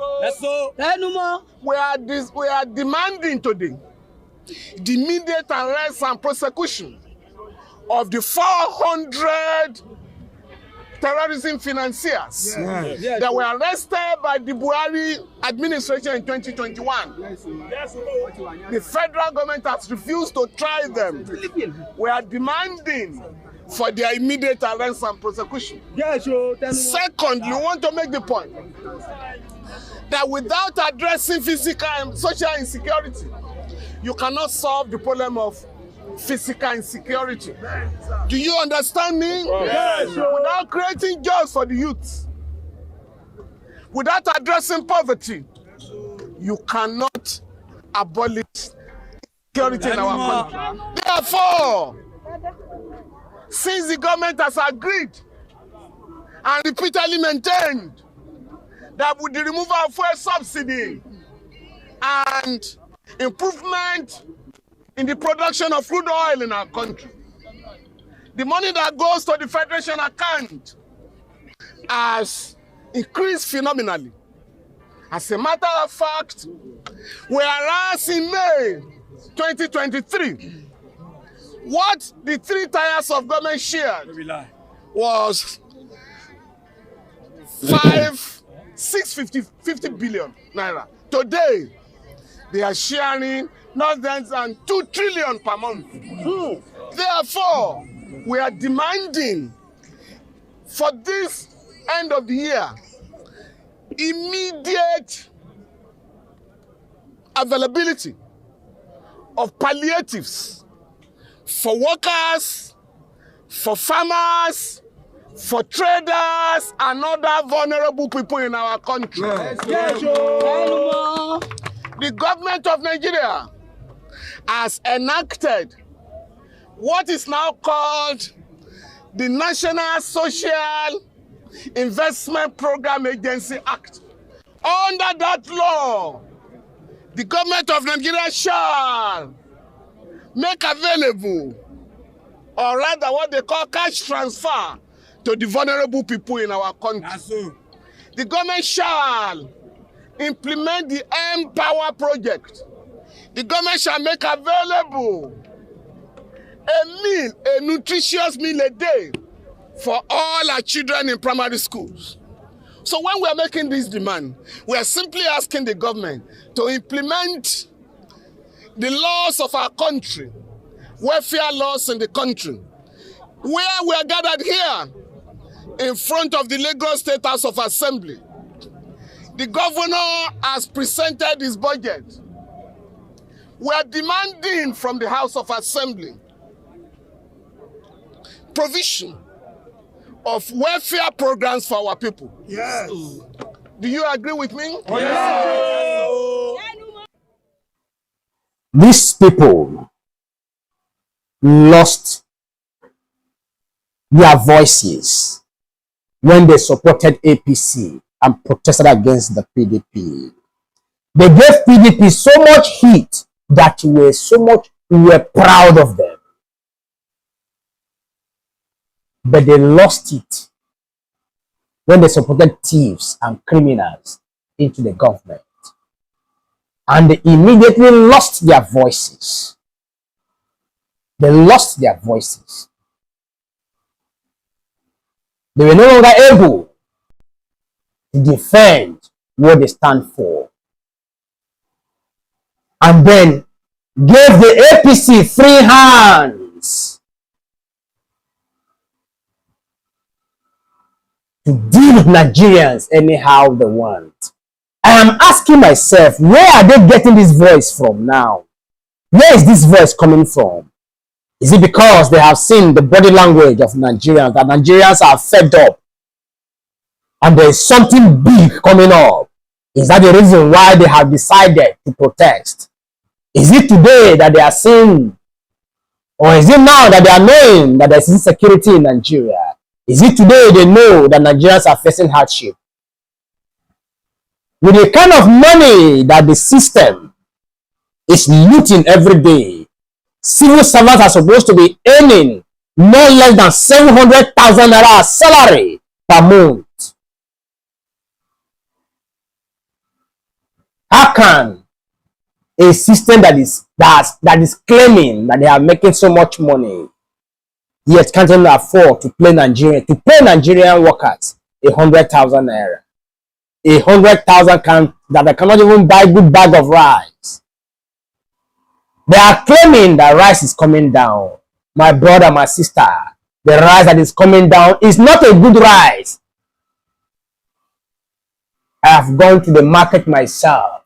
We are demanding today the immediate arrest and prosecution of the 400 terrorism financiers that were arrested by the Buhari administration in 2021. The federal government has refused to try them. We are demanding for their immediate arrest and prosecution. Second, you want to make the point that without addressing physical and social insecurity, you cannot solve the problem of physical insecurity. Do you understand me? Yes. Without creating jobs for the youth, without addressing poverty, you cannot abolish security in our country. Therefore, since the government has agreed and repeatedly maintained that with the removal of fuel subsidy and improvement in the production of crude oil in our country, the money that goes to the Federation account has increased phenomenally. As a matter of fact, whereas in May 2023, what the three tiers of government shared was 50 billion naira. Today, they are sharing not less than 2 trillion per month. Therefore, we are demanding for this end of the year immediate availability of palliatives for workers, for farmers, for traders, and other vulnerable people in our country. The government of Nigeria has enacted what is now called the National Social Investment Program Agency Act. Under that law, the government of Nigeria shall make available, or rather what they call cash transfer, to the vulnerable people in our country. The government shall implement the Empower project. The government shall make available a nutritious meal a day for all our children in primary schools. So when we are making this demand, we are simply asking the government to implement the laws of our country welfare laws in the country. Where we are gathered here in front of the Lagos State House of Assembly, the governor has presented his budget. We are demanding from the House of Assembly provision of welfare programs for our people. Yes. Do you agree with me? Yes. These people lost their voices when they supported APC and protested against the PDP. They gave PDP so much heat that we were proud of them. But they lost it when they supported thieves and criminals into the government. And they immediately lost their voices. They lost their voices. They were no longer able to defend what they stand for. And then gave the APC free hands to deal with Nigerians anyhow they want. I am asking myself, where are they getting this voice from now? Where is this voice coming from? Is it because they have seen the body language of Nigerians, that Nigerians are fed up and there is something big coming up? Is that the reason why they have decided to protest? Is it today that they are seeing, or is it now that they are knowing that there is insecurity in Nigeria? Is it today they know that Nigerians are facing hardship? With the kind of money that the system is looting every day, civil servants are supposed to be earning no less than 700,000 naira salary per month. How can a system that is claiming that they are making so much money yet can't even afford to pay Nigerian workers 100,000 naira? 100,000 that they cannot even buy a good bag of rice. They are claiming that rice is coming down. My brother, my sister, the rice that is coming down is not a good rice. I have gone to the market myself.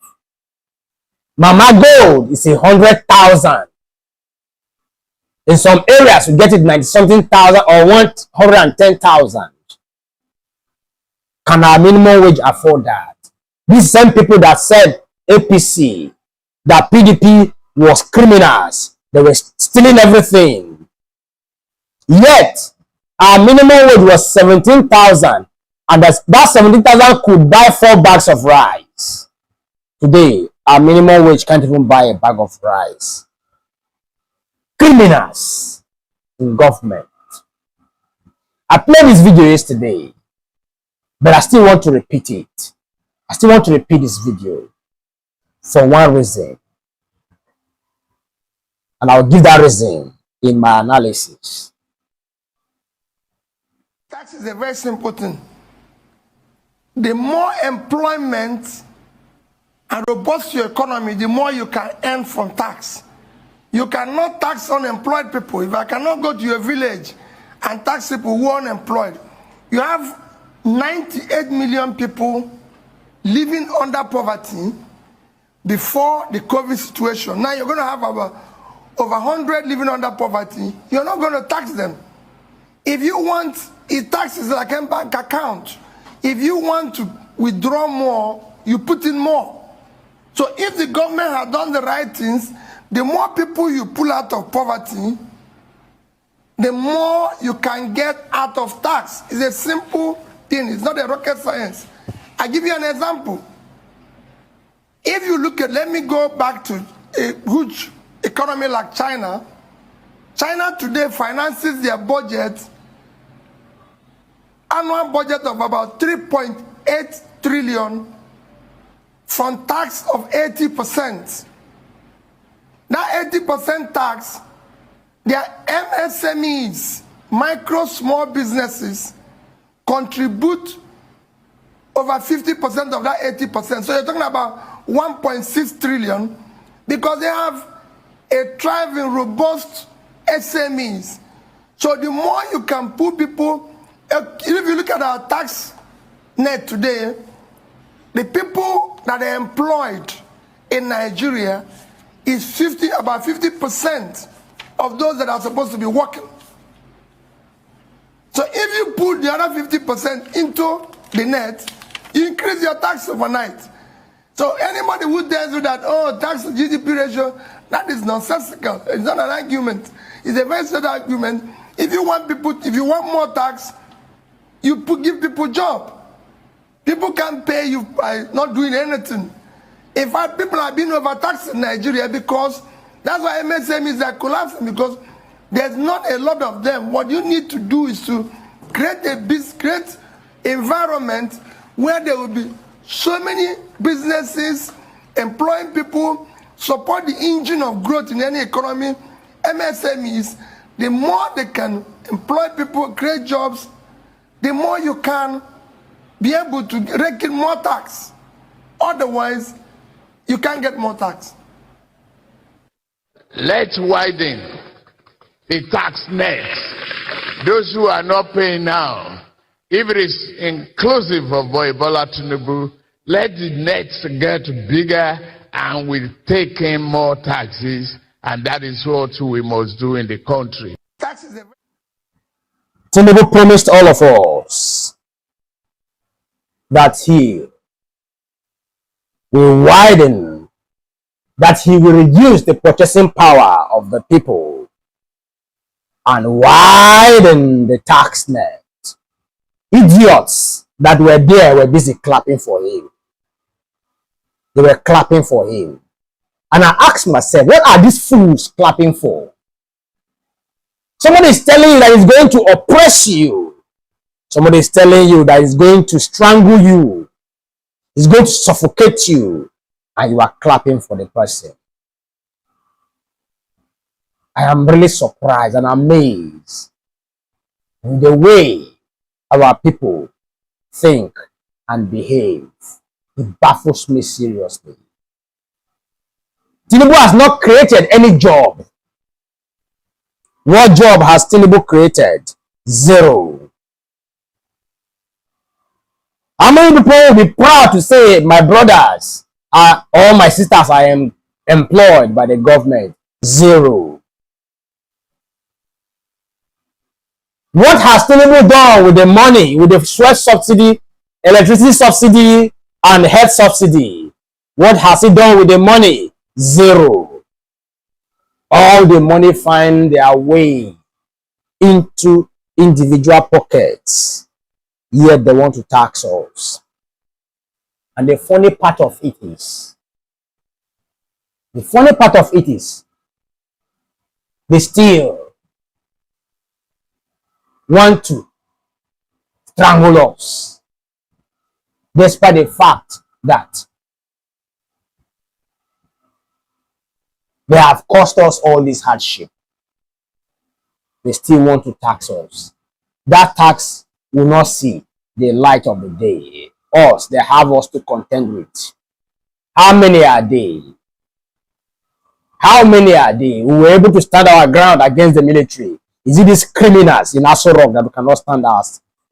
Mama Gold is 100,000. In some areas, we get it 90-something thousand or 110,000. Can our minimum wage afford that? These same people that said APC, that PDP was criminals, they were stealing everything. Yet, our minimum wage was 17,000, and that 17,000 could buy 4 bags of rice. Today, our minimum wage can't even buy a bag of rice. Criminals in government. I played this video yesterday, but I still want to repeat it. I still want to repeat this video for one reason. And I'll give that reason in my analysis. Tax is a very simple thing. The more employment and robust your economy, the more you can earn from tax. You cannot tax unemployed people. If I cannot go to your village and tax people who are unemployed, you have 98 million people living under poverty before the COVID situation. Now you're going to have over 100 living under poverty. You're not going to tax them. If you want, it taxes like a bank account. If you want to withdraw more, you put in more. So if the government had done the right things, the more people you pull out of poverty, the more you can get out of tax. It's a simple thing. It's not a rocket science. I give you an example. If you look at, let me go back to a huge economy like China. China today finances their budget, annual budget of about 3.8 trillion from tax of 80%. That 80% tax, their MSMEs, micro small businesses, contribute over 50% of that 80%. So you're talking about 1.6 trillion because they have a thriving, robust SMEs. So the more you can put people, if you look at our tax net today, the people that are employed in Nigeria is about 50% of those that are supposed to be working. So if you put the other 50% into the net, you increase your tax overnight. So anybody who tells you that, oh, tax to GDP ratio, that is nonsensical. It's not an argument. It's a very sad argument. If you want more tax, give people job. People can't pay you by not doing anything. In fact, people are being overtaxed in Nigeria because that's why MSMEs are collapsing, because there's not a lot of them. What you need to do is to create a great environment where there will be so many businesses employing people, support the engine of growth in any economy. MSMEs, the more they can employ people, create jobs, the more you can be able to rake in more tax. Otherwise, you can't get more tax. Let's widen the tax net. Those who are not paying now, if it is inclusive of Bola Tinubu, let the nets get bigger and we'll take in more taxes, and that is what we must do in the country. Tinubu promised all of us that he will widen, that he will reduce the purchasing power of the people and widen the tax net. Idiots that were there were busy clapping for him. They were clapping for him. And I asked myself, what are these fools clapping for? Somebody is telling you that he's going to oppress you. Somebody is telling you that he's going to strangle you. He's going to suffocate you. And you are clapping for the person. I am really surprised and amazed in the way our people think and behave. It baffles me seriously. Tinubu has not created any job. What job has Tinubu created? Zero. How many people will be proud to say my brothers or my sisters I am employed by the government? Zero. What has Tinubu done with the money, with the fuel subsidy, electricity subsidy, and health subsidy? What has he done with the money? Zero. All the money find their way into individual pockets, yet they want to tax us. And the funny part of it is, they still want to strangle us, despite the fact that they have caused us all this hardship. They still want to tax us. That tax will not see the light of the day. Us, they have us to contend with. How many are they? How many are they who were able to stand our ground against the military? Is it these criminals in Aso Rock that we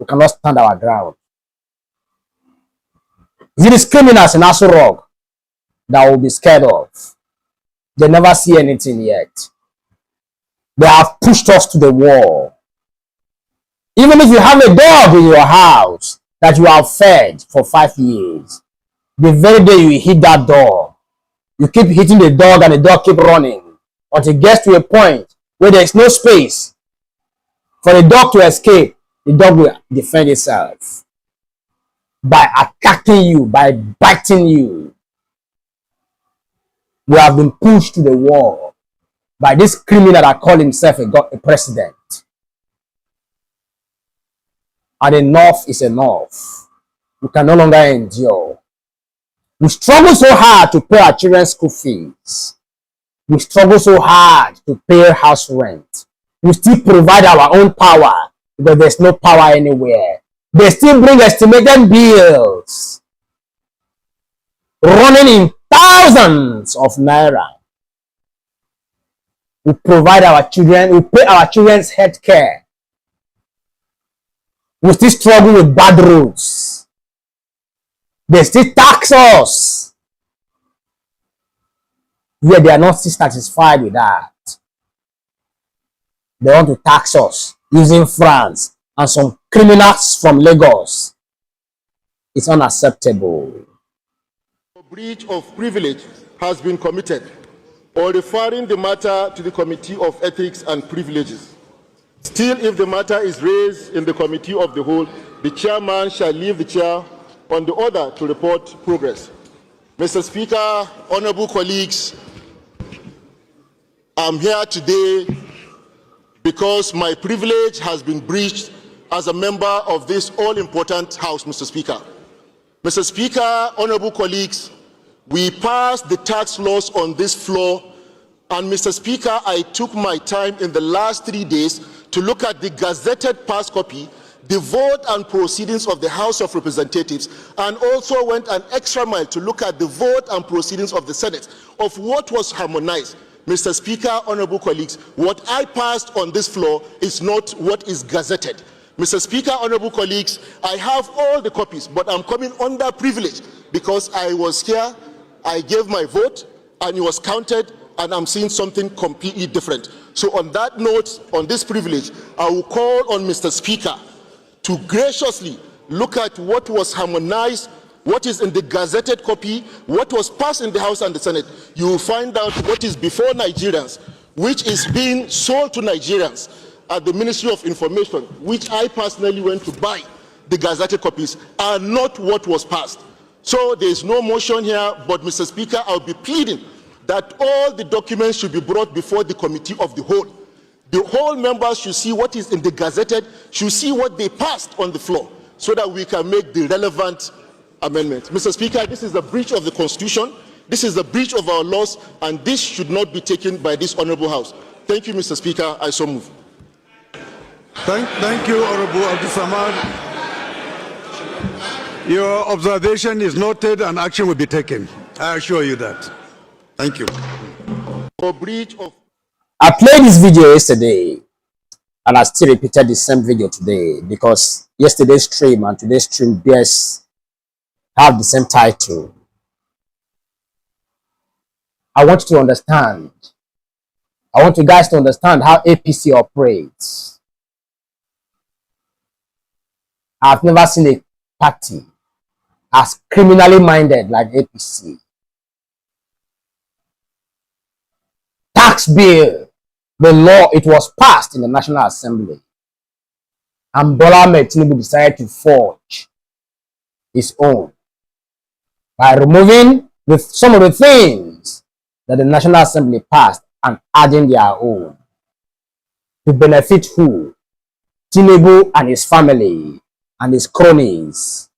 cannot stand our ground? Is it these criminals in Aso Rock that will be scared of? They never see anything yet. They have pushed us to the wall. Even if you have a dog in your house that you have fed for 5 years, the very day you hit that dog, you keep hitting the dog and the dog keep running until it gets to a point where there is no space for the dog to escape. The dog will defend itself by attacking you, by biting you. We have been pushed to the wall by this criminal that called himself a president. And enough is enough. We can no longer endure. We struggle so hard to pay our children's school fees. We struggle so hard to pay house rent. We still provide our own power because there's no power anywhere. They still bring estimated bills running in thousands of naira. we provide our children, we pay our children's health care. We still struggle with bad roads. They still tax us. Yet they are not still satisfied with that. They want to tax us using France and some criminals from Lagos. It's unacceptable. A breach of privilege has been committed, or referring the matter to the Committee of Ethics and Privileges. Still, if the matter is raised in the Committee of the Whole, the chairman shall leave the chair on the order to report progress. Mr. Speaker, honorable colleagues, I'm here today because my privilege has been breached as a member of this all-important House, Mr. Speaker. Mr. Speaker, honorable colleagues, we passed the tax laws on this floor, and Mr. Speaker, I took my time in the last 3 days to look at the gazetted past copy, the vote and proceedings of the House of Representatives, and also went an extra mile to look at the vote and proceedings of the Senate of what was harmonized. Mr. Speaker, honorable colleagues, what I passed on this floor is not what is gazetted. Mr. Speaker, honorable colleagues, I have all the copies, but I'm coming under privilege because I was here, I gave my vote, and it was counted, and I'm seeing something completely different. So on that note, on this privilege, I will call on Mr. Speaker to graciously look at what was harmonized, what is in the gazetted copy, what was passed in the House and the Senate. You will find out what is before Nigerians, which is being sold to Nigerians at the Ministry of Information, which I personally went to buy the gazetted copies, are not what was passed. So there is no motion here, but Mr. Speaker, I'll be pleading that all the documents should be brought before the Committee of the Whole. The whole members should see what is in the gazetted, should see what they passed on the floor, so that we can make the relevant amendments. Mr. Speaker, this is a breach of the Constitution, this is a breach of our laws, and this should not be taken by this honorable House. Thank you, Mr. Speaker. I so move. Thank you, Honorable Abdul Samad. Your observation is noted and action will be taken. I assure you that. Thank you. For breach of... I played this video yesterday and I still repeated the same video today because yesterday's stream and today's stream have the same title. I want you to understand. I want you guys to understand how APC operates. I've never seen a party as criminally minded like APC. Tax bill, the law, it was passed in the National Assembly. And Bola Tinubu decided to forge his own by removing some of the things that the National Assembly passed and adding their own. To benefit who? Tinubu and his family and his cronies.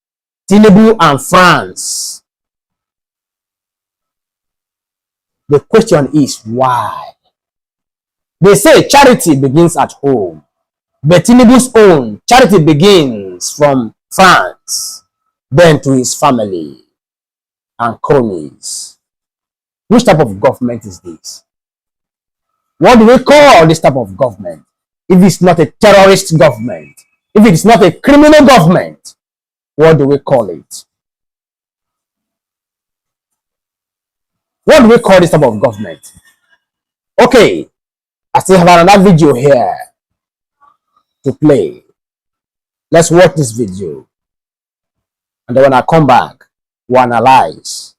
Tinubu and France. The question is why? They say charity begins at home. But Tinubu's own charity begins from France, then to his family and cronies. Which type of government is this? What do we call this type of government? If it's not a terrorist government, if it's not a criminal government, what do we call it? What do we call this type of government? Okay, I still have another video here to play. Let's watch this video. And then when I come back, we'll analyze.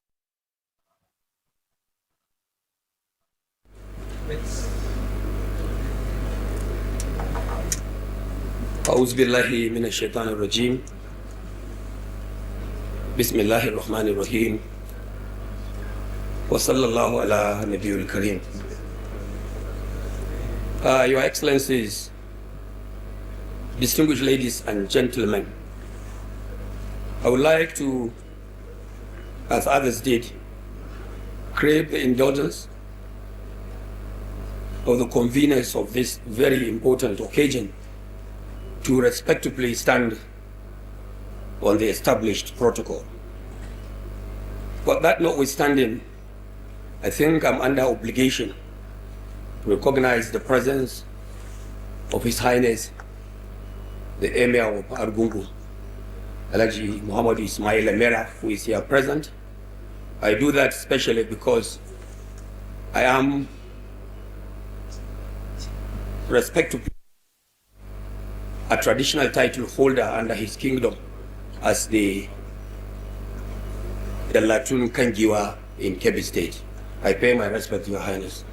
أعوذ بالله من الشيطان الرجيم بسم الله الرحمن الرحيم وصلى الله على نبي الكريم. Your Excellencies, distinguished ladies and gentlemen, I would like to, as others did, crave the indulgence of the conveners of this very important occasion to respectfully stand on the established protocol. But that notwithstanding, I think I'm under obligation recognize the presence of His Highness, the Emir of Argungu, Alhaji Muhammad Ismail Emera, who is here present. I do that especially because I am respected a traditional title holder under his kingdom as the Latun Kangiwa in Kebbi State. I pay my respect to Your Highness.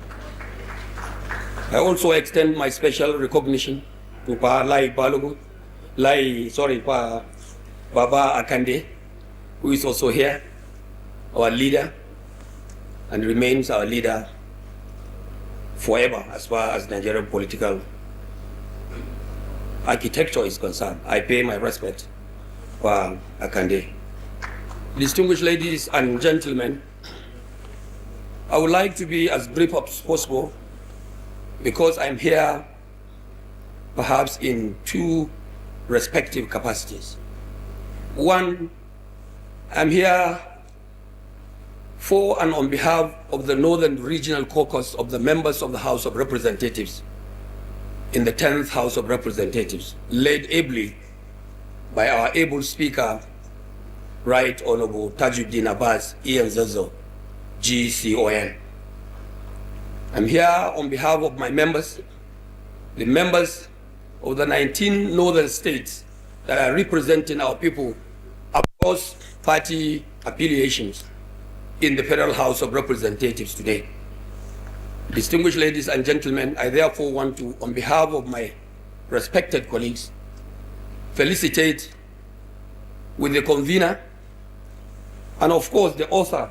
I also extend my special recognition to Pa Lai Balogu, Pa Baba Akande, who is also here, our leader, and remains our leader forever as far as Nigerian political architecture is concerned. I pay my respect for Akande. Distinguished ladies and gentlemen, I would like to be as brief as possible because I'm here perhaps in two respective capacities. One, I'm here for and on behalf of the Northern Regional Caucus of the members of the House of Representatives in the 10th House of Representatives, led ably by our able Speaker, Right Honorable Tajuddin Abbas Ian Zazo, GCON. I'm here on behalf of my members, the members of the 19 northern states that are representing our people across party affiliations in the Federal House of Representatives today. Distinguished ladies and gentlemen, I therefore want to, on behalf of my respected colleagues, felicitate with the convener and of course the author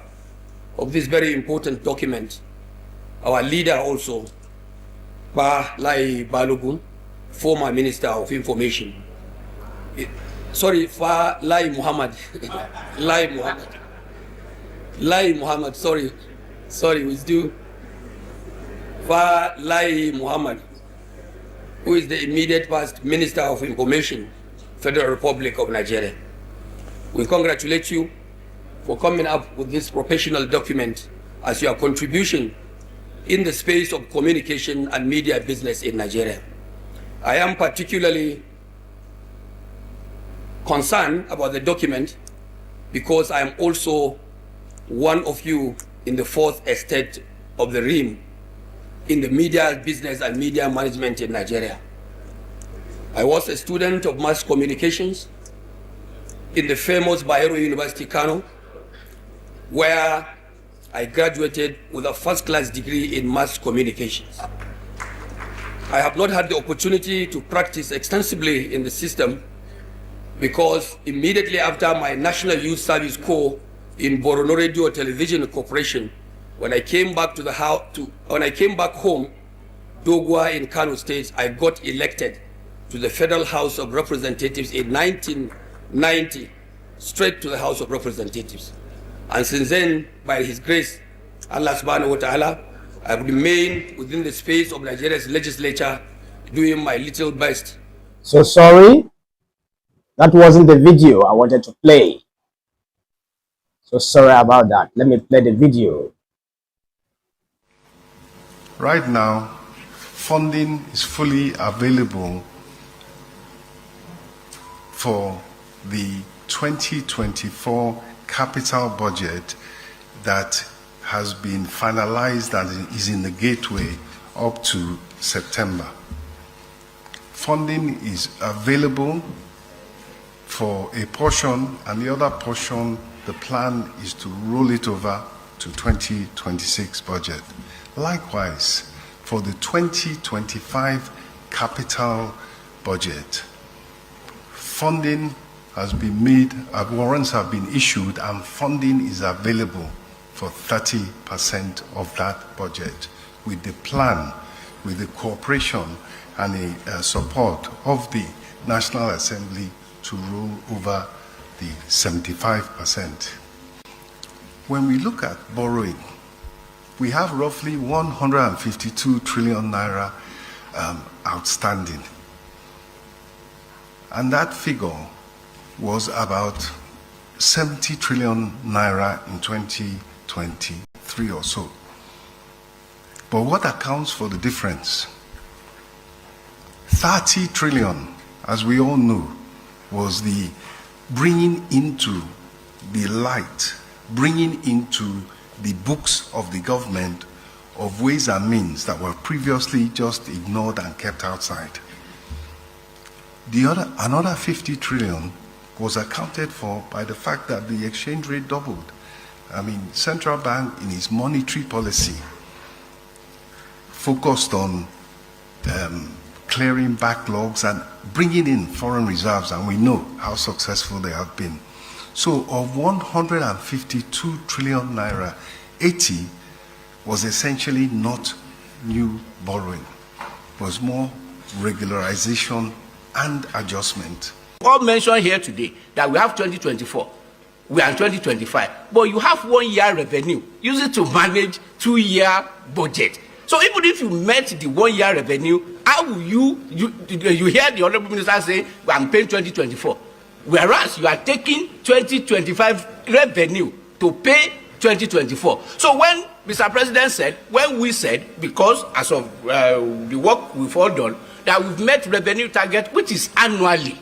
of this very important document, our leader also, Pa Lai Balogun, former Minister of Information. Fa Lai Muhammad. Lai Muhammad, sorry, with due. Fa Lai Muhammad, who is the immediate past Minister of Information, Federal Republic of Nigeria. We congratulate you for coming up with this professional document as your contribution in the space of communication and media business in Nigeria. I am particularly concerned about the document because I am also one of you in the fourth estate of the RIM in the media business and media management in Nigeria. I was a student of mass communications in the famous Bayero University, Kano, where I graduated with a first-class degree in mass communications. I have not had the opportunity to practice extensively in the system because immediately after my National Youth Service Corps in Borono Radio Television Corporation, when I came back home, Dogwa in Kano State, I got elected to the Federal House of Representatives in 1990, straight to the House of Representatives. And since then, by His grace, Allah subhanahu wa ta'ala, I've remained within the space of Nigeria's legislature, doing my little best. So sorry, that wasn't the video I wanted to play. So sorry about that. Let me play the video. Right now, funding is fully available for the 2024 capital budget that has been finalized and is in the gateway up to September. Funding is available for a portion, and the other portion, the plan is to roll it over to 2026 budget. Likewise, for the 2025 capital budget, funding has been made, warrants have been issued, and funding is available for 30% of that budget, with the plan, with the cooperation and the support of the National Assembly to roll over the 75%. When we look at borrowing, we have roughly 152 trillion naira outstanding. And that figure was about 70 trillion naira in 2023 or so. But what accounts for the difference? 30 trillion, as we all know, was the bringing into the light, bringing into the books of the government of ways and means that were previously just ignored and kept outside. Another 50 trillion was accounted for by the fact that the exchange rate doubled. I mean, central bank in its monetary policy focused on clearing backlogs and bringing in foreign reserves, and we know how successful they have been. So of 152 trillion naira, 80 was essentially not new borrowing, it was more regularization and adjustment. All mentioned here today that we have 2024, we are in 2025, but you have 1 year revenue, use it to manage 2-year budget. So even if you met the 1 year revenue, how will you hear the Honorable Minister say, I'm paying 2024, whereas you are taking 2025 revenue to pay 2024. So when Mr. President said, when we said, because as of the work we've all done, that we've met revenue target, which is annually,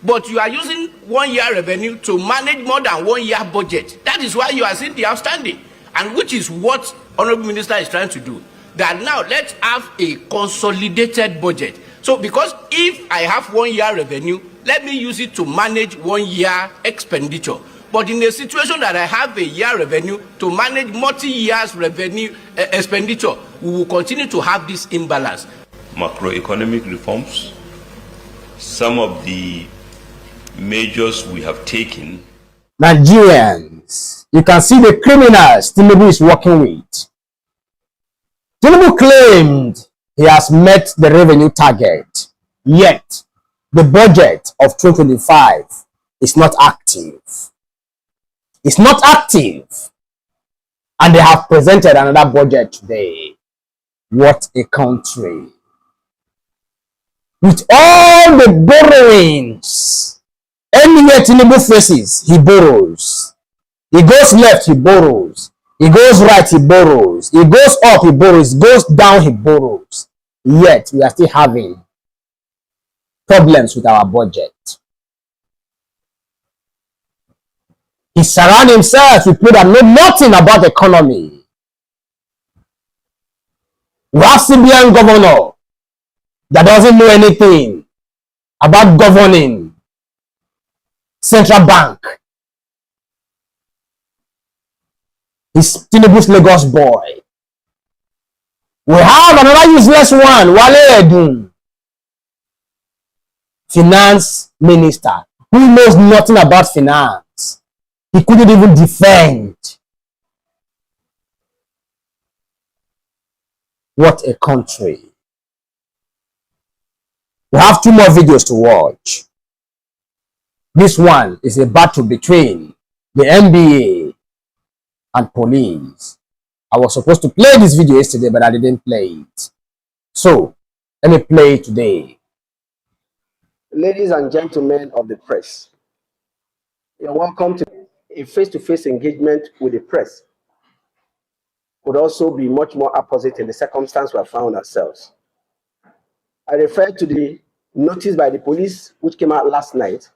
but you are using 1 year revenue to manage more than 1 year budget. That is why you are seeing the outstanding, and which is what Honorable Minister is trying to do. That now let's have a consolidated budget. So because if I have 1 year revenue, let me use it to manage 1 year expenditure. But in a situation that I have a year revenue to manage multi-years revenue expenditure, we will continue to have this imbalance. Macroeconomic reforms, some of the measures we have taken. Nigerians, you can see the criminals Tinubu is working with. Tinubu claimed he has met the revenue target, yet the budget of 2025 is not active. It's not active, and they have presented another budget today. What a country. With all the borrowings, anywhere Tinubu faces, he borrows. He goes left, he borrows. He goes right, he borrows. He goes up, he borrows. He goes down, he borrows. Yet, we are still having problems with our budget. He surrounds himself with people that know nothing about the economy. We have CBN governor that doesn't know anything about governing central bank. He's Tinubu's Lagos boy. We have another useless one, Wale Edun, finance minister, who knows nothing about finance. He couldn't even defend. What a country. We have 2 more videos to watch. This one is a battle between the NBA and police. I was supposed to play this video yesterday, but I didn't play it. So, let me play it today. Ladies and gentlemen of the press, you're welcome to a face-to-face engagement with the press. Would also be much more opposite in the circumstance we have found ourselves. I refer to the notice by the police which came out last night,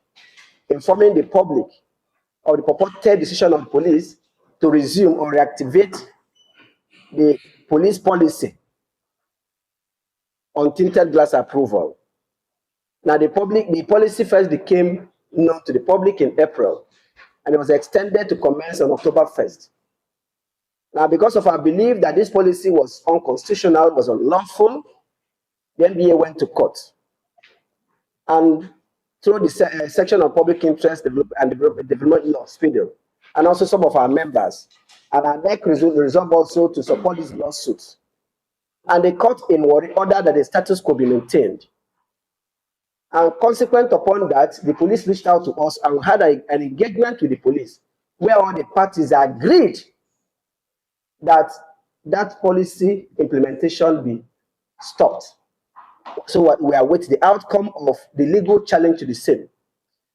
informing the public of the purported decision of the police to resume or reactivate the police policy on tinted glass approval. Now, the policy first became known to the public in April, and it was extended to commence on October 1st. Now, because of our belief that this policy was unconstitutional, was unlawful, the NBA went to court. And through the section of public interest and development law, SPIDL, and also some of our members, and our NEC resolved also to support these lawsuits. And the court in order that the status quo be maintained. And consequent upon that, the police reached out to us and we had an engagement with the police where all the parties agreed that that policy implementation be stopped. So we await the outcome of the legal challenge to the same.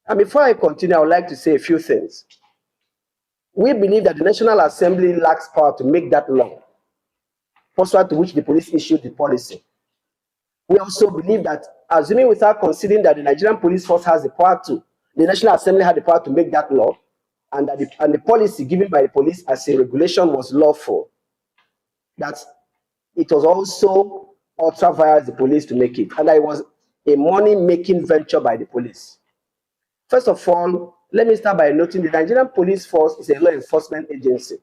And before I continue, I would like to say a few things. We believe that the National Assembly lacks power to make that law. pursuant to which the police issued the policy. We also believe that, assuming without considering that the Nigerian police force has the power to, the National Assembly had the power to make that law, and that the policy given by the police as a regulation was lawful, that it was also ultra vires the police to make it, and that it was a money-making venture by the police. First of all, let me start by noting the Nigerian police force is a law enforcement agency.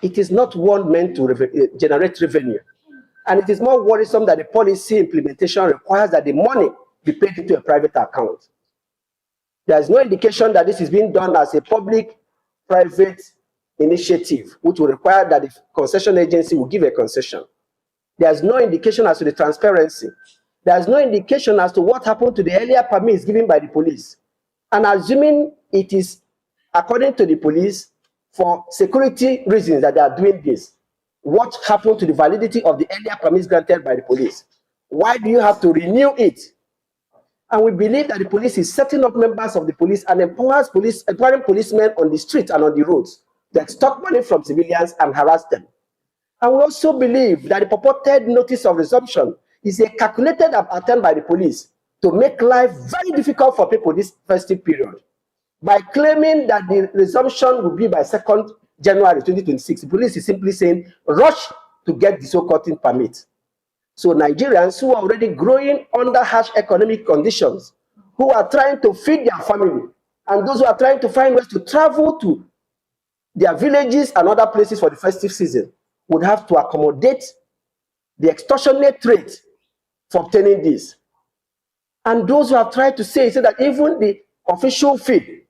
It is not one meant to generate revenue. And it is more worrisome that the policy implementation requires that the money be paid into a private account. There is no indication that this is being done as a public-private initiative, which will require that the concession agency will give a concession. There is no indication as to the transparency. There is no indication as to what happened to the earlier permits given by the police. And assuming it is, according to the police, for security reasons that they are doing this, what happened to the validity of the earlier permits granted by the police? Why do you have to renew it? And we believe that the police is setting up members of the police and empowering policemen on the street and on the roads to extort money from civilians and harass them. And we also believe that the purported notice of resumption is a calculated attempt by the police to make life very difficult for people this festive period. By claiming that the resumption will be by 2nd January 2026, the police is simply saying, rush to get the so-called permit. So Nigerians who are already growing under harsh economic conditions, who are trying to feed their family, and those who are trying to find ways to travel to their villages and other places for the festive season, would have to accommodate the extortionate rate for obtaining this. And those who have tried to say that even the official fee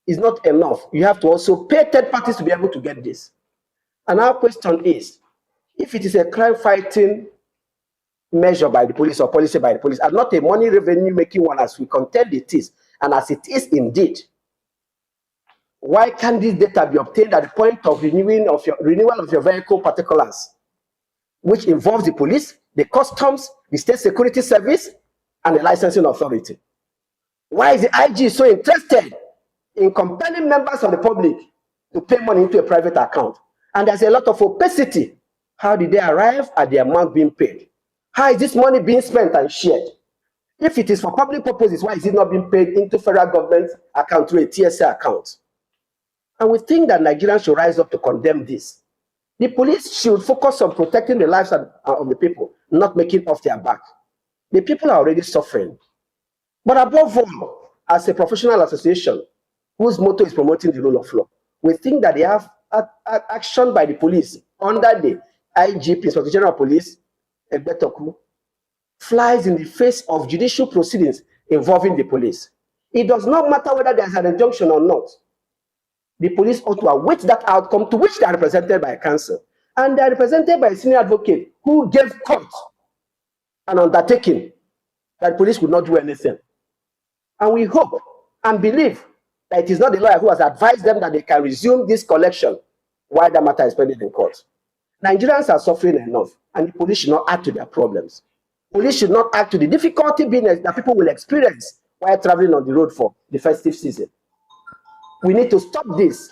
is not enough. You have to also pay third parties to be able to get this. And our question is, if it is a crime-fighting measure by the police or policy by the police, and not a money revenue-making one as we contend it is, and as it is indeed, why can't this data be obtained at the point of renewal of your vehicle particulars, which involves the police, the customs, the state security service, and the licensing authority? Why is the IG so interested in compelling members of the public to pay money into a private account? And there's a lot of opacity. How did they arrive at the amount being paid? How is this money being spent and shared? If it is for public purposes, why is it not being paid into federal government account through a TSA account? And we think that Nigerians should rise up to condemn this. The police should focus on protecting the lives of the people, not making off their back. The people are already suffering. But above all, as a professional association whose motto is promoting the rule of law, we think that they have action by the police under the IGP, Inspector General of Police, Egbetoku, flies in the face of judicial proceedings involving the police. It does not matter whether there's an injunction or not. The police ought to await that outcome to which they are represented by a counsel. And they are represented by a senior advocate who gave court an undertaking that the police would not do anything. And we hope and believe that it is not the lawyer who has advised them that they can resume this collection while the matter is pending in court. Nigerians are suffering enough, and the police should not add to their problems. Police should not add to the difficulty business that people will experience while traveling on the road for the festive season. We need to stop this,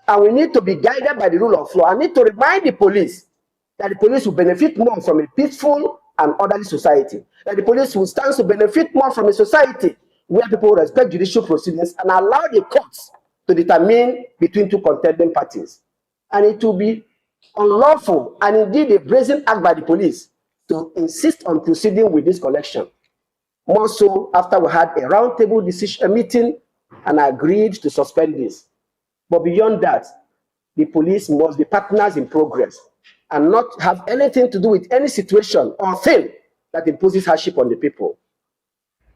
and we need to be guided by the rule of law. I need to remind the police that the police will benefit more from a peaceful and orderly society, that the police will stand to benefit more from a society where people respect judicial proceedings and allow the courts to determine between two contending parties. And it will be unlawful and indeed a brazen act by the police to insist on proceeding with this collection. More so after we had a roundtable meeting and agreed to suspend this. But beyond that, the police must be partners in progress and not have anything to do with any situation or thing that imposes hardship on the people.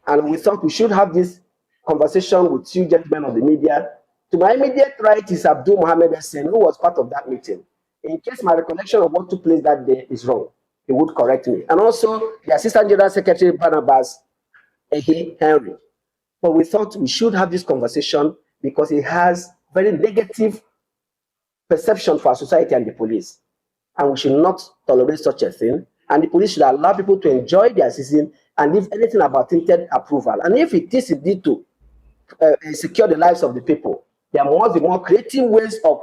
And we thought we should have this conversation with you gentlemen of the media. To my immediate right is Abdul Mohammed Hussein, who was part of that meeting. In case my recollection of what took place that day is wrong, he would correct me. And also the Assistant General Secretary Barnabas Ehi Henry. But we thought we should have this conversation because it has very negative perception for our society and the police. And we should not tolerate such a thing. And the police should allow people to enjoy their season and leave anything about tinted approval. And if it is indeed to secure the lives of the people, there must be more creative ways of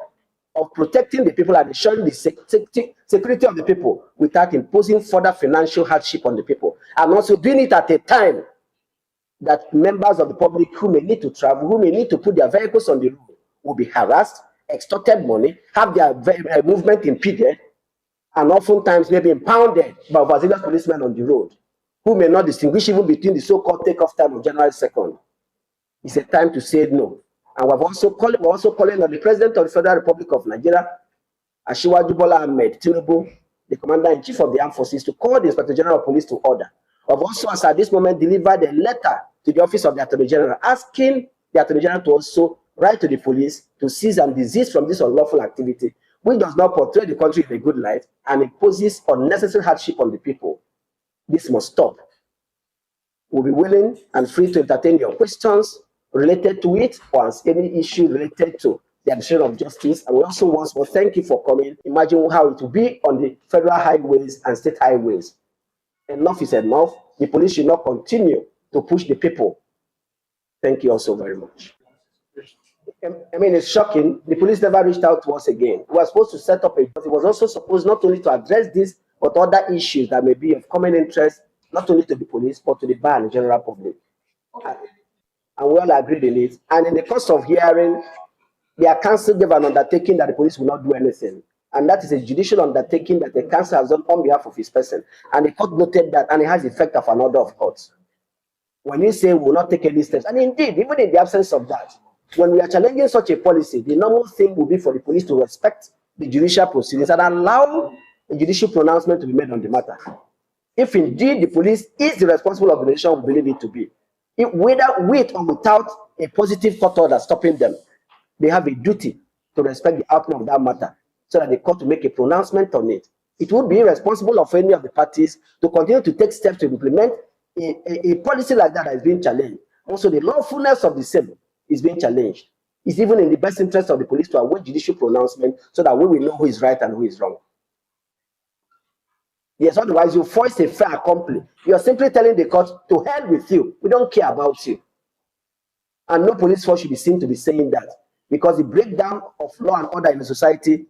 of protecting the people and ensuring the security of the people without imposing further financial hardship on the people. And also doing it at a time that members of the public who may need to travel, who may need to put their vehicles on the road, will be harassed, extorted money, have their movement impeded, and oftentimes maybe impounded by overzealous policemen on the road, who may not distinguish even between the so-called takeoff time of January 2nd. It's a time to say no. And we're also calling on the President of the Federal Republic of Nigeria, Asiwaju Bola Ahmed Tinubu, the Commander-in-Chief of the Armed Forces, to call the Inspector General of Police to order. We've also, as at this moment, delivered a letter to the Office of the Attorney General, asking the Attorney General to also write to the police to cease and desist from this unlawful activity, which does not portray the country in a good light and imposes unnecessary hardship on the people. This must stop. We'll be willing and free to entertain your questions related to it or any issue related to the administration of justice. And we also once more thank you for coming. Imagine how it will be on the federal highways and state highways. Enough is enough. The police should not continue to push the people. Thank you also very much. I mean, it's shocking. The police never reached out to us again. We were supposed to set up it was also supposed not only to address this, but other issues that may be of common interest, not only to the police, but to the bar and the general public. And we all agreed in it. And in the course of hearing, their counsel gave an undertaking that the police will not do anything. And that is a judicial undertaking that the counsel has done on behalf of his person. And the court noted that, and it has the effect of an order of courts. When you say we will not take any steps, and indeed, even in the absence of that, when we are challenging such a policy, the normal thing will be for the police to respect the judicial proceedings and allow a judicial pronouncement to be made on the matter. If indeed the police is the responsible organization we believe it to be, whether with or without a positive court order stopping them, they have a duty to respect the outcome of that matter so that the court will make a pronouncement on it. It would be irresponsible of any of the parties to continue to take steps to implement a policy like that is being challenged. Also, the lawfulness of the same is being challenged. It's even in the best interest of the police to await judicial pronouncement so that we will know who is right and who is wrong. Yes, otherwise you force a fair accomplice. You are simply telling the court, to hell with you. We don't care about you. And no police force should be seen to be saying that, because the breakdown of law and order in the society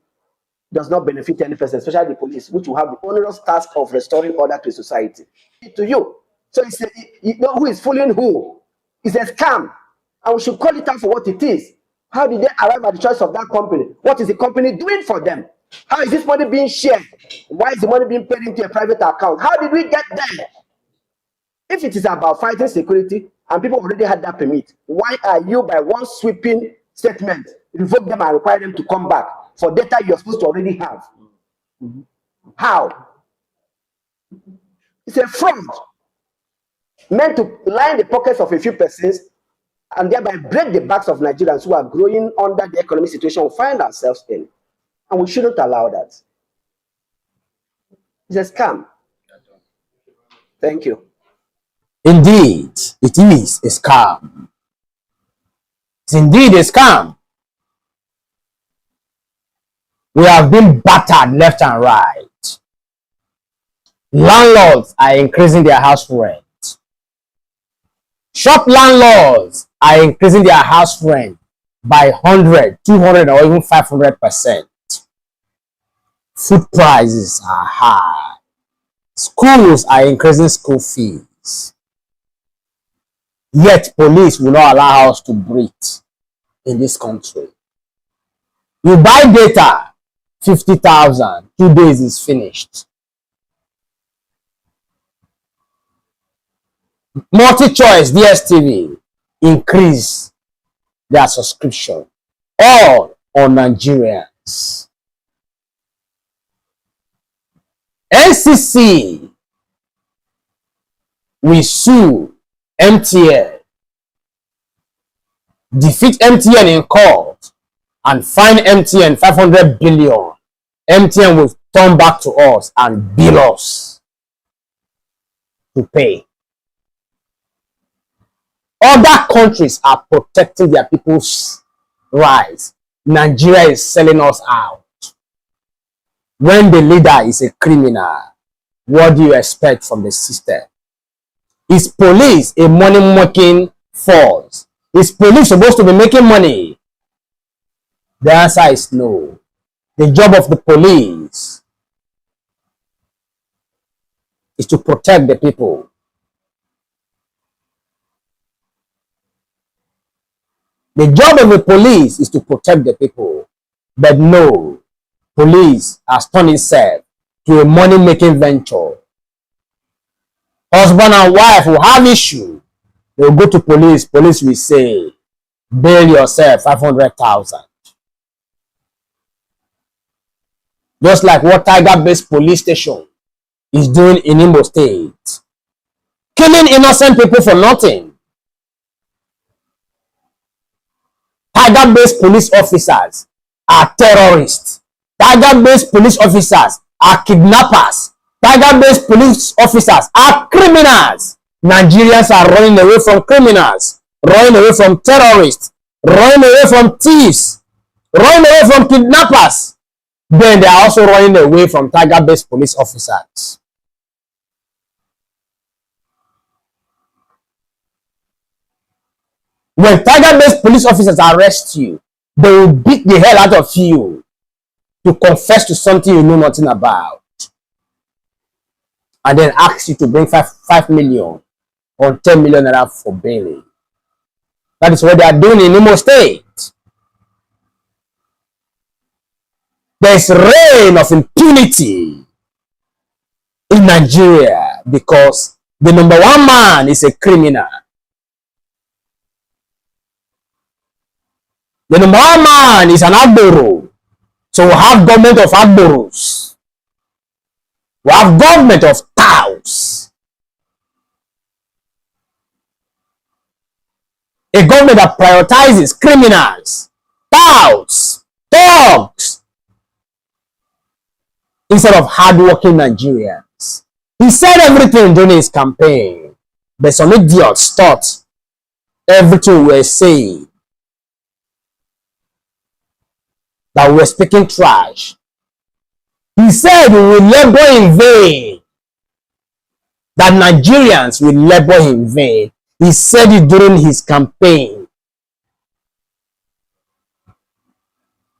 does not benefit any person, especially the police, which will have the onerous task of restoring order to society. To you. So it's you know who is fooling who. It's a scam. And we should call it out for what it is. How did they arrive at the choice of that company? What is the company doing for them? How is this money being shared? Why is the money being paid into a private account? How did we get there? If it is about fighting security and people already had that permit, why are you, by one sweeping statement, revoke them and require them to come back for data you're supposed to already have? How? It's a fraud meant to line the pockets of a few persons and thereby break the backs of Nigerians who are growing under the economic situation we find ourselves in. And we shouldn't allow that. It's a scam. Thank you. Indeed, it is a scam. It's indeed a scam. We have been battered left and right. Landlords are increasing their house rent. Shop landlords are increasing their house rent by 100, 200, or even 500%. Food prices are high. Schools are increasing school fees. Yet police will not allow us to breathe in this country. You buy data, 50,000, 2 days is finished. Multi-choice DSTV increase their subscription. All on Nigerians. NCC will sue MTN, defeat MTN in court, and fine MTN 500 billion. MTN will turn back to us and bill us to pay. Other countries are protecting their people's rights. Nigeria is selling us out. When the leader is a criminal, what do you expect from the system? Is police a money-making force? Is police supposed to be making money? The answer is no. The job of the police is to protect the people. The job of the police is to protect the people. But no, police has turned itself to a money-making venture. Husband and wife will have issue. They will go to police. Police will say, bail yourself 500,000. Just like what Tiger-based police station is doing in Imo State. Killing innocent people for nothing. Tiger-based police officers are terrorists. Tiger-based police officers are kidnappers. Tiger-based police officers are criminals. Nigerians are running away from criminals, running away from terrorists, running away from thieves, running away from kidnappers. Then they are also running away from Tiger-based police officers. When Tiger-based police officers arrest you, they will beat the hell out of you to confess to something you know nothing about. And then ask you to bring 5 million or 10 million naira for bail. That is what they are doing in Imo State. There is reign of impunity in Nigeria because the number one man is a criminal. The number one man is an Agboro. So we have government of Agboros. We have government of Taos. A government that prioritizes criminals, Taos, thugs, instead of hardworking Nigerians. He said everything during his campaign, but some idiots thought everything we were saying, that we were speaking trash. He said we will labor in vain, that Nigerians will labor in vain. He said it during his campaign.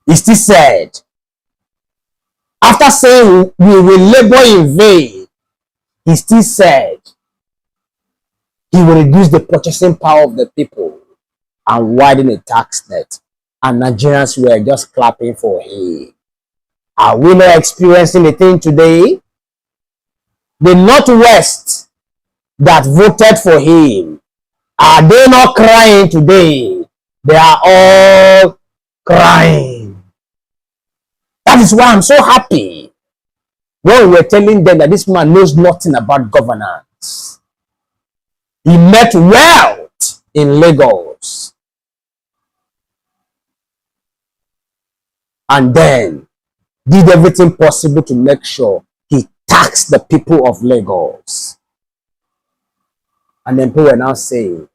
He still said, after saying we will labor in vain, he still said he will reduce the purchasing power of the people and widen the tax net. And Nigerians were just clapping for him. Are we not experiencing the thing today? The Northwest that voted for him, are they not crying today? They are all crying. That is why I'm so happy when we were telling them that this man knows nothing about governance. He met wealth in Lagos. And then did everything possible to make sure he taxed the people of Lagos. And then people are now saying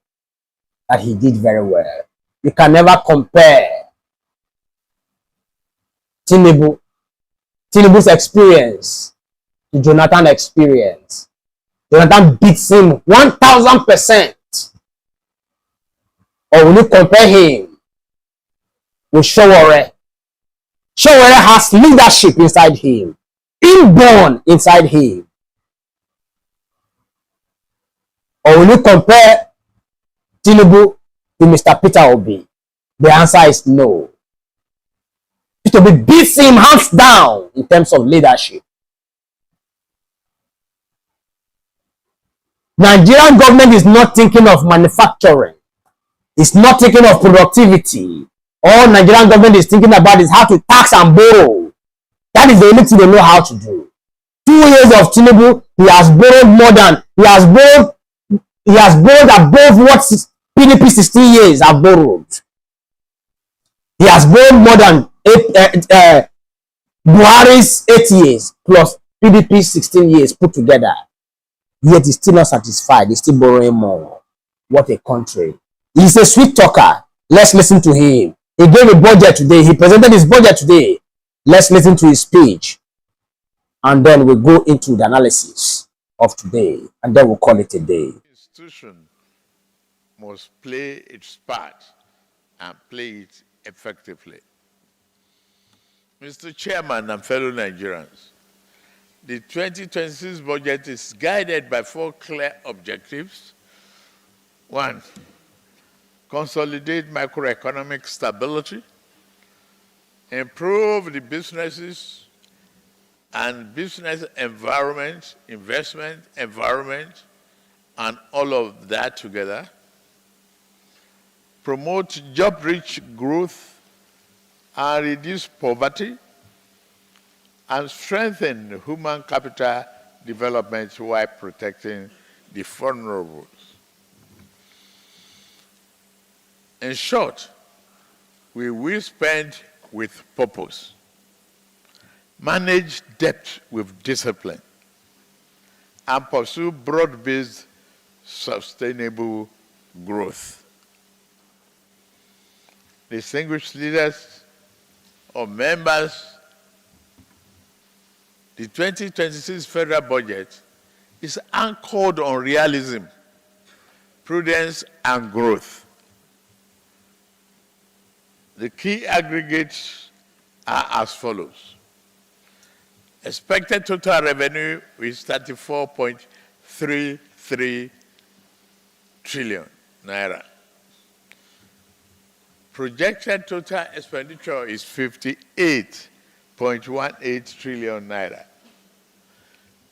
that he did very well. You can never compare Tinubu's experience to Jonathan's experience. Jonathan beats him 1,000%. Or will you compare him with Sowore? Sowore has leadership inside him, inborn inside him. Or will you compare Tinubu to Mr. Peter Obi? The answer is no. Peter Obi beats him hands down in terms of leadership. Nigerian government is not thinking of manufacturing. It's not thinking of productivity. All Nigerian government is thinking about is how to tax and borrow. That is the only thing they know how to do. 2 years of Tinubu, he has borrowed more than, he has borrowed above what PDP 16 years have borrowed. He has borrowed more than Buhari's 8 years plus PDP 16 years put together. Yet he's still not satisfied. He's still borrowing more. What a country. He's a sweet talker. Let's listen to him. He gave a budget today. He presented his budget today. Let's listen to his speech. And then we'll go into the analysis of today. And then we'll call it a day. The institution must play its part and play it effectively. Mr. Chairman and fellow Nigerians, the 2026 budget is guided by 4 clear objectives. 1, consolidate macroeconomic stability, improve the businesses and business environment, investment environment, and all of that together. Promote job-rich growth and reduce poverty, and strengthen human capital development while protecting the vulnerable. In short, we will spend with purpose, manage debt with discipline, and pursue broad-based sustainable growth. Distinguished leaders or members, the 2026 federal budget is anchored on realism, prudence, and growth. The key aggregates are as follows. Expected total revenue is 34.33 trillion naira. Projected total expenditure is 58.18 trillion naira,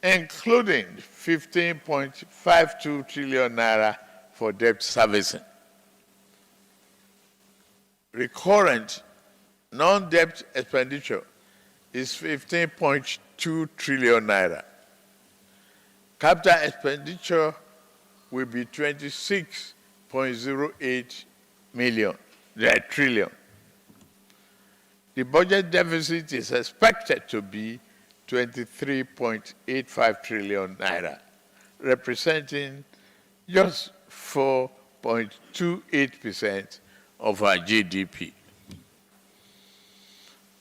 including 15.52 trillion naira for debt servicing. Recurrent non-debt expenditure is 15.2 trillion naira. Capital expenditure will be 26.08 trillion. The budget deficit is expected to be 23.85 trillion naira, representing just 4.28% of our GDP.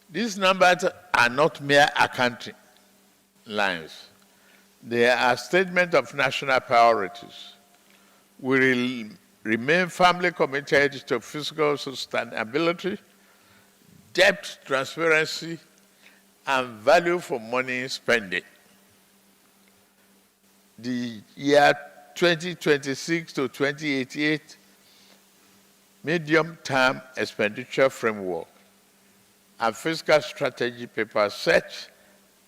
These numbers are not mere accounting lines. They are a statement of national priorities. We will remain firmly committed to fiscal sustainability, debt transparency, and value for money spending. The year 2026 to 2088 medium-term expenditure framework and fiscal strategy paper set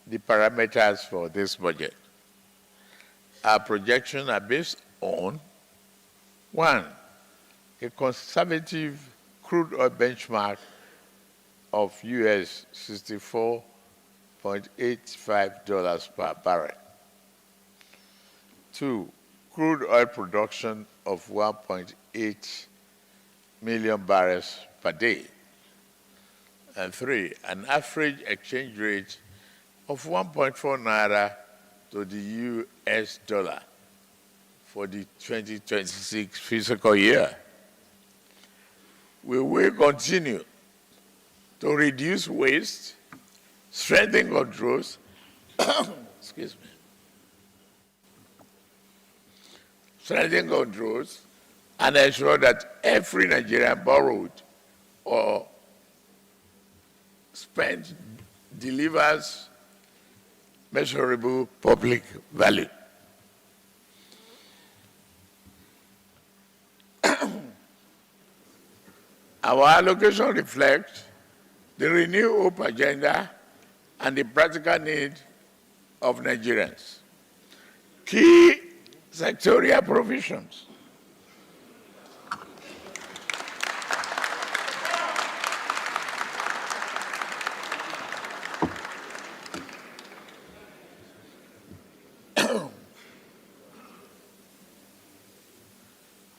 the parameters for this budget. Our projections are based on 1, a conservative crude oil benchmark of US $64.85 per barrel. 2, crude oil production of 1.8 million barrels per day. And 3, an average exchange rate of 1.4 naira to the US dollar for the 2026 fiscal year. We will continue to reduce waste, strengthen controls, excuse me, strengthen controls, and ensure that every Nigerian borrowed or spent delivers measurable public value. Our allocation reflects the Renew Hope agenda and the practical need of Nigerians. Key sectorial provisions.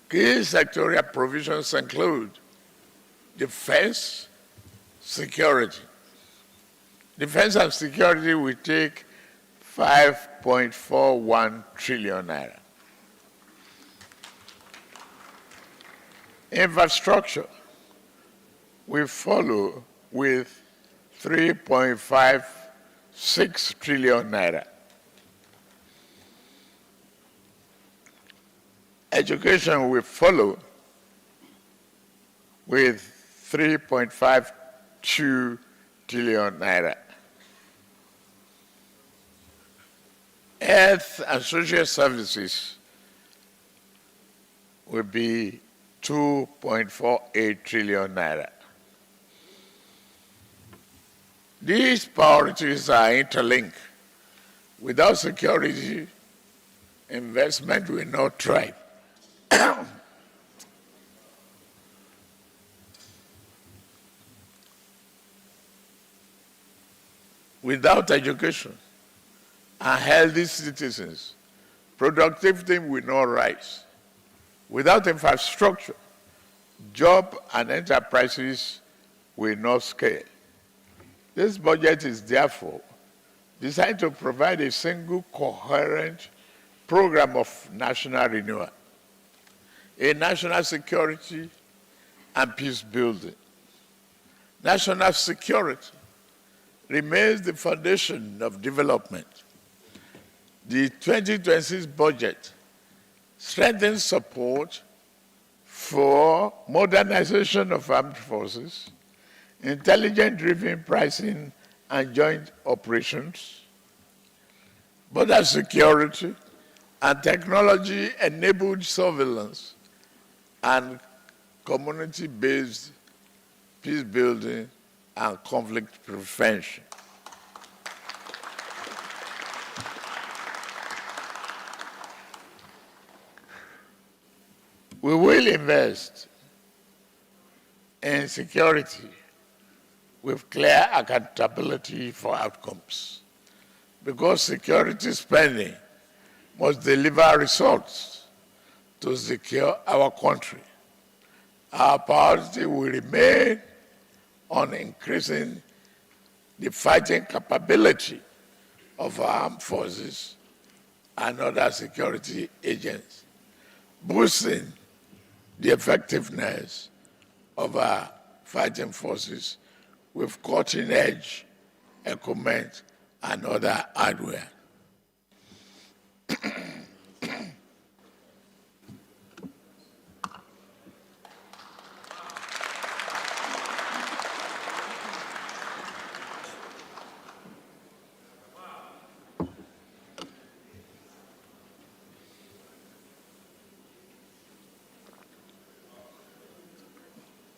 Key sectorial provisions include defense, security. Defense and security will take 5.41 trillion naira. Infrastructure will follow with 3.56 trillion naira. Education will follow with 3.52 trillion naira. Health and social services will be 2.48 trillion naira. These priorities are interlinked. Without security, investment will not thrive. Without education and healthy citizens, productivity will not rise. Without infrastructure, jobs and enterprises will not scale. This budget is therefore designed to provide a single coherent program of national renewal, a national security and peace building. National security remains the foundation of development. The 2026 budget strengthens support for modernization of armed forces, intelligence-driven pricing and joint operations, border security, and technology-enabled surveillance and community-based peace building and conflict prevention. We will invest in security with clear accountability for outcomes, because security spending must deliver results to secure our country. Our priority will remain on increasing the fighting capability of our armed forces and other security agents, boosting the effectiveness of our fighting forces with cutting-edge equipment and other hardware.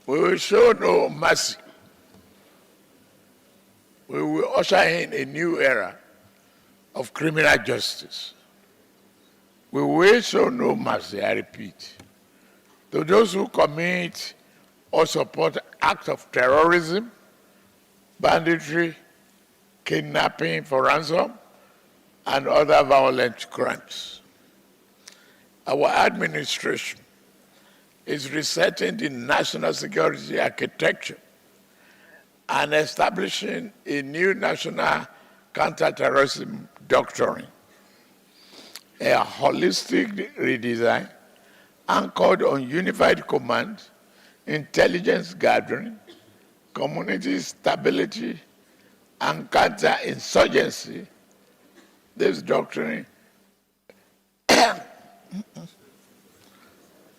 We will show no mercy. We will usher in a new era of criminal justice. We will show no mercy, I repeat, to those who commit or support acts of terrorism, banditry, kidnapping for ransom, and other violent crimes. Our administration is resetting the national security architecture and establishing a new national counterterrorism doctrine, a holistic redesign anchored on unified command, intelligence gathering, community stability, and counterinsurgency. This doctrine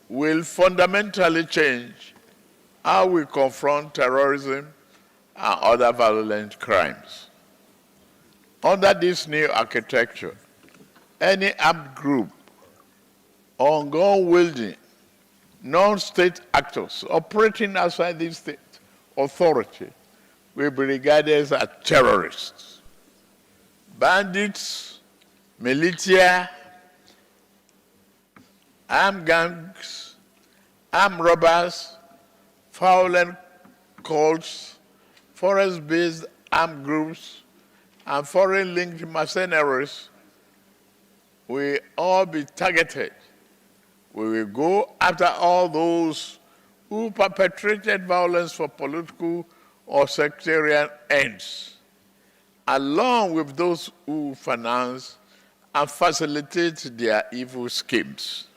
will fundamentally change how we confront terrorism and other violent crimes. Under this new architecture, any armed group or gun-wielding non-state actors operating outside the state authority will be regarded as terrorists. Bandits, militia, armed gangs, armed robbers, violent cults, forest-based armed groups, and foreign-linked mercenaries will all be targeted. We will go after all those who perpetrated violence for political or sectarian ends, along with those who finance and facilitate their evil schemes.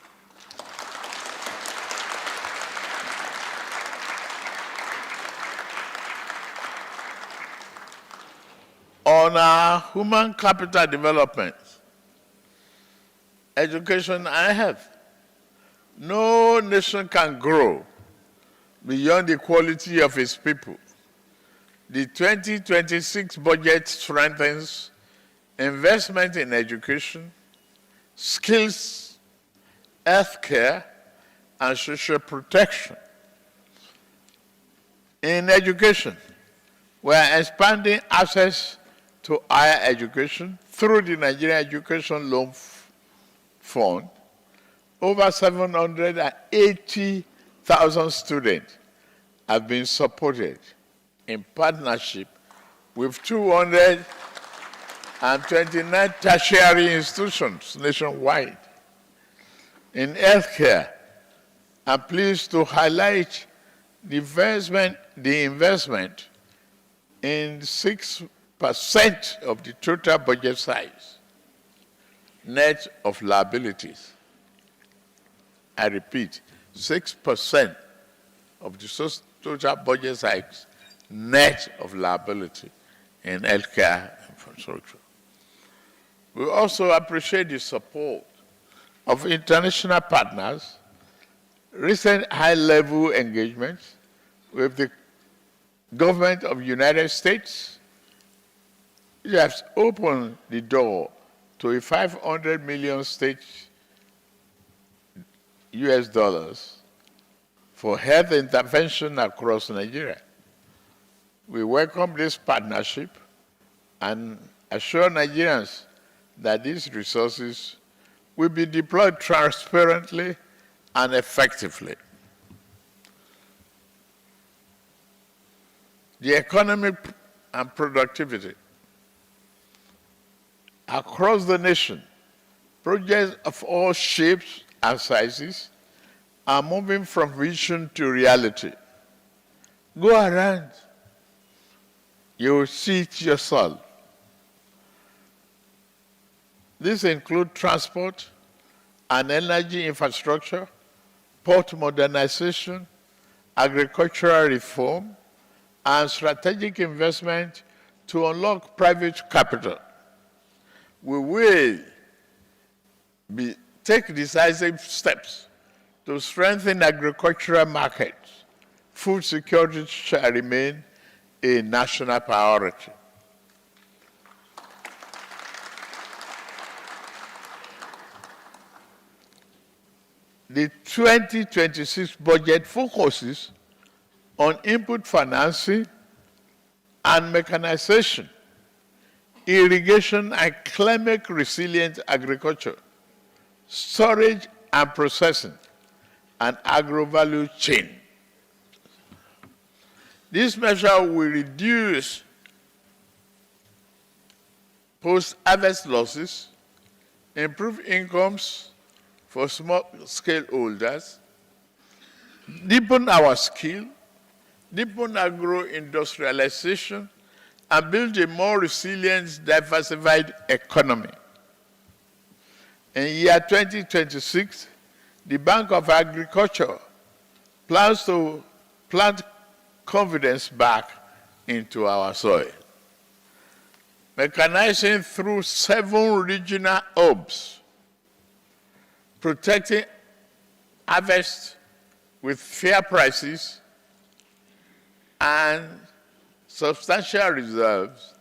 On our human capital development, education and health, no nation can grow beyond the quality of its people The 2026 budget strengthens investment in education, skills, healthcare, and social protection. In education, we are expanding access to higher education through the Nigerian Education Loan Fund. Over 780,000 students have been supported in partnership with 229 tertiary institutions nationwide. In healthcare, I'm pleased to highlight the investment in 6% of the total budget size, net of liabilities. I repeat, 6% of the total budget size, net of liability in healthcare infrastructure. We also appreciate the support of international partners, recent high-level engagements with the government of the United States. It has opened the door to a $500 million US dollars for health intervention across Nigeria. We welcome this partnership and assure Nigerians that these resources will be deployed transparently and effectively. The economy and productivity. Across the nation, projects of all shapes and sizes are moving from vision to reality. Go around, you will see it yourself. These include transport and energy infrastructure, port modernization, agricultural reform, and strategic investment to unlock private capital. We will take decisive steps to strengthen agricultural markets. Food security shall remain a national priority. The 2026 budget focuses on input financing and mechanization, irrigation and climate-resilient agriculture, storage and processing, and agro-value chain. This measure will reduce post-harvest losses, improve incomes for small-scale holders, deepen our skill, deepen agro-industrialization, and build a more resilient, diversified economy. In year 2026, the Bank of Agriculture plans to plant confidence back into our soil. Mechanizing through 7 regional hubs, protecting harvest with fair prices and substantial reserves,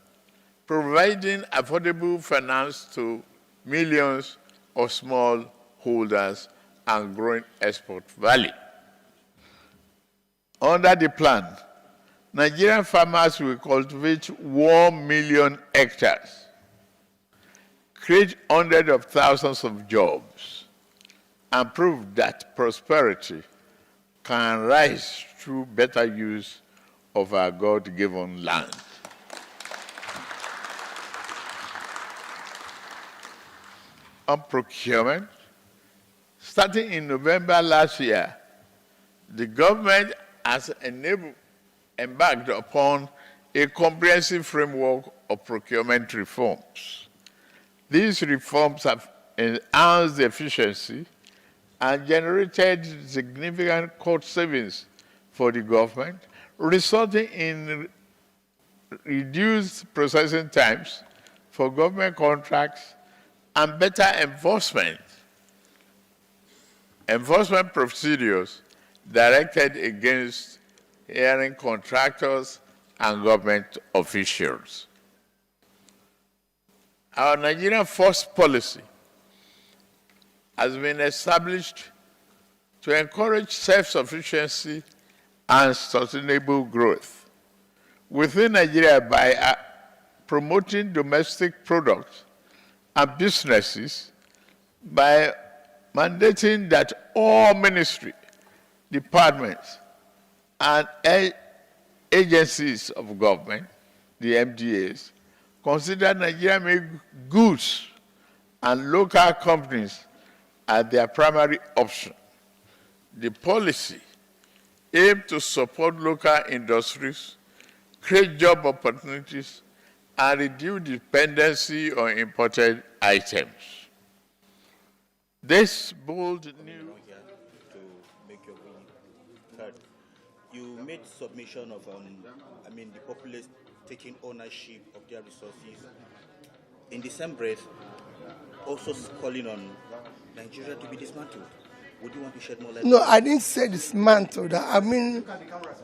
providing affordable finance to millions of small holders and growing export value. Under the plan, Nigerian farmers will cultivate 1 million hectares, create hundreds of thousands of jobs, and prove that prosperity can rise through better use of our God-given land. On procurement, starting in November last year, the government has embarked upon a comprehensive framework of procurement reforms. These reforms have enhanced the efficiency and generated significant cost savings for the government, resulting in reduced processing times for government contracts and better enforcement procedures directed against hiring contractors and government officials. Our Nigerian First policy has been established to encourage self-sufficiency and sustainable growth within Nigeria by promoting domestic products and businesses, by mandating that all ministry, departments, and agencies of government, the MDAs, consider Nigerian-made goods and local companies as their primary option. The policy aims to support local industries, create job opportunities, and reduce dependency on imported items. This bold new... You made submission of, the populace taking ownership of their resources. In the same breath, also calling on Nigeria to be dismantled. Would you want to shed more light? No, I didn't say dismantled.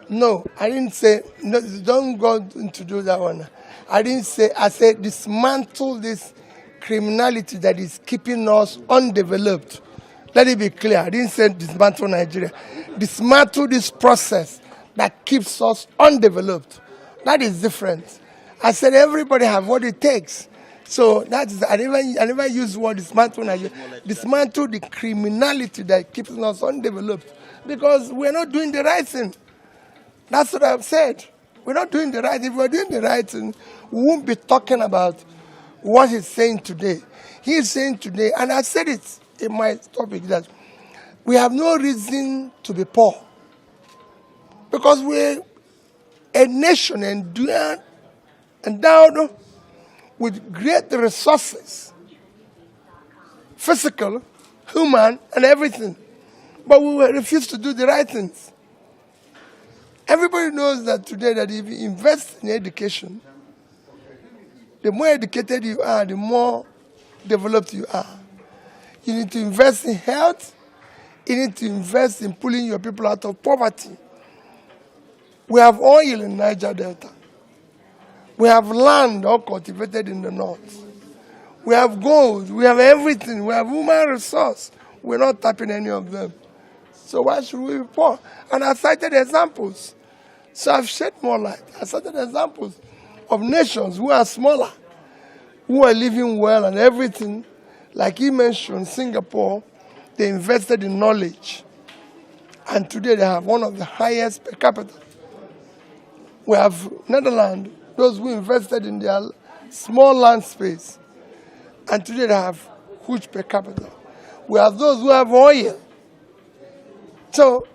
No, I didn't say, no, don't go into do that one. I didn't say, I said dismantle this criminality that is keeping us undeveloped. Let it be clear. I didn't say dismantle Nigeria. Dismantle this process that keeps us undeveloped. That is different. I said everybody have what it takes. So that's I never use the word dismantle Nigeria. Dismantle the criminality that keeps us undeveloped. Because we're not doing the right thing. That's what I've said. We're not doing the right thing. If we're doing the right thing, we won't be talking about what he's saying today. He's saying today, and I said it in my topic, that we have no reason to be poor. Because we're a nation endowed with great resources, physical, human, and everything. But we refuse to do the right things. Everybody knows that today that if you invest in education, the more educated you are, the more developed you are. You need to invest in health. You need to invest in pulling your people out of poverty. We have oil in Niger Delta. We have land all cultivated in the north. We have gold. We have everything. We have human resource. We're not tapping any of them. So why should we be poor? And I cited examples. So I've shed more light. I cited examples of nations who are smaller, who are living well and everything. Like he mentioned, Singapore, they invested in knowledge. And today they have one of the highest per capita. We have Netherlands, those who invested in their small land space. And today they have huge per capita. We have those who have oil. So,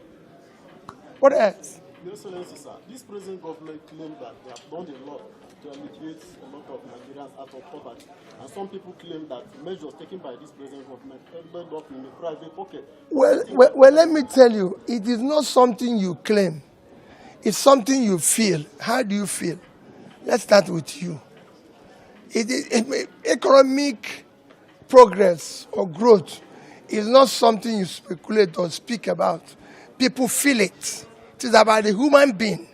what else? Your Excellency, sir, this present government claims that they have done a lot to alleviate a lot of Nigerians out of poverty. And some people claim that measures taken by this present government ended up in the private pocket. Well, let me tell you, it is not something you claim. It's something you feel. How do you feel? Let's start with you. Economic progress or growth is not something you speculate or speak about. People feel it. It is about the human being.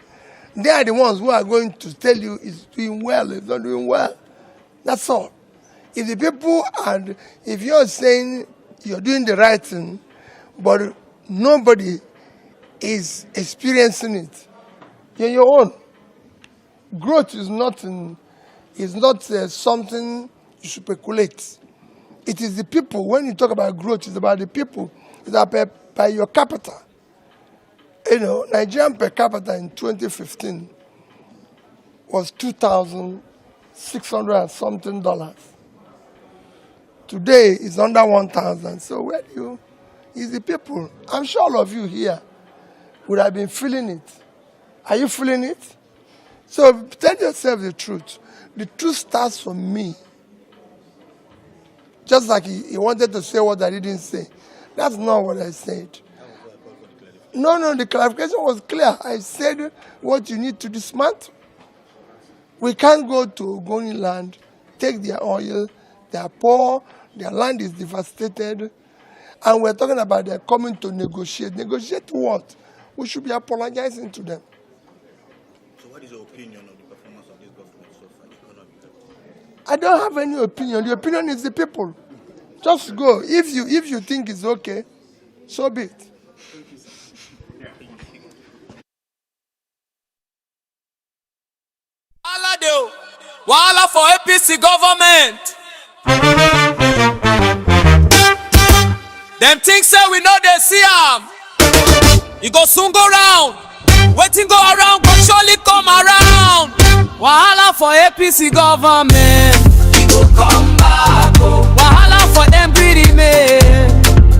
They are the ones who are going to tell you it's doing well, it's not doing well. That's all. If the people and if you're saying you're doing the right thing, but nobody is experiencing it, you're your own. Growth is not something you speculate. It is the people. When you talk about growth, it's about the people. It's about by your capital. You know, Nigerian per capita in 2015 was $2,600 and something. Today it's under 1,000. So where do you? It's the people. I'm sure all of you here would have been feeling it. Are you feeling it? So tell yourself the truth. The truth starts from me. Just like he wanted to say what I didn't say. That's not what I said. No, the clarification was clear. I said what you need to dismantle. We can't go to Ogoni land, take their oil, they are poor, their land is devastated, and we're talking about they're coming to negotiate. Negotiate what? We should be apologizing to them. What is your opinion of the performance of this government so far? The economy? I don't have any opinion. The opinion is the people. Just go. If you think it's okay, so be it. Wahala for APC government. Them things say we know they see am. You go soon go round. Waiting go around, go surely come around. Wahala for APC government. We go come back. Oh. Wahala for them greedy men.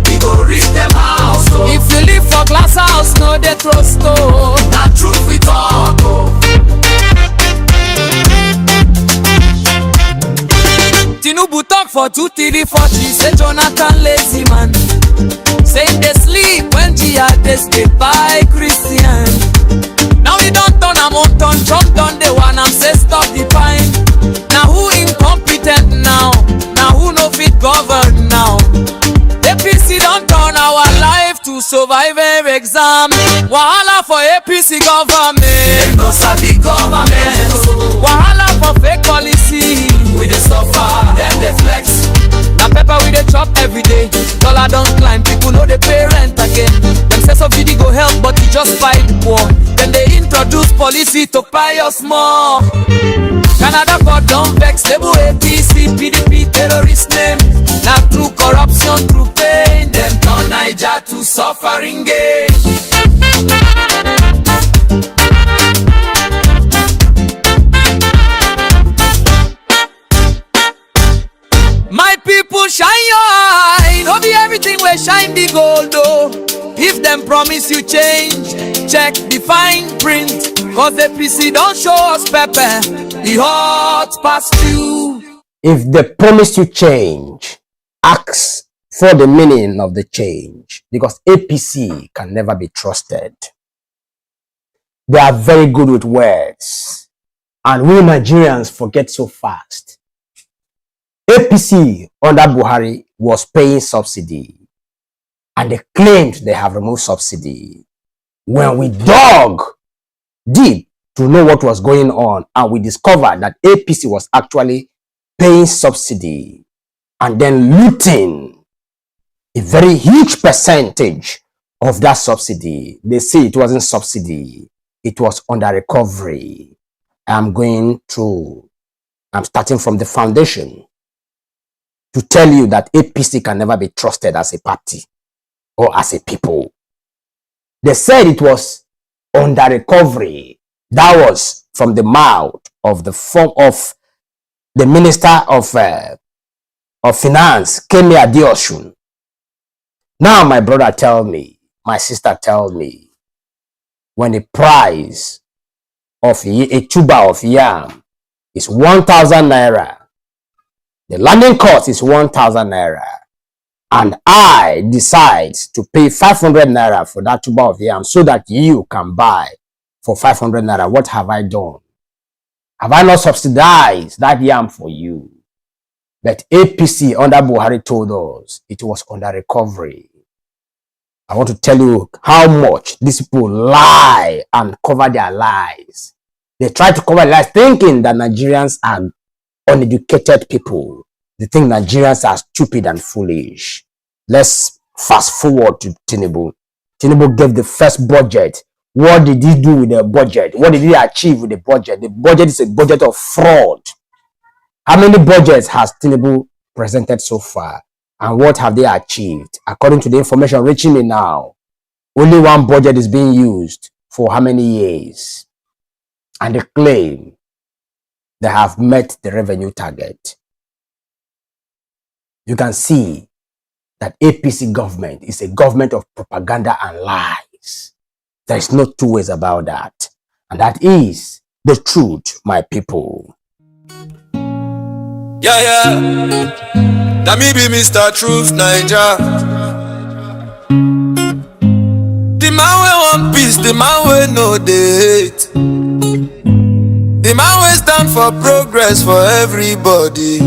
We go reach them house. Oh. If you live for glass house, no they trust. Oh. That truth we talk. Oh. Tinubu talk for 2, 3, 4. Say Jonathan lazy man. Say they sleep when jihadists they buy Christian. Now we don't turn am on turn, Trump done the one am say stop the pine. Now who incompetent now? Now who no fit govern now? APC don't turn our life to survivor exam. Wahala for APC government. They no sabi government. Wahala for fake policy. We dey suffer, them dey flex. Now pepper we dey chop every day. Dollar don't climb, people know they pay rent again. Them say so video go help, but it just fight the war. Then they introduce policy to buy us more. Canada God don't vex, label APC, PDP terrorist name. Now through corruption, through pain, them turn Naija to suffering game. My people shine your eye. No be everything where shine the gold though. If them promise you change, check the fine print. Cause the APC don't show us pepper. The hot past you. If they promise you change, ask for the meaning of the change. Because APC can never be trusted. They are very good with words. And we Nigerians forget so fast. APC under Buhari was paying subsidy. And they claimed they have removed subsidy. When we dug deep to know what was going on, and we discovered that APC was actually paying subsidy and then looting a very huge percentage of that subsidy. They say it wasn't subsidy, it was under recovery. I'm starting from the foundation to tell you that APC can never be trusted as a party or as a people. They said it was under recovery. That was from the mouth of the Minister of Finance, Kemi Adeosun. Now my brother tell me, my sister tell me, when the price of a tuber of yam is 1,000 naira, the landing cost is 1,000 naira, and I decide to pay 500 naira for that tuber of yam so that you can buy for 500 naira, what have I done? Have I not subsidized that yam for you? But APC under Buhari told us it was under recovery. I want to tell you how much these people lie and cover their lies. They try to cover their lies thinking that Nigerians are uneducated people. They think Nigerians are stupid and foolish. Let's fast forward to Tinubu. Tinubu gave the first budget. What did he do with the budget? What did he achieve with the budget? The budget is a budget of fraud. How many budgets has Tinubu presented so far? And what have they achieved? According to the information reaching me now, only one budget is being used for how many years? And they claim they have met the revenue target. You can see that APC government is a government of propaganda and lies. There is no two ways about that. And that is the truth, my people. Yeah. That me be Mr. Truth9ja. The man we want peace, the man we no hate. The man we stand for progress for everybody.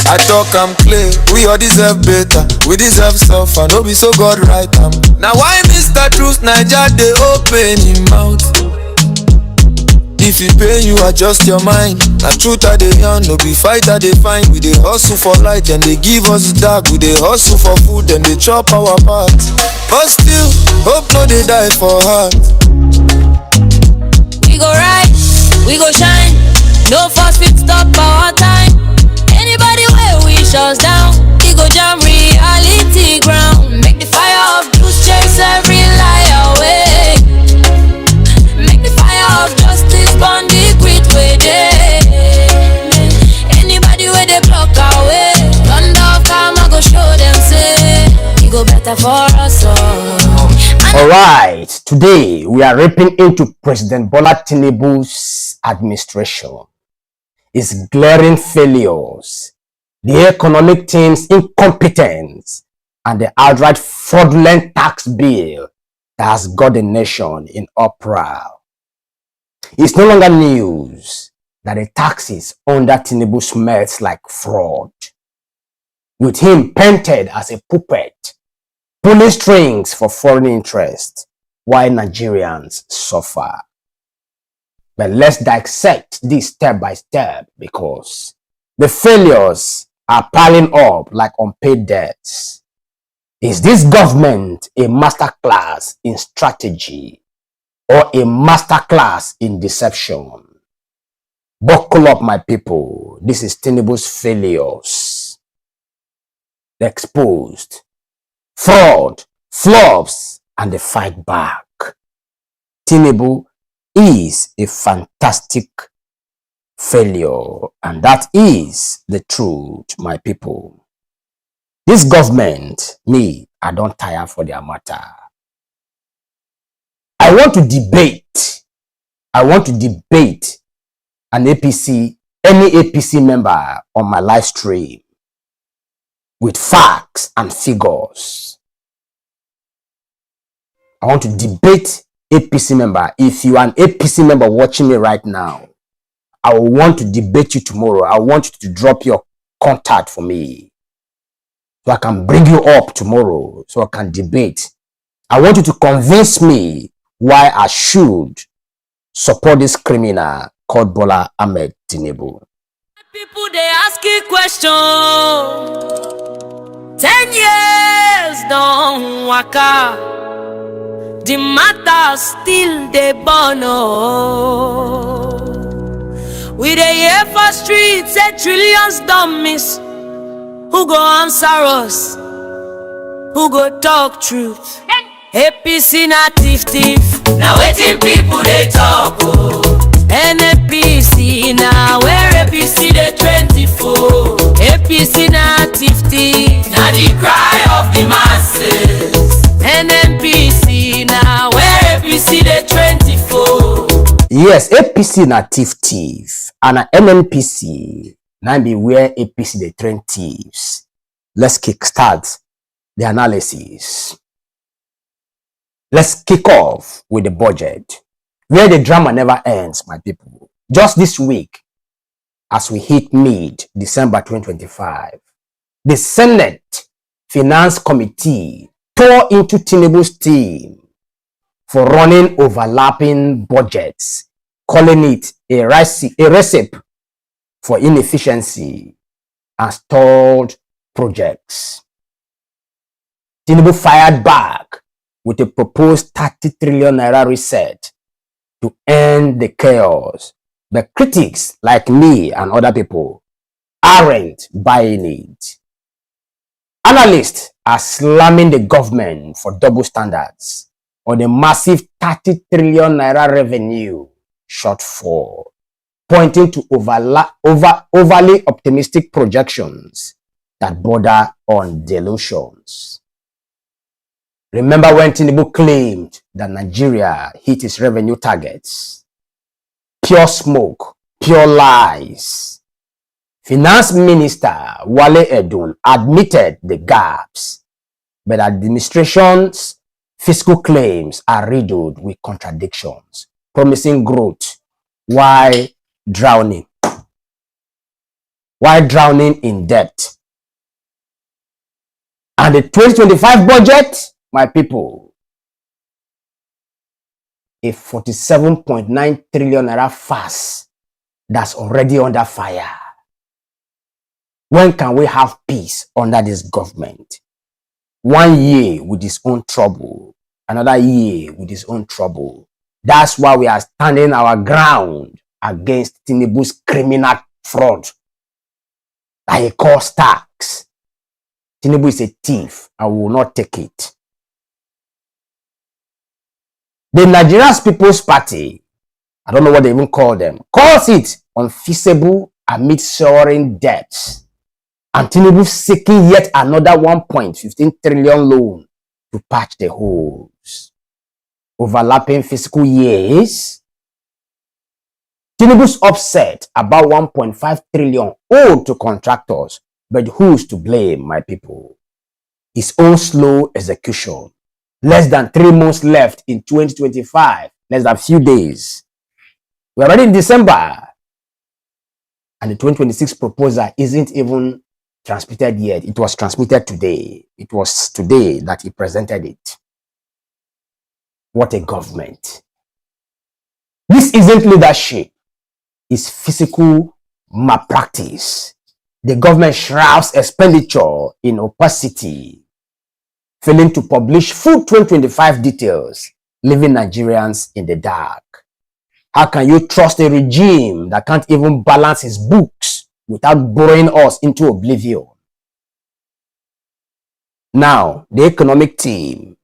I talk I'm clear, we all deserve better. We deserve suffer, no be so God right. Now why Mr. Truth9ja they open him mouth? If it pay you, adjust your mind. Na truth I dey yarn, no be fight I dey find. We dey hustle for light, and they give us dark. We dey hustle for food, and they chop our part. But still, hope no dey die for heart. We go rise, we go shine. No force fit stop our time. Anybody where wish us down, we go jam reality ground. Make the fire of truth chase every lie away. Make the fire of justice burn the great way day. Anybody where they block our way, thunder of karma go show them say it go better for us all. Alright, today we are ripping into President Bola Tinubu's administration, its glaring failures, the economic team's incompetence, and the outright fraudulent tax bill that has got the nation in uproar. It's no longer news that the taxes under Tinubu smells like fraud, with him painted as a puppet, pulling strings for foreign interest while Nigerians suffer. But let's dissect this step by step, because the failures are piling up like unpaid debts. Is this government a masterclass in strategy or a masterclass in deception? Buckle up, my people. This is Tinubu's failures exposed, fraud, flops, and the fight back. Tinubu is a fantastic failure, and that is the truth, my people. This government, I don't tire for their matter. I want to debate an APC, any APC member on my live stream with facts and figures. I want to debate APC member. If you are an APC member watching me right now, I will want to debate you tomorrow. I want you to drop your contact for me, so I can bring you up tomorrow, so I can debate. I want you to convince me why I should support this criminal called Bola Ahmed Tinubu. People they ask you question. 10 years don't waka. The matter still they burn. Oh. We dey hear for streets say trillions don't miss. Who go answer us? Who go talk truth? APC na thief. Now waiting people they talk. Oh. NAPC na where APC they 24. APC na thief. Now the cry of the masses. NNPC now where APC they 24. Yes, APC na thief, and NNPC now be where APC they train thieves. Let's kickstart the analysis. Let's kick off with the budget, where the drama never ends, my people. Just this week, as we hit mid-December 2025, the Senate Finance Committee tore into Tinubu's team for running overlapping budgets, calling it a recipe for inefficiency and stalled projects. Tinubu fired back with a proposed 30 trillion naira reset to end the chaos. But critics like me and other people aren't buying it. Analysts are slamming the government for double standards on the massive 30 trillion naira revenue shortfall, pointing to overly optimistic projections that border on delusions. Remember when Tinubu claimed that Nigeria hit its revenue targets? Pure smoke, pure lies. Finance Minister Wale Edun admitted the gaps, but administration's fiscal claims are riddled with contradictions, promising growth while drowning in debt. And the 2025 budget, my people, a 47.9 trillion naira farce that's already under fire. When can we have peace under this government? 1 year with his own trouble, another year with his own trouble. That's why we are standing our ground against Tinubu's criminal fraud that he calls tax. Tinubu is a thief. I will not take it. The Nigerian People's Party, I don't know what they even call them, calls it unfeasible amid soaring debts. And Tinubu seeking yet another 1.15 trillion loan to patch the holes. Overlapping fiscal years. Tinubu's upset about 1.5 trillion owed to contractors, but who's to blame, my people? His own slow execution. Less than 3 months left in 2025. Less than a few days. We're already in December. And the 2026 proposal isn't even transmitted yet. It was transmitted today. It was today that he presented it. What a government. This isn't leadership. It's physical malpractice. The government shrouds expenditure in opacity, failing to publish full 2025 details, leaving Nigerians in the dark. How can you trust a regime that can't even balance his books without borrowing us into oblivion? Now, the economic team,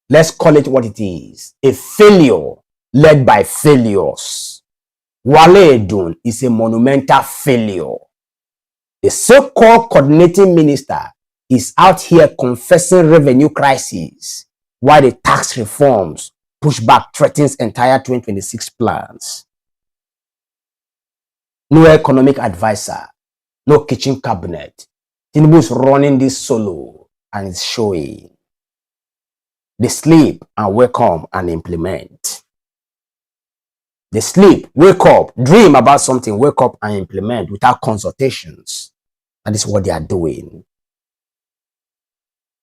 let's call it what it is, a failure led by failures. Wale Edun is a monumental failure. The so-called coordinating minister is out here confessing revenue crisis while the tax reforms pushback threatens entire 2026 plans. No economic advisor, no kitchen cabinet. Tinubu is running this solo and it's showing. They sleep and wake up and implement. They sleep, wake up, dream about something, wake up and implement without consultations. That is what they are doing.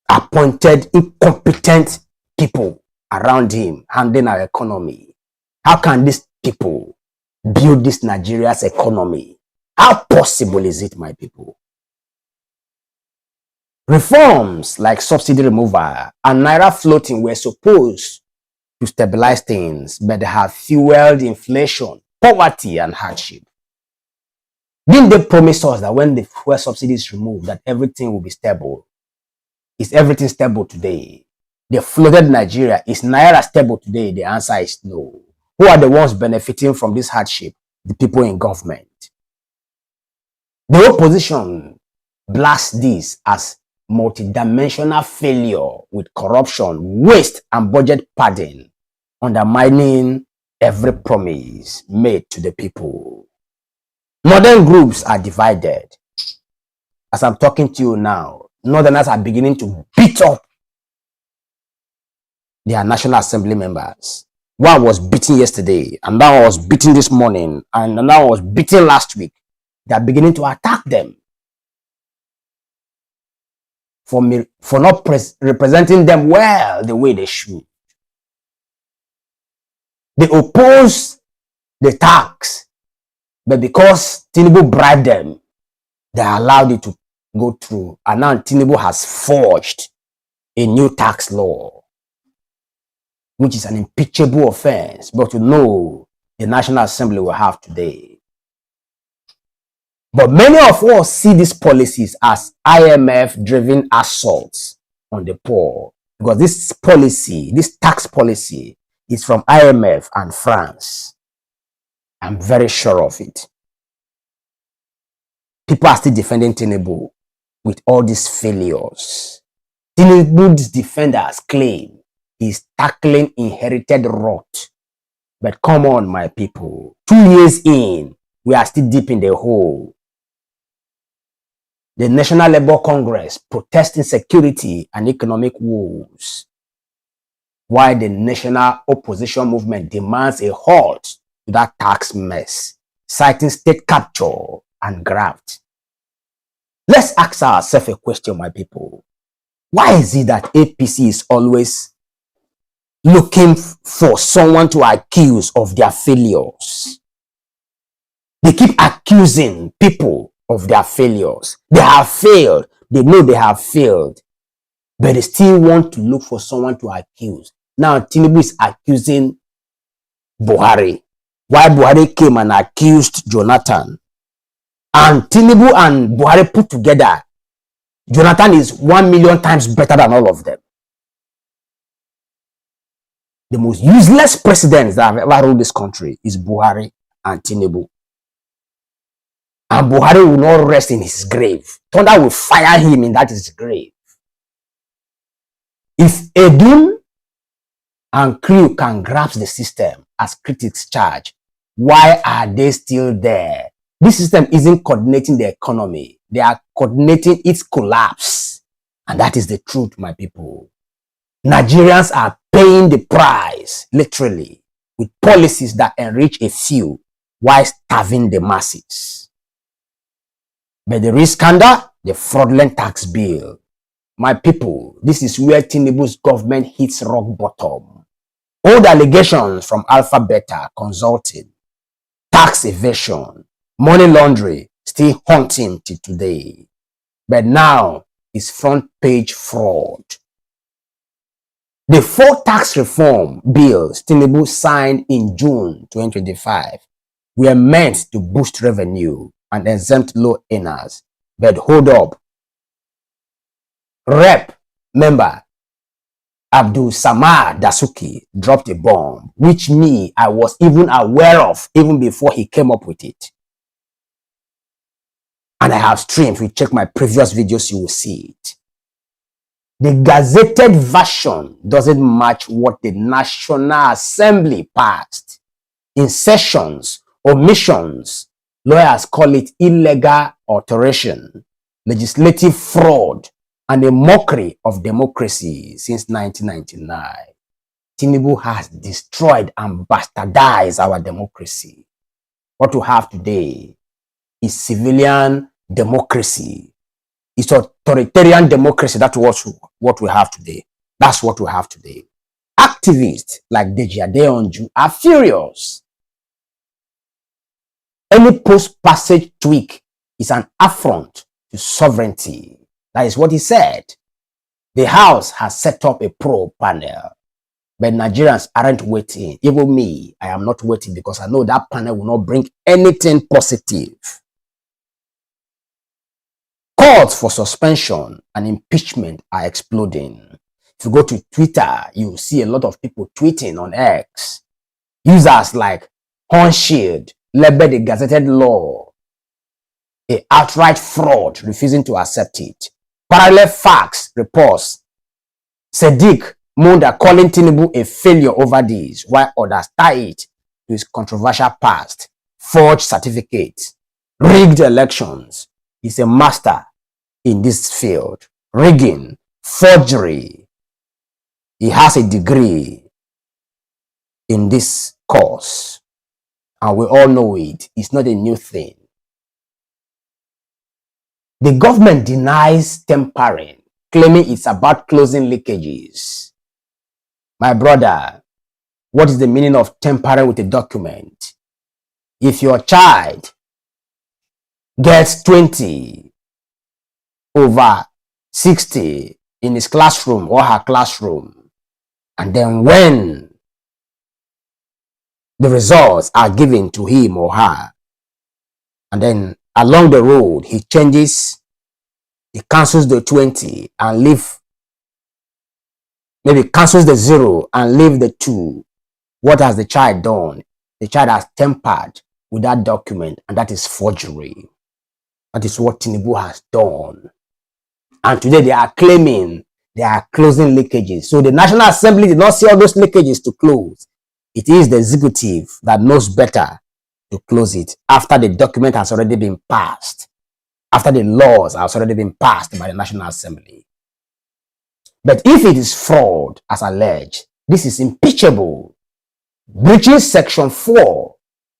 Appointed incompetent people around him handling our economy. How can these people build this Nigeria's economy? How possible is it, my people? Reforms like subsidy removal and naira floating were supposed to stabilize things, but they have fueled inflation, poverty, and hardship. Didn't they promise us that when the fuel subsidy is removed, that everything will be stable? Is everything stable today? They flooded Nigeria. Is naira stable today? The answer is no. Who are the ones benefiting from this hardship? The people in government. The opposition blasts this as multidimensional failure with corruption, waste, and budget padding, undermining every promise made to the people. Northern groups are divided. As I'm talking to you now, Northerners are beginning to beat up their National Assembly members. One was beaten yesterday, and that was beaten this morning, and another was beaten last week. They are beginning to attack them for not representing them well the way they should. They oppose the tax, but because Tinubu bribed them, they allowed it to go through. And now Tinubu has forged a new tax law, which is an impeachable offense, but to know the National Assembly will have today. But many of us see these policies as IMF-driven assaults on the poor, because this policy, this tax policy, is from IMF and France. I'm very sure of it. People are still defending Tinubu with all these failures. Tinubu's defenders claim he's tackling inherited rot. But come on, my people. 2 years in, we are still deep in the hole. The National Labour Congress protests insecurity and economic woes, while the national opposition movement demands a halt to that tax mess, citing state capture and graft. Let's ask ourselves a question, my people. Why is it that APC is always looking for someone to accuse of their failures. They keep accusing people of their failures. They have failed. They know they have failed. But they still want to look for someone to accuse. Now, Tinubu is accusing Buhari. Why Buhari came and accused Jonathan. And Tinubu and Buhari put together, Jonathan is 1,000,000 times better than all of them. The most useless presidents that have ever ruled this country is Buhari and Tinubu. And Buhari will not rest in his grave. Thunder will fire him in that his grave. If Edun and crew can grasp the system as critics charge, why are they still there? This system isn't coordinating the economy. They are coordinating its collapse. And that is the truth, my people. Nigerians are paying the price, literally, with policies that enrich a few while starving the masses. But the real scandal, the fraudulent tax bill. My people, this is where Tinubu's government hits rock bottom. Old allegations from Alpha Beta Consulting, tax evasion, money laundering still haunting till today. But now it's front page fraud. The 4 tax reform bills Tinubu signed in June 2025 were meant to boost revenue and exempt low earners. But hold up. Rep member Abdul Samad Dasuki dropped a bomb, which I was even aware of even before he came up with it. And I have streamed. If you check my previous videos, you will see it. The gazetted version doesn't match what the National Assembly passed. In sessions, omissions, lawyers call it illegal alteration, legislative fraud, and a mockery of democracy since 1999. Tinubu has destroyed and bastardized our democracy. What we have today is civilian democracy. It's authoritarian democracy. That's what we have today. That's what we have today. Activists like Deji Adeonju are furious. Any post-passage tweak is an affront to sovereignty. That is what he said. The House has set up a probe panel, but Nigerians aren't waiting. Even me, I am not waiting because I know that panel will not bring anything positive. Calls for suspension and impeachment are exploding. If you go to Twitter, you see a lot of people tweeting on X. Users like Hornshield labeled the gazetted law a outright fraud, refusing to accept it. Parallel facts reports Sadiq Munda calling Tinubu a failure over this, while others tie it to his controversial past, forged certificates, rigged elections. He's a master in this field. Rigging, forgery. He has a degree in this course. And we all know it. It's not a new thing. The government denies tampering, claiming it's about closing leakages. My brother, what is the meaning of tampering with a document? If your child gets 20 over 60 in his classroom or her classroom, and then when the results are given to him or her, and then along the road he changes, he cancels the 20 and maybe cancels the 0 and leave the 2. What has the child done? The child has tampered with that document, and that is forgery. That is what Tinubu has done. And today they are claiming they are closing leakages. So the National Assembly did not see all those leakages to close. It is the executive that knows better to close it after the document has already been passed, after the laws has already been passed by the National Assembly. But if it is fraud, as alleged, this is impeachable, breaching Section 4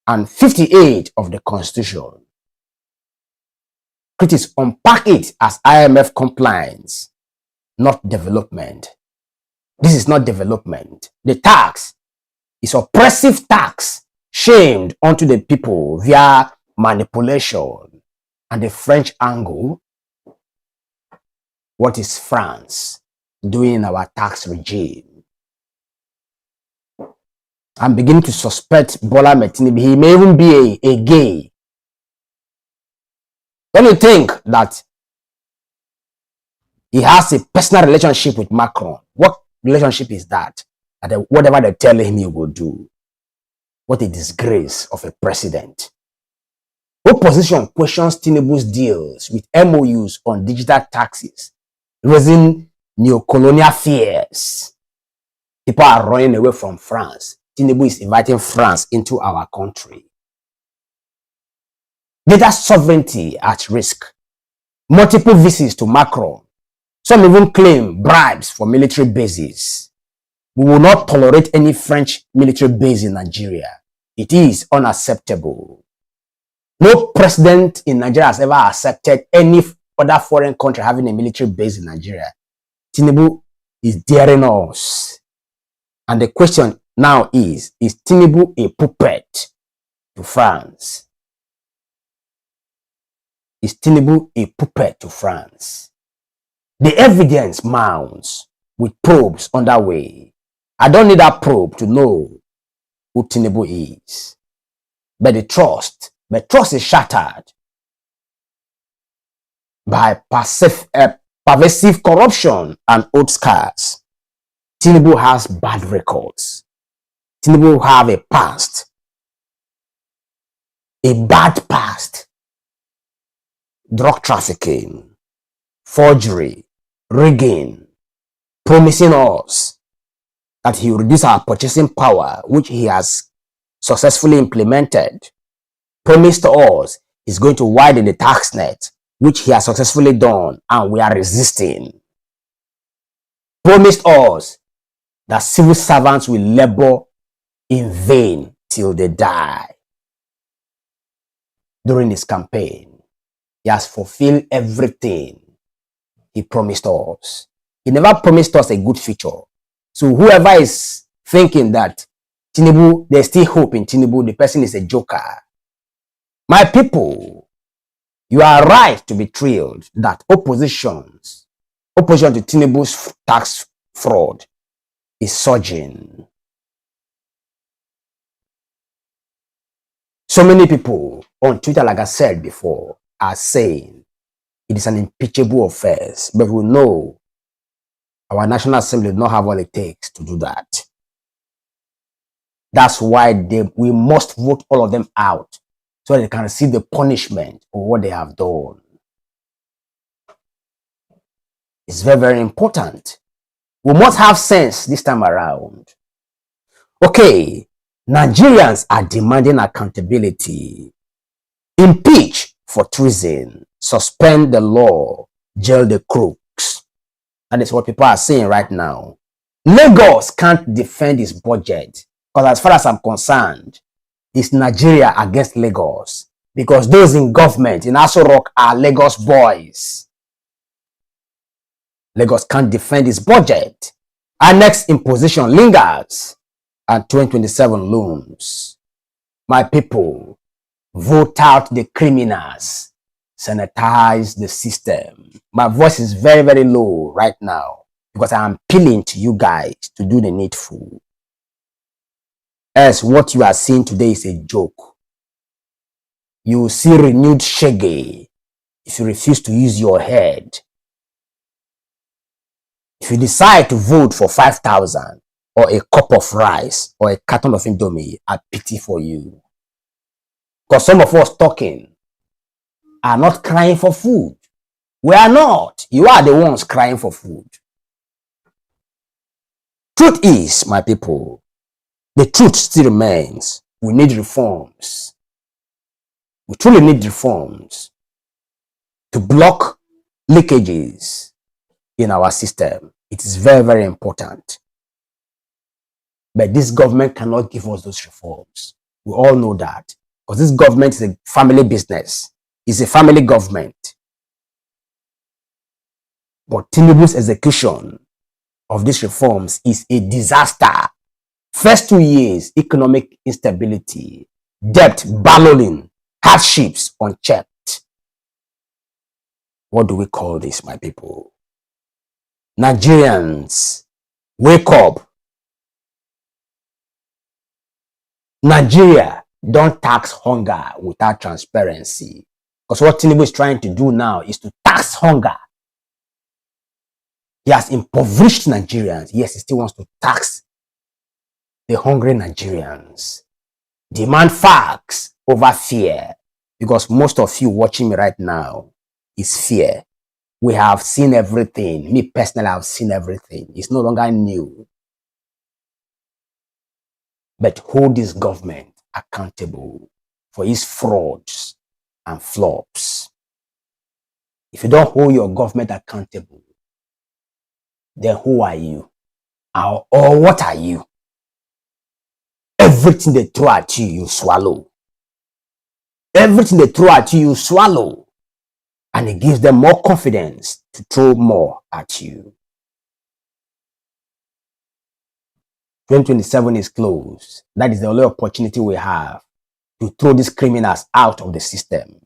and 58 of the Constitution. Critics unpack it as IMF compliance, not development. This is not development. The tax is oppressive tax shamed onto the people via manipulation. And the French angle, what is France doing in our tax regime? I'm beginning to suspect Bola Tinubu. He may even be a gay. When you think that he has a personal relationship with Macron, what relationship is that? And whatever they tell him, he will do. What a disgrace of a president. Opposition questions Tinubu's deals with MOUs on digital taxes, raising neo-colonial fears. People are running away from France. Tinubu is inviting France into our country. Data sovereignty at risk. Multiple visits to Macron. Some even claim bribes for military bases. We will not tolerate any French military base in Nigeria. It is unacceptable. No president in Nigeria has ever accepted any other foreign country having a military base in Nigeria. Tinubu is daring us. And the question now is Tinubu a puppet to France? Is Tinubu a puppet to France? The evidence mounts with probes underway. I don't need that probe to know who Tinubu is. But the trust is shattered by pervasive corruption and old scars. Tinubu has bad records. Tinubu have a past. A bad past. Drug trafficking, forgery, rigging, promising us that he will reduce our purchasing power, which he has successfully implemented. Promised us he's going to widen the tax net, which he has successfully done, and we are resisting. Promised us that civil servants will labor in vain till they die. During his campaign, he has fulfilled everything he promised us. He never promised us a good future. So whoever is thinking that Tinubu, there's still hope in Tinubu, the person is a joker. My people, you are right to be thrilled that opposition to Tinubu's tax fraud is surging. So many people on Twitter, like I said before, are saying it is an impeachable offense, but we know our National Assembly does not have what it takes to do that. That's why we must vote all of them out so they can receive the punishment for what they have done. It's very, very important. We must have sense this time around. Okay, Nigerians are demanding accountability. Impeach for treason, suspend the law, jail the crooks. That is what people are saying right now. Lagos can't defend its budget because as far as I'm concerned, it's Nigeria against Lagos because those in government in Aso Rock are Lagos boys. Lagos can't defend its budget. Our next imposition lingers and 2027 looms. My people, vote out the criminals. Sanitize the system. My voice is very, very low right now because I am appealing to you guys to do the needful. As what you are seeing today is a joke. You will see renewed shaggy if you refuse to use your head. If you decide to vote for 5,000 or a cup of rice or a carton of Indomie, I pity for you. Because some of us talking are not crying for food. We are not. You are the ones crying for food. Truth is, my people, the truth still remains. We need reforms. We truly need reforms to block leakages in our system. It is very, very important. But this government cannot give us those reforms. We all know that. Because this government is a family business. It's a family government. But Tinubu's execution of these reforms is a disaster. First 2 years, economic instability, debt ballooning, hardships unchecked. What do we call this, my people? Nigerians, wake up. Nigeria, don't tax hunger without transparency. Because what Tinubu is trying to do now is to tax hunger. He has impoverished Nigerians. Yes, he still wants to tax the hungry Nigerians. Demand facts over fear. Because most of you watching me right now is fear. We have seen everything. Me personally, I have seen everything. It's no longer new. But hold this government accountable for its frauds and flops. If you don't hold your government accountable, then who are you? Or what are you? Everything they throw at you, you swallow. Everything they throw at you, you swallow. And it gives them more confidence to throw more at you. 2027 is close. That is the only opportunity we have to throw these criminals out of the system.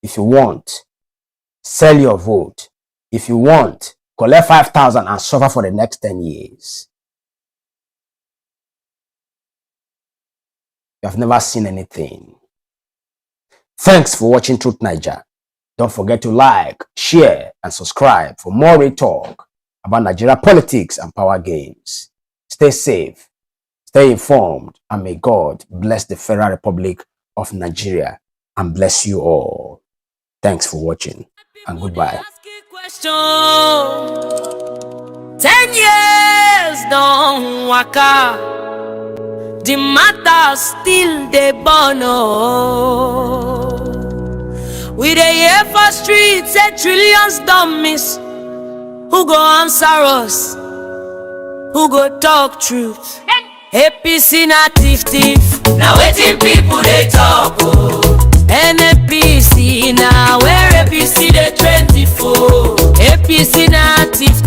If you want, sell your vote. If you want, collect 5,000 and suffer for the next 10 years. You have never seen anything. Thanks for watching Truth9ja. Don't forget to like, share, and subscribe for more real talk about Nigeria politics and power games. Stay safe, stay informed, and may God bless the Federal Republic of Nigeria and bless you all. Thanks for watching and goodbye. 10 years don't waka, the matter still dey burn. We dey hear for streets say trillions don't miss. Who go answer us? Who go talk truth? APC na thief. Now waiting people they talk. NPC na where APC they 24. APC na thief.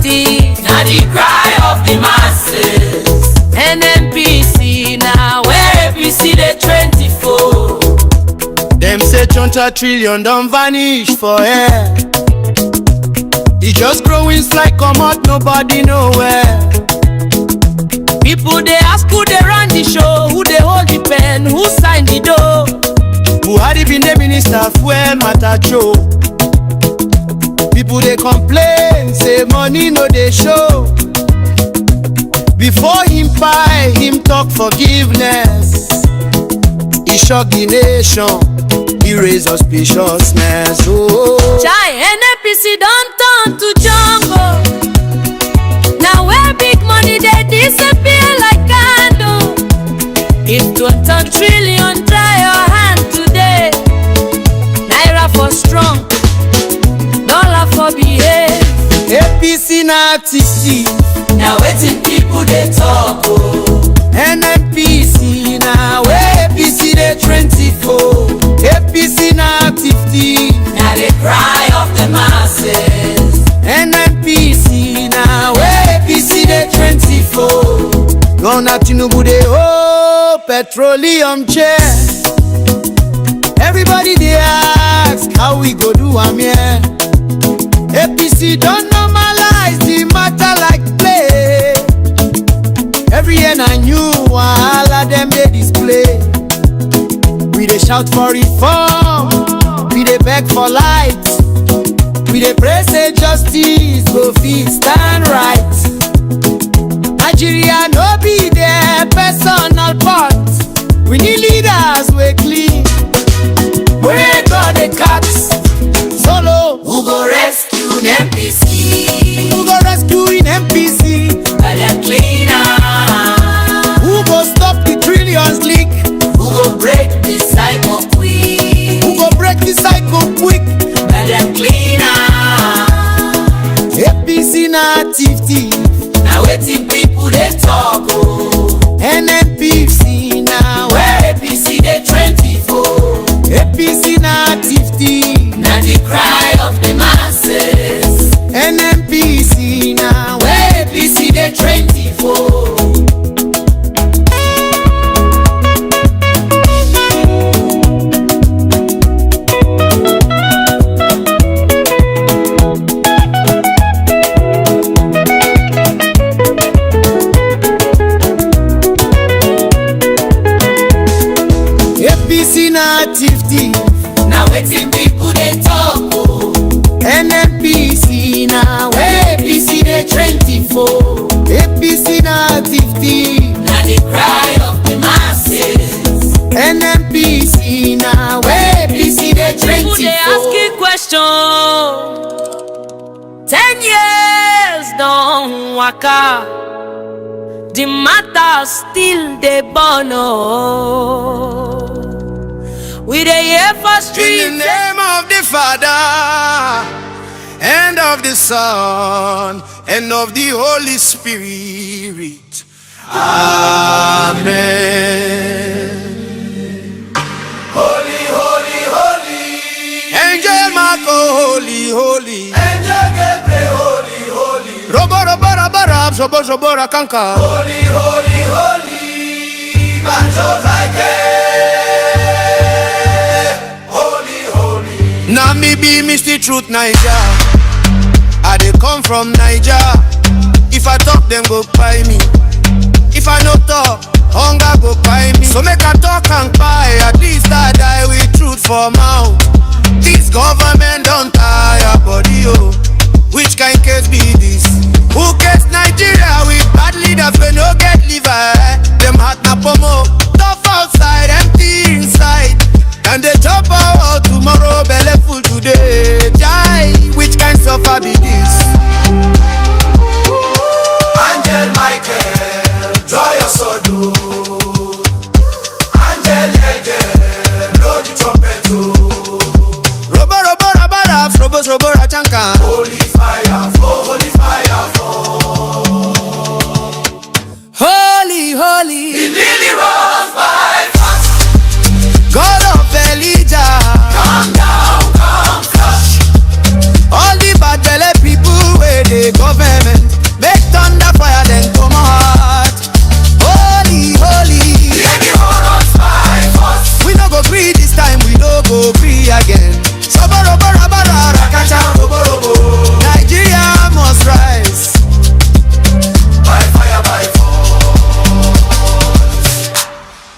Now the cry of the masses. NPC na where APC they 24. Them say 20 trillion don't vanish for air. It just growing like come out, nobody nowhere. People they ask who they run the show, who they hold the pen, who signed the dough. Buhari been the minister fuel matter show. People they complain, say money no they show. Before him buy, him talk forgiveness. He shock the nation, he raise auspiciousness. Oh, Chai, NPC don't turn to jungle. Now where big money they disappear like candle. If 20 trillion try your hand today, Naira for strong, dollar for behave. APC na TC. Now waiting people they talk. NPC na where APC they 24. APC na 50. Now they cry of the masses. NPC na where APC they 24. Gonna Tinubu they petroleum chair. Everybody they ask how we go do am here. APC don't normalize the matter like play. Every year I knew all of them they display. We they shout for reform, we they beg for light, we they pray say justice go fit stand right. Nigeria no be their personal part. We need leaders we clean, we got the cats solo. Who go rescue in MPC? Who go rescue in MPC? Let them clean up. Who go stop the trillions leak? Who go break the cycle quick? Who go break the cycle quick? Let them clean up. APC na thief. Now waiting people they talk. NPC na APC na thief. Now waiting people they talk. Oh. NNPC na APC they train for. APC na thief. Now the cry of the masses. NNPC na APC they train for. People they asking question. 10 years don't waka. The matter still they burn. We dey here for street. In the name of the Father, and of the Son, and of the Holy Spirit. Amen. Holy, holy, holy. Angel Marco, holy, holy. Angel Gabriel, holy, holy. Robo, robo, rabara, zobo, zobo, rakanka. Holy, holy, holy. Banjo like Now me be Mr. Truth9ja. I dey come from Naija. If I talk, them go buy me. If I no talk, hunger go buy me. So make I talk and buy. At least I die with truth for mouth. This government don't tire body, oh. Which kind case be this? Who gets Nigeria with bad leaders when no get liver? Them hot na pomo. Tough outside, empty inside. And they chop out tomorrow, belly full today. Jai, which kind suffer be this? Angel Michael, draw your sword. Angel Michael, blow the trumpet. Robo, robo, rabara, robo, robo, rachanka. Holy fire, fall, holy fire, fall. Holy, holy. It really runs by fast. God of Elijah, come down, come crush all the bad belly people where the government make thunder fire then come out. Holy, holy, we no go free this time, we no go free again. Nigeria must rise by fire, by force.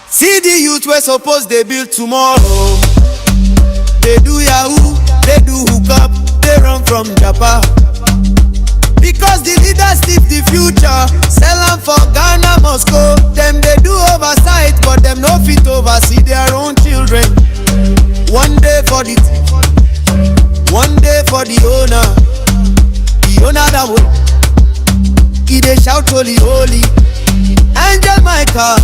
See the youth we're supposed they build tomorrow. They do yahoo, they do hook up, they run from Japan. Because the leaders steal the future, sell them for Ghana, Moscow. Them they do oversight, but them no fit oversee their own children. One day for the thief, one day for the owner. The owner that will, he they shout holy, holy. Angel Michael,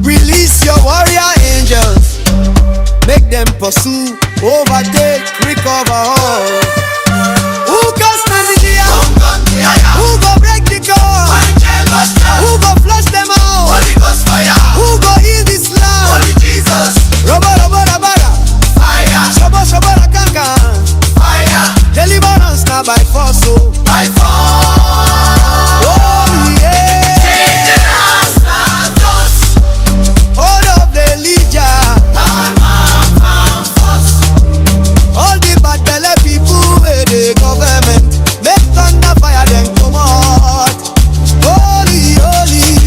release your warrior angels. Make them pursue, overtake, recover all. Who can stand in the air? Who go break the code? Who go flush them out? Who go heal this land? Holy Jesus. Robo, robo, rabara. Fire. Shobo, shobo, rakanka. Fire. Deliverance now by force, oh. By force. Oh, yeah. Dangerous and dust. All of the legion. All the bad belly people with the government make thunder fire then come out. Holy, holy.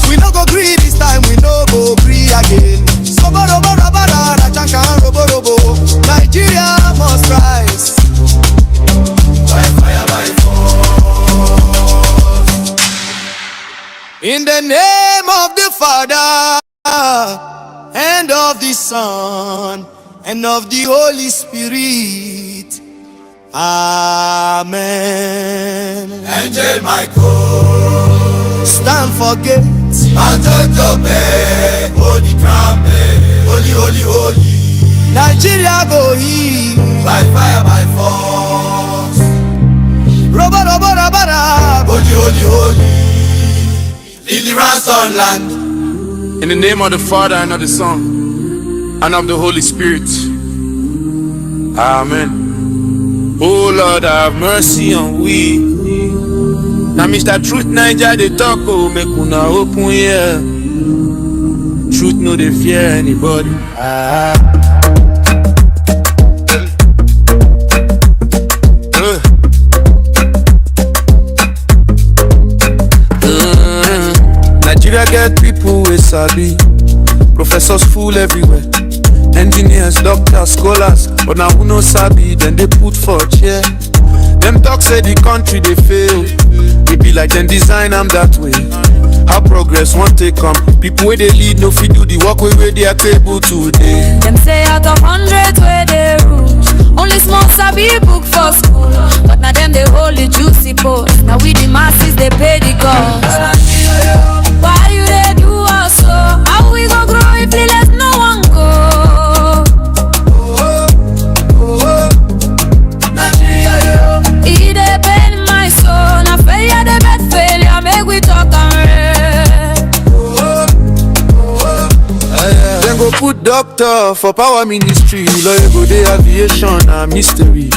We no go green this time, we no go green again. Sobo, robo, rabara, rachanka, robo, robo. Nigeria must rise by fire, by force. In the name of the Father, and of the Son, and of the Holy Spirit. Amen. Angel Michael, stand for gates. Mountain to pay, holy Crumbling, holy, holy, holy. Nigeria go heal by fire, by force. Robo, robo, rabara, holy, holy, holy. Deliverance on land. In the name of the Father and of the Son and of the Holy Spirit. Amen. Oh Lord, have mercy on we. Now Mr. Truth9ja they talk, oh, make una open here. Truth no they fear anybody. Nigeria get people with sabi. Professors full everywhere. Engineers, doctors, scholars, but now who no sabi, then they put for chair. Them talk say the country they fail. It be like them design them that way. How progress won't take come. People where they lead no fit do the work where they are able today. Them say out of 100 where they rules, only small sabi book for school. But now them they hold the juicy post. Now we the masses they pay the cost. Why you they do us so? How we gon' grow if we let no one go? It dey pain my soul. Now failure the best failure. Make we talk and Then go put doctor for power ministry. Lawyer go dey aviation a mystery.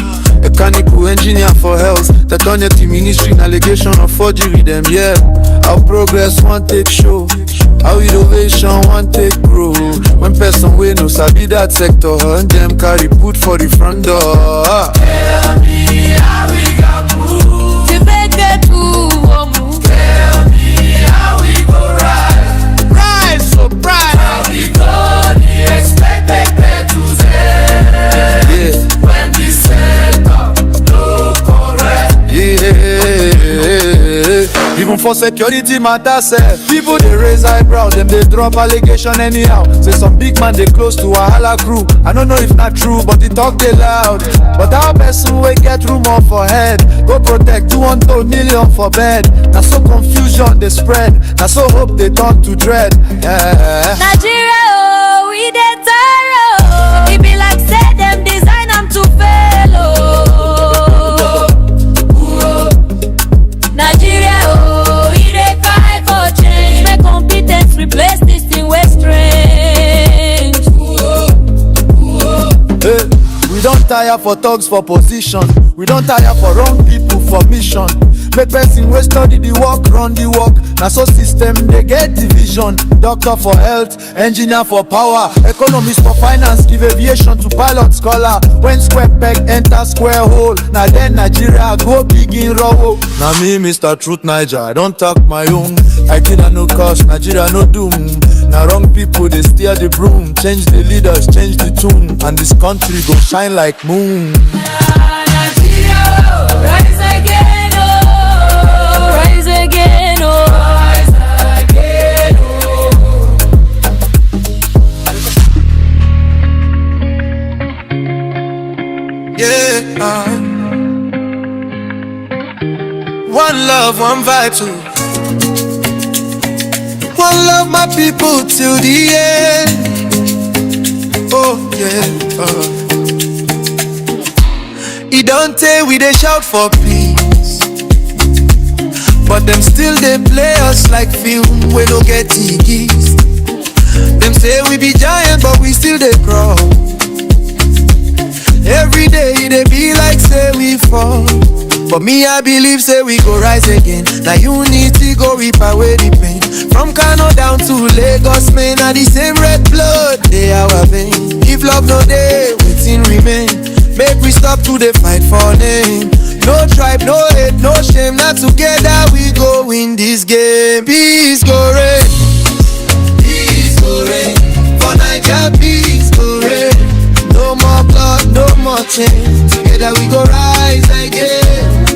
Mechanical engineer for health. Technology ministry in allegation of forgery. Them yeah. How progress won't take show. How innovation won't take grow. When person wey no sabi that sector, and them carry put for the front door. Tell me how we got moved. to make it to move. Tell me how we go rise. Rise, so bright. How we go the expected to end. Yeah. When the setup no correct. Yeah. Even for security matters, people they raise eyebrows, them they drop allegation anyhow. Say some big man they close to Wahala crew. I don't know if not true, but they talk they loud. But how person we get rumor for head? Go protect 200 million for bed. Now so confusion they spread. Now so hope they turn to dread. Yeah. Nigeria, oh, we dey terror. It be like say them design them to fail. Oh. Nigeria, oh, we dey cry for change. Make competence replace this thing with strange. Hey, we don't tire for thugs for position. We don't tire for wrong people for mission. Make person we study the work, run the work. Now so system they get division. Doctor for health, engineer for power, economist for finance, give aviation to pilot scholar. When square peg enter square hole, now then Nigeria go begin roll. Now me Mr. Truth9ja, I don't talk my own. I did no cost, Nigeria no doom. Now wrong people they steer the broom. Change the leaders, change the tune, and this country go shine like moon. Nigeria, rise again, oh. Rise again, oh. Rise again, oh. Yeah. One love, one vital. One love, my people till the end. Oh yeah. It don't tell we they shout for peace, but them still they play us like film. We don't get keys. Them say we be giant, but we still they crawl. Every day they be like say we fall, but me I believe say we go rise again. Now unity go reap away the pain. From Kano down to Lagos, man, are the same red blood they our vein. If love no day, waiting remain. Make we stop to the fight for name. No tribe, no hate, no shame. Not together we go win this game. Peace go reign. Peace go reign. For Naija, peace go reign. No more blood, no more change. Together we go rise again.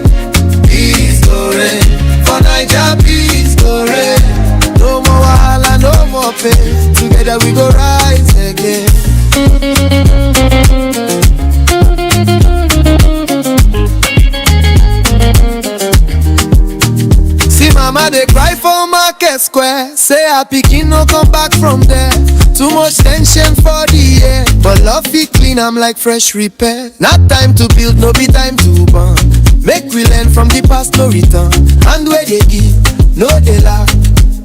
Peace go reign. For Naija, peace go reign. No more wahala, no more pain. Together we go rise again. See mama they cry for Market Square. Say her pikin no come back from there. Too much tension for the air, but love fit clean, I'm like fresh repair. Not time to build, no be time to burn. Make we learn from the past, no return. And where they give, no they lack.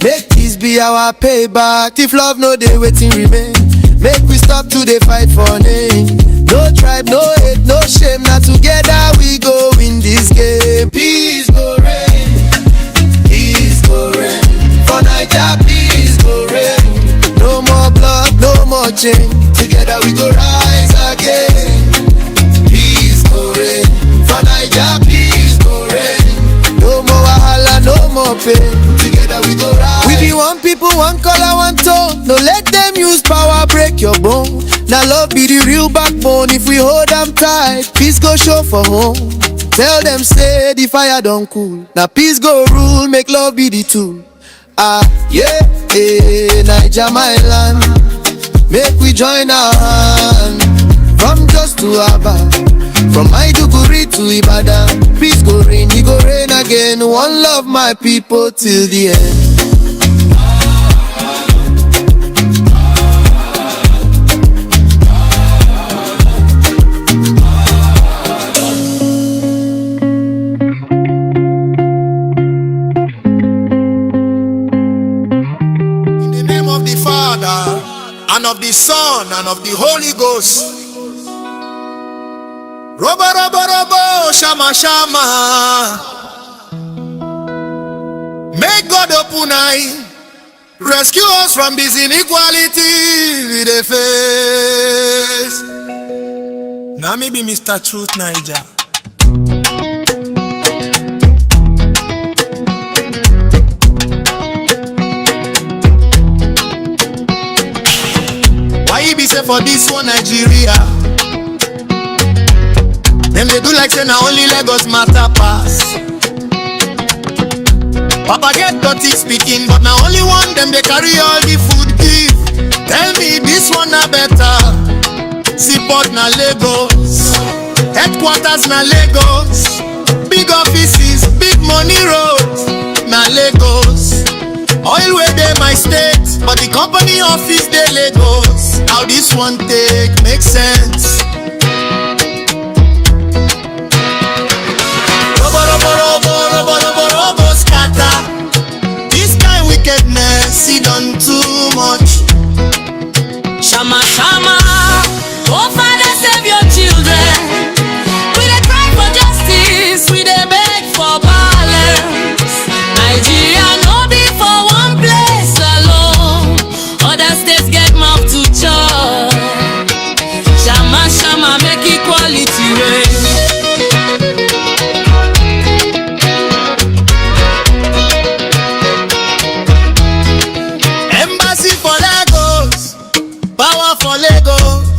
Make this be our payback. If love no they waiting remain. Make we stop to the fight for name. No tribe, no hate, no shame. Now together we go win this game. Peace go reign. Peace go reign. For Naija, peace go reign. No more blood, no more change. Together we go rise again. Peace go reign. For Naija, peace go reign. No more wahala, no more pain. Together we go rise. We be one people. people one color, one tone. No let them use power break your bone. Now love be the real backbone. If we hold them tight, peace go show for home. Tell them say the fire don't cool. Now peace go rule, make love be the tool. Yeah, Naija my land. Make we join our hand. From just to Aba, from Maiduguri to Ibadan. Peace go rain, it go rain again. One love my people till the end. And of the Son, and of the Holy Ghost. Robo, robo, robo, shama, shama. Make God open eye. Rescue us from this inequality we dey face. Now me be Mr. Truth9ja. Be say for this one Nigeria, them they do like say now only Lagos matter pass. Papa get dirty speaking, but now only one them they carry all the food give. Tell me this one na better. Seaport na Lagos, headquarters na Lagos, big offices, big money roads na Lagos. Oil where they my state, but the company office they Lagos. How this one take make sense? Robo, robo, robo, robo, robo, robo, scatter. This kind wickedness, he done too much. Shama, shama, oh Father, save your children. We dey cry for justice, we dey beg for balance. Nigeria no be for one place alone. Other states get mouth to chop. Shama, shama, make equality reign. Embassy for Lagos, power for Lagos.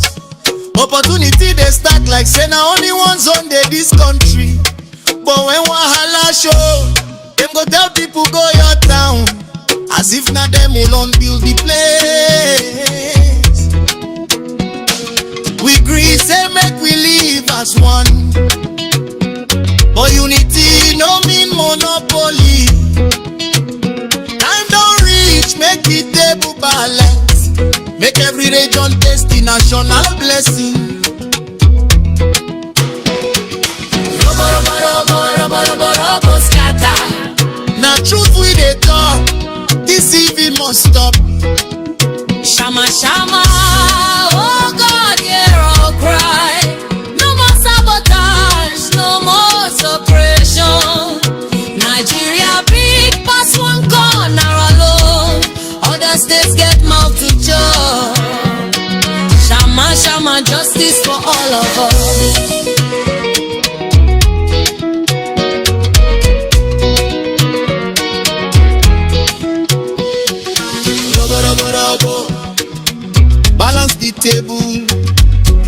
Opportunity they stack like say now only one zone dey this country. But when wahala show, them go tell people go your town, as if na them alone build the place. We agree say make we live as one, but unity no mean monopoly. Time don't reach, make the table balance. Make every region taste the national blessing. Robo, robo, robo, robo, robo, robo, scatter. Now truth we dey talk, this evil must stop. Shama, shama, oh God, hear our cry. No more sabotage, no more suppression. Nigeria big pass one corner alone. Other states get mouth to chop. Shama, shama, justice for all of us. Balance the table,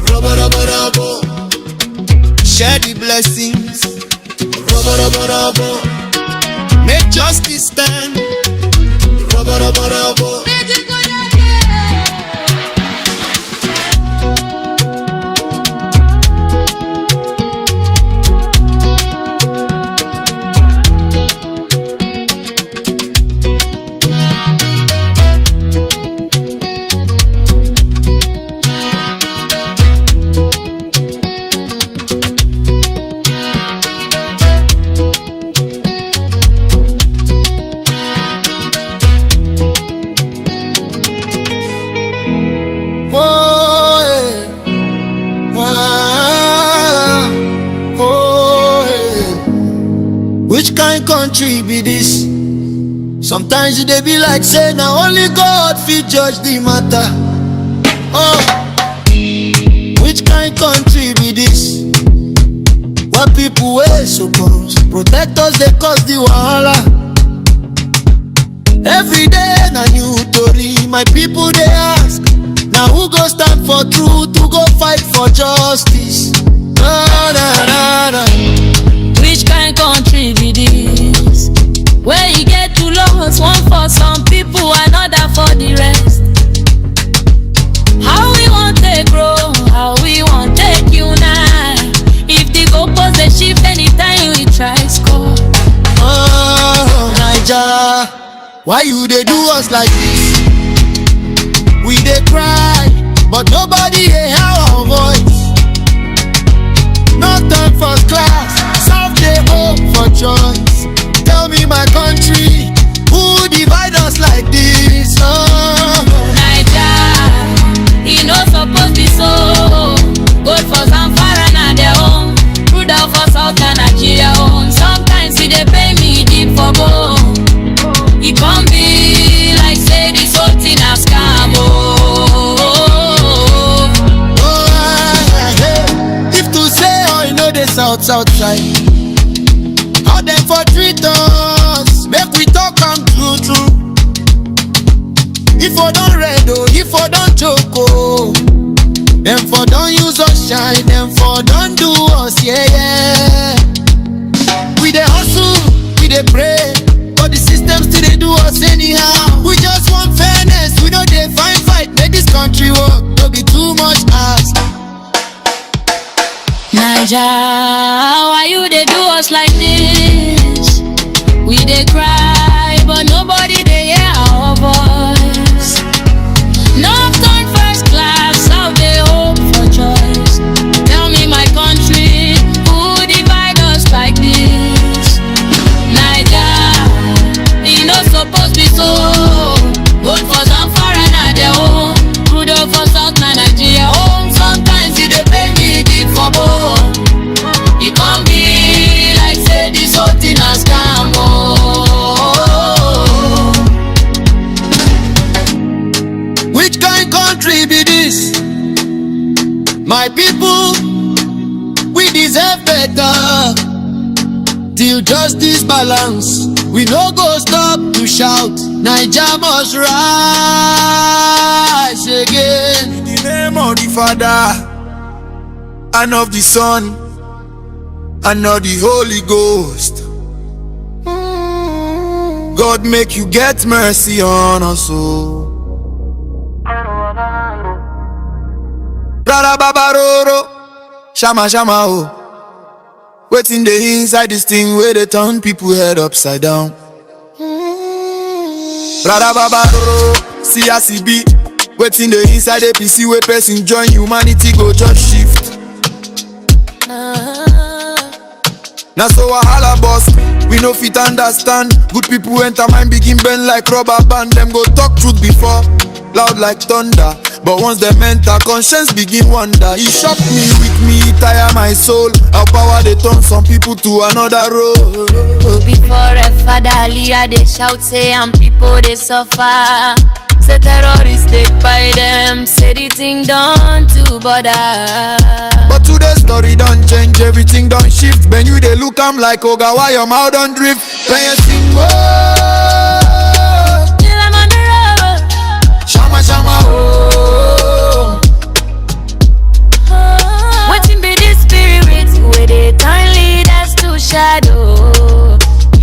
rubber, rubber, rubber. Share the blessings, rubber, rubber, rubber. Make justice stand, rubber, rubber, rubber. Which kind country be this? Sometimes they be like say now only God fit judge the matter. Oh, which kind country be this? What people wey suppose protect us they cause the wahala. Every day na new tori, my people they ask. Now who go stand for truth, who go fight for justice? Na, na, na, na. Which kind country be this? Where you get to lose, one for some people, another for the rest. How we want to grow, how we want to unite. If the goalpost they shift anytime we try score. Oh, Naija, why you they do us like this? We they cry, but nobody hear our voice. No time for class, solve the hope for choice. Tell me my country, who divide us like this? Oh, Naija, it no supposed be so. Good for Zamfara na their own, rude out for South and Nigeria own. Sometimes they pay me deep for gold. It can't be like say this whole thing a scam. If to say oh you know the outside, how them for treat us? Make we talk am true. If I don't read oh, if I don't joke oh, them for don't use us shine, them for don't do us yeah. We dey hustle, we dey pray, but the system still dey do us anyhow. We just want fairness, we know they fight, make this country work. Don't be too much ask. Naija, why you they do us like this? We they cry, but nobody they hear our voice. No turn first class, how they hope for choice. Tell me my country, who divide us like this? Naija, it no supposed be so. Good for Zamfara na their own, good for South na Nigeria own. Sometimes they pay me deep for both. It can't be like say this whole thing a scam. Which kind country be this? My people, we deserve better. Till justice balance, we no go stop to shout. Naija must rise again. In the name of the Father, and of the Son, and of the Holy Ghost. God make you get mercy on us all. Brother Babaroro, Shama oh. Waiting the inside this thing where they turn people head upside down. Brother Babaroro, CRCB. Waiting the inside APC where person join humanity go just shift. Now so wahala boss, we no fit understand. Good people enter mind begin bend like rubber band. Them go talk truth before, loud like thunder. But once them enter, conscience begin wonder. He shock me, weak me, tire my soul. How power they turn some people to another road. Before a father Aliyah they shout say and people they suffer. Say terrorists take by them, say the thing done to bother. But today's story don't change, everything don't shift. When you they look I'm like Oga, why your mouth don't drift? When you sing whoa, till I'm on the road. Shama oh. Waiting be the spirit where they turn leaders to shadow.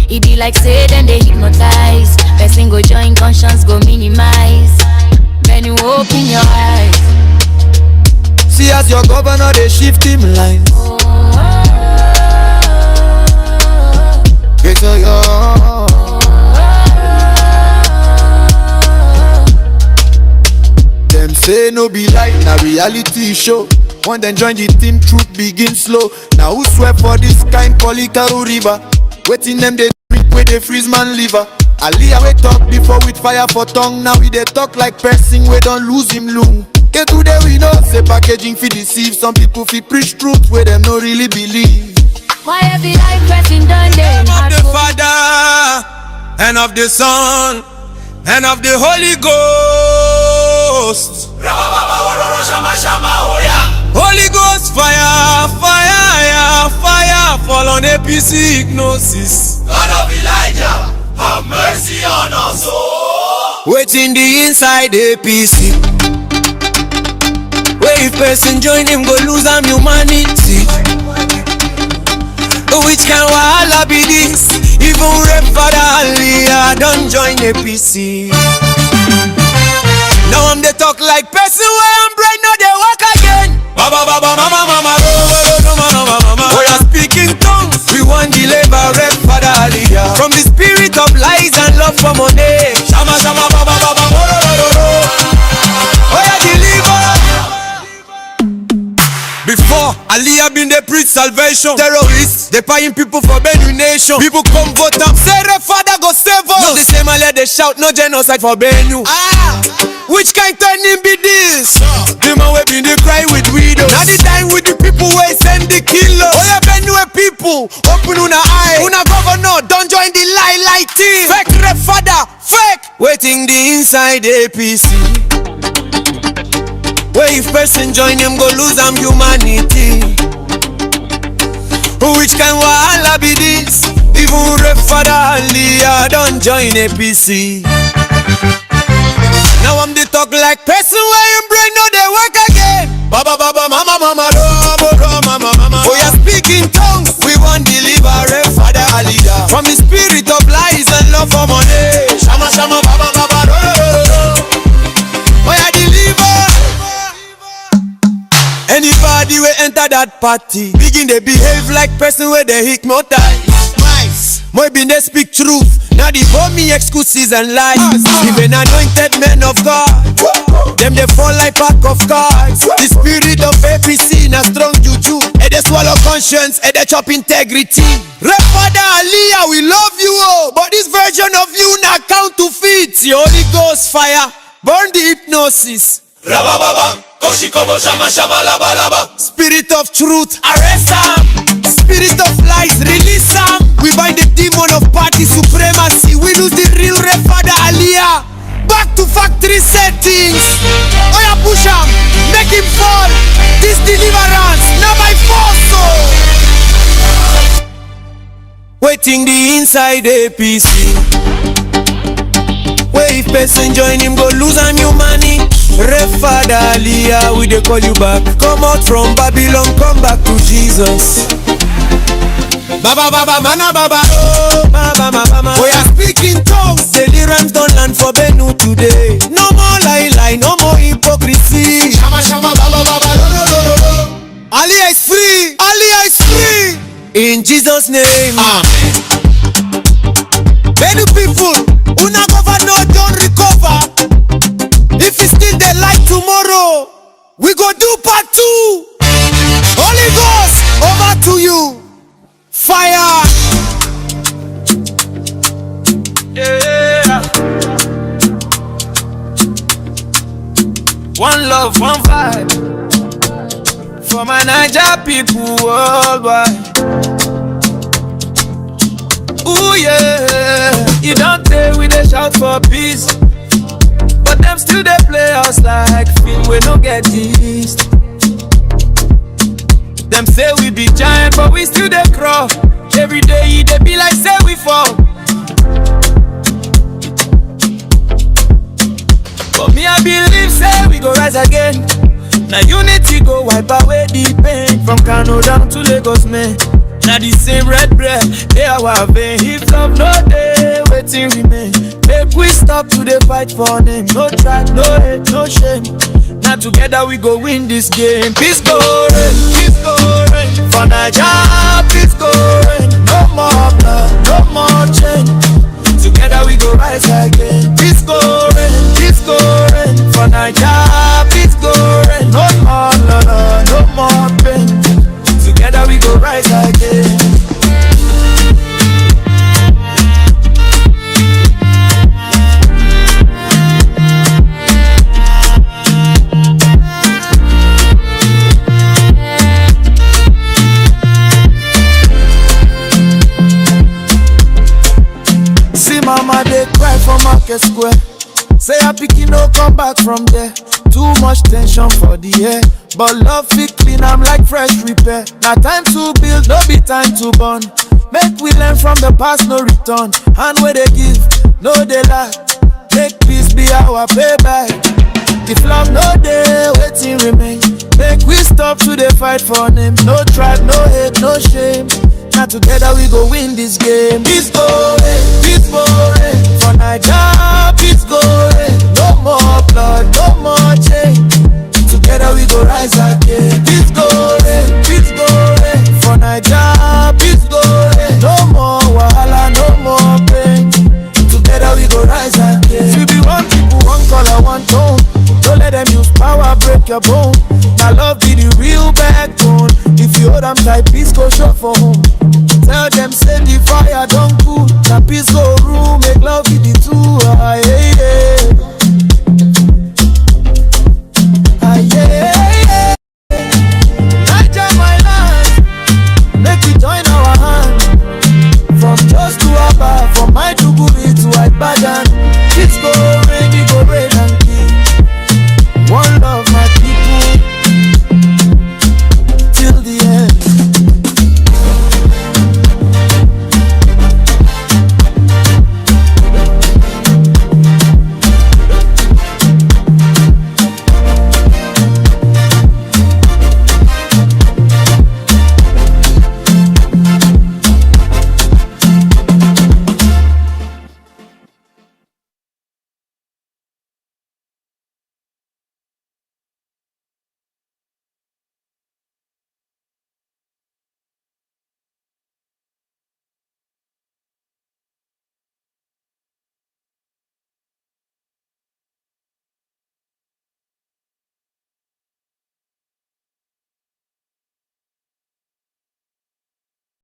It be like say then they hypnotize. Person go join, conscience go minimize. Then you open your eyes. See as your governor they shift him line. Get to your them say no be like na reality show. When them join the team, truth begin slow. Now who swear for this kind Polycaro river? Waiting them they drink where they freeze man liver. Aliyah we talk before with fire for tongue. Now we they talk like person we don't lose him loom. Get today we know say packaging fi deceive. Some people fi preach truth where them no really believe. Why every life pressing done day? Of the Father and of the Son and of the Holy Ghost. Holy Ghost fire, fire, fire, fall on APC Gnosis. God of Elijah, have mercy on us all. Waiting the inside APC. Where if person join him go lose am humanity. Which kind wahala be this? Even rep father Aliyah don't join APC. Now I'm they talk like person where I'm brain now they work again. Baba baba mama mama mama mama. We are speaking tongues. We want deliver rep father Aliyah from the spirit of lies and love for money. Shama shama baba baba. We are deliver. Before Aliyah been they preach salvation. Terrorists, they paying people for Benue nation. People come vote them. Say rep father go save us. No the same let they shout no genocide for Benue. Which kind turning be this? The man we been they cry with widows. Now the time with the people we send the killers. Oh yeah, Benue people, open una eye. Una governor, don't join the lie team. Fake rep father, fake. Waiting the inside APC. Where if person join him go lose am humanity. Which kind wahala be this? Even rep father Aliyah don't join APC. Now I'm the talk like person where you brain no they work again. Baba baba mama mama mama mama. We are speaking tongues. We want deliver rep father Aliyah from the spirit of lies and love for money. Shama shama baba baba. We are deliver. Anybody will enter that party begin they behave like person where they hypnotize. Moi been they speak truth. Now they for me excuses and lies. Even anointed men of God, them they fall like pack of cards. The spirit of APC na strong juju. And they swallow conscience and they chop integrity. Rep father Aliyah, we love you oh, but this version of you na counterfeit. The Holy Ghost fire burn the hypnosis. Rabababa, koshikobo shama shama laba laba. Spirit of truth, arrest am. Spirit of lies, release am. We bind the demon of party supremacy. We lose the real rep father Aliyah. Back to factory settings. Oya push am, make him fall. This deliverance, not by force so. Waiting the inside APC. Where if person join him go lose am humanity. Rep father Aliyah, we they call you back. Come out from Babylon, come back to Jesus. Baba baba mana baba oh baba mama. We are speaking tongues. Deliverance don't land for Benue today. No more lie, no more hypocrisy. Shama shama baba baba Aliyah is free. Aliyah is free. In Jesus' name. Amen. Benue people, una governor don't recover. If it's still the light tomorrow, we go do part 2. Holy Ghost, over to you. Fire. Yeah. One love, one vibe. For my Naija people worldwide. Ooh yeah. You don't tell we they shout for peace. But them still they play us like film we no get this. Them say we be giant but we still they crawl. Every day they be like say we fall. But me I believe say we go rise again. Now unity go wipe away the pain. From Kano down to Lagos man. Now the same red bread, they our vein. If love no day, waiting remain. Make we stop to the fight for them. No track, no hate, no shame. Now together we go win this game. Peace go reign, peace go reign. For Naija, peace go reign. No more blood, no more change. Together we go rise again. Peace go reign, peace go reign. For Naija, peace go reign. No more blood, no more pain. Together we go rise again. See mama they cry for Market Square. Say her pikin no come back from there. Too much tension for the air. But love fit clean, I'm like fresh repair. Now time to build, no be time to burn. Make we learn from the past, no return. Hand where they give, no they lie. Make peace this be our payback. If love no day, waiting remain. Make we stop to the fight for name. No tribe, no hate, no shame. Now together we go win this game. Peace go for Naija, peace go no more blood, no more change. Together we go rise again. Peace go for Naija, peace go no more wahala, no more pain. Together we go rise again. We be one people, one color, one tone. Don't let them use power break your bone. Now love be the real backbone. If you hold them tight, peace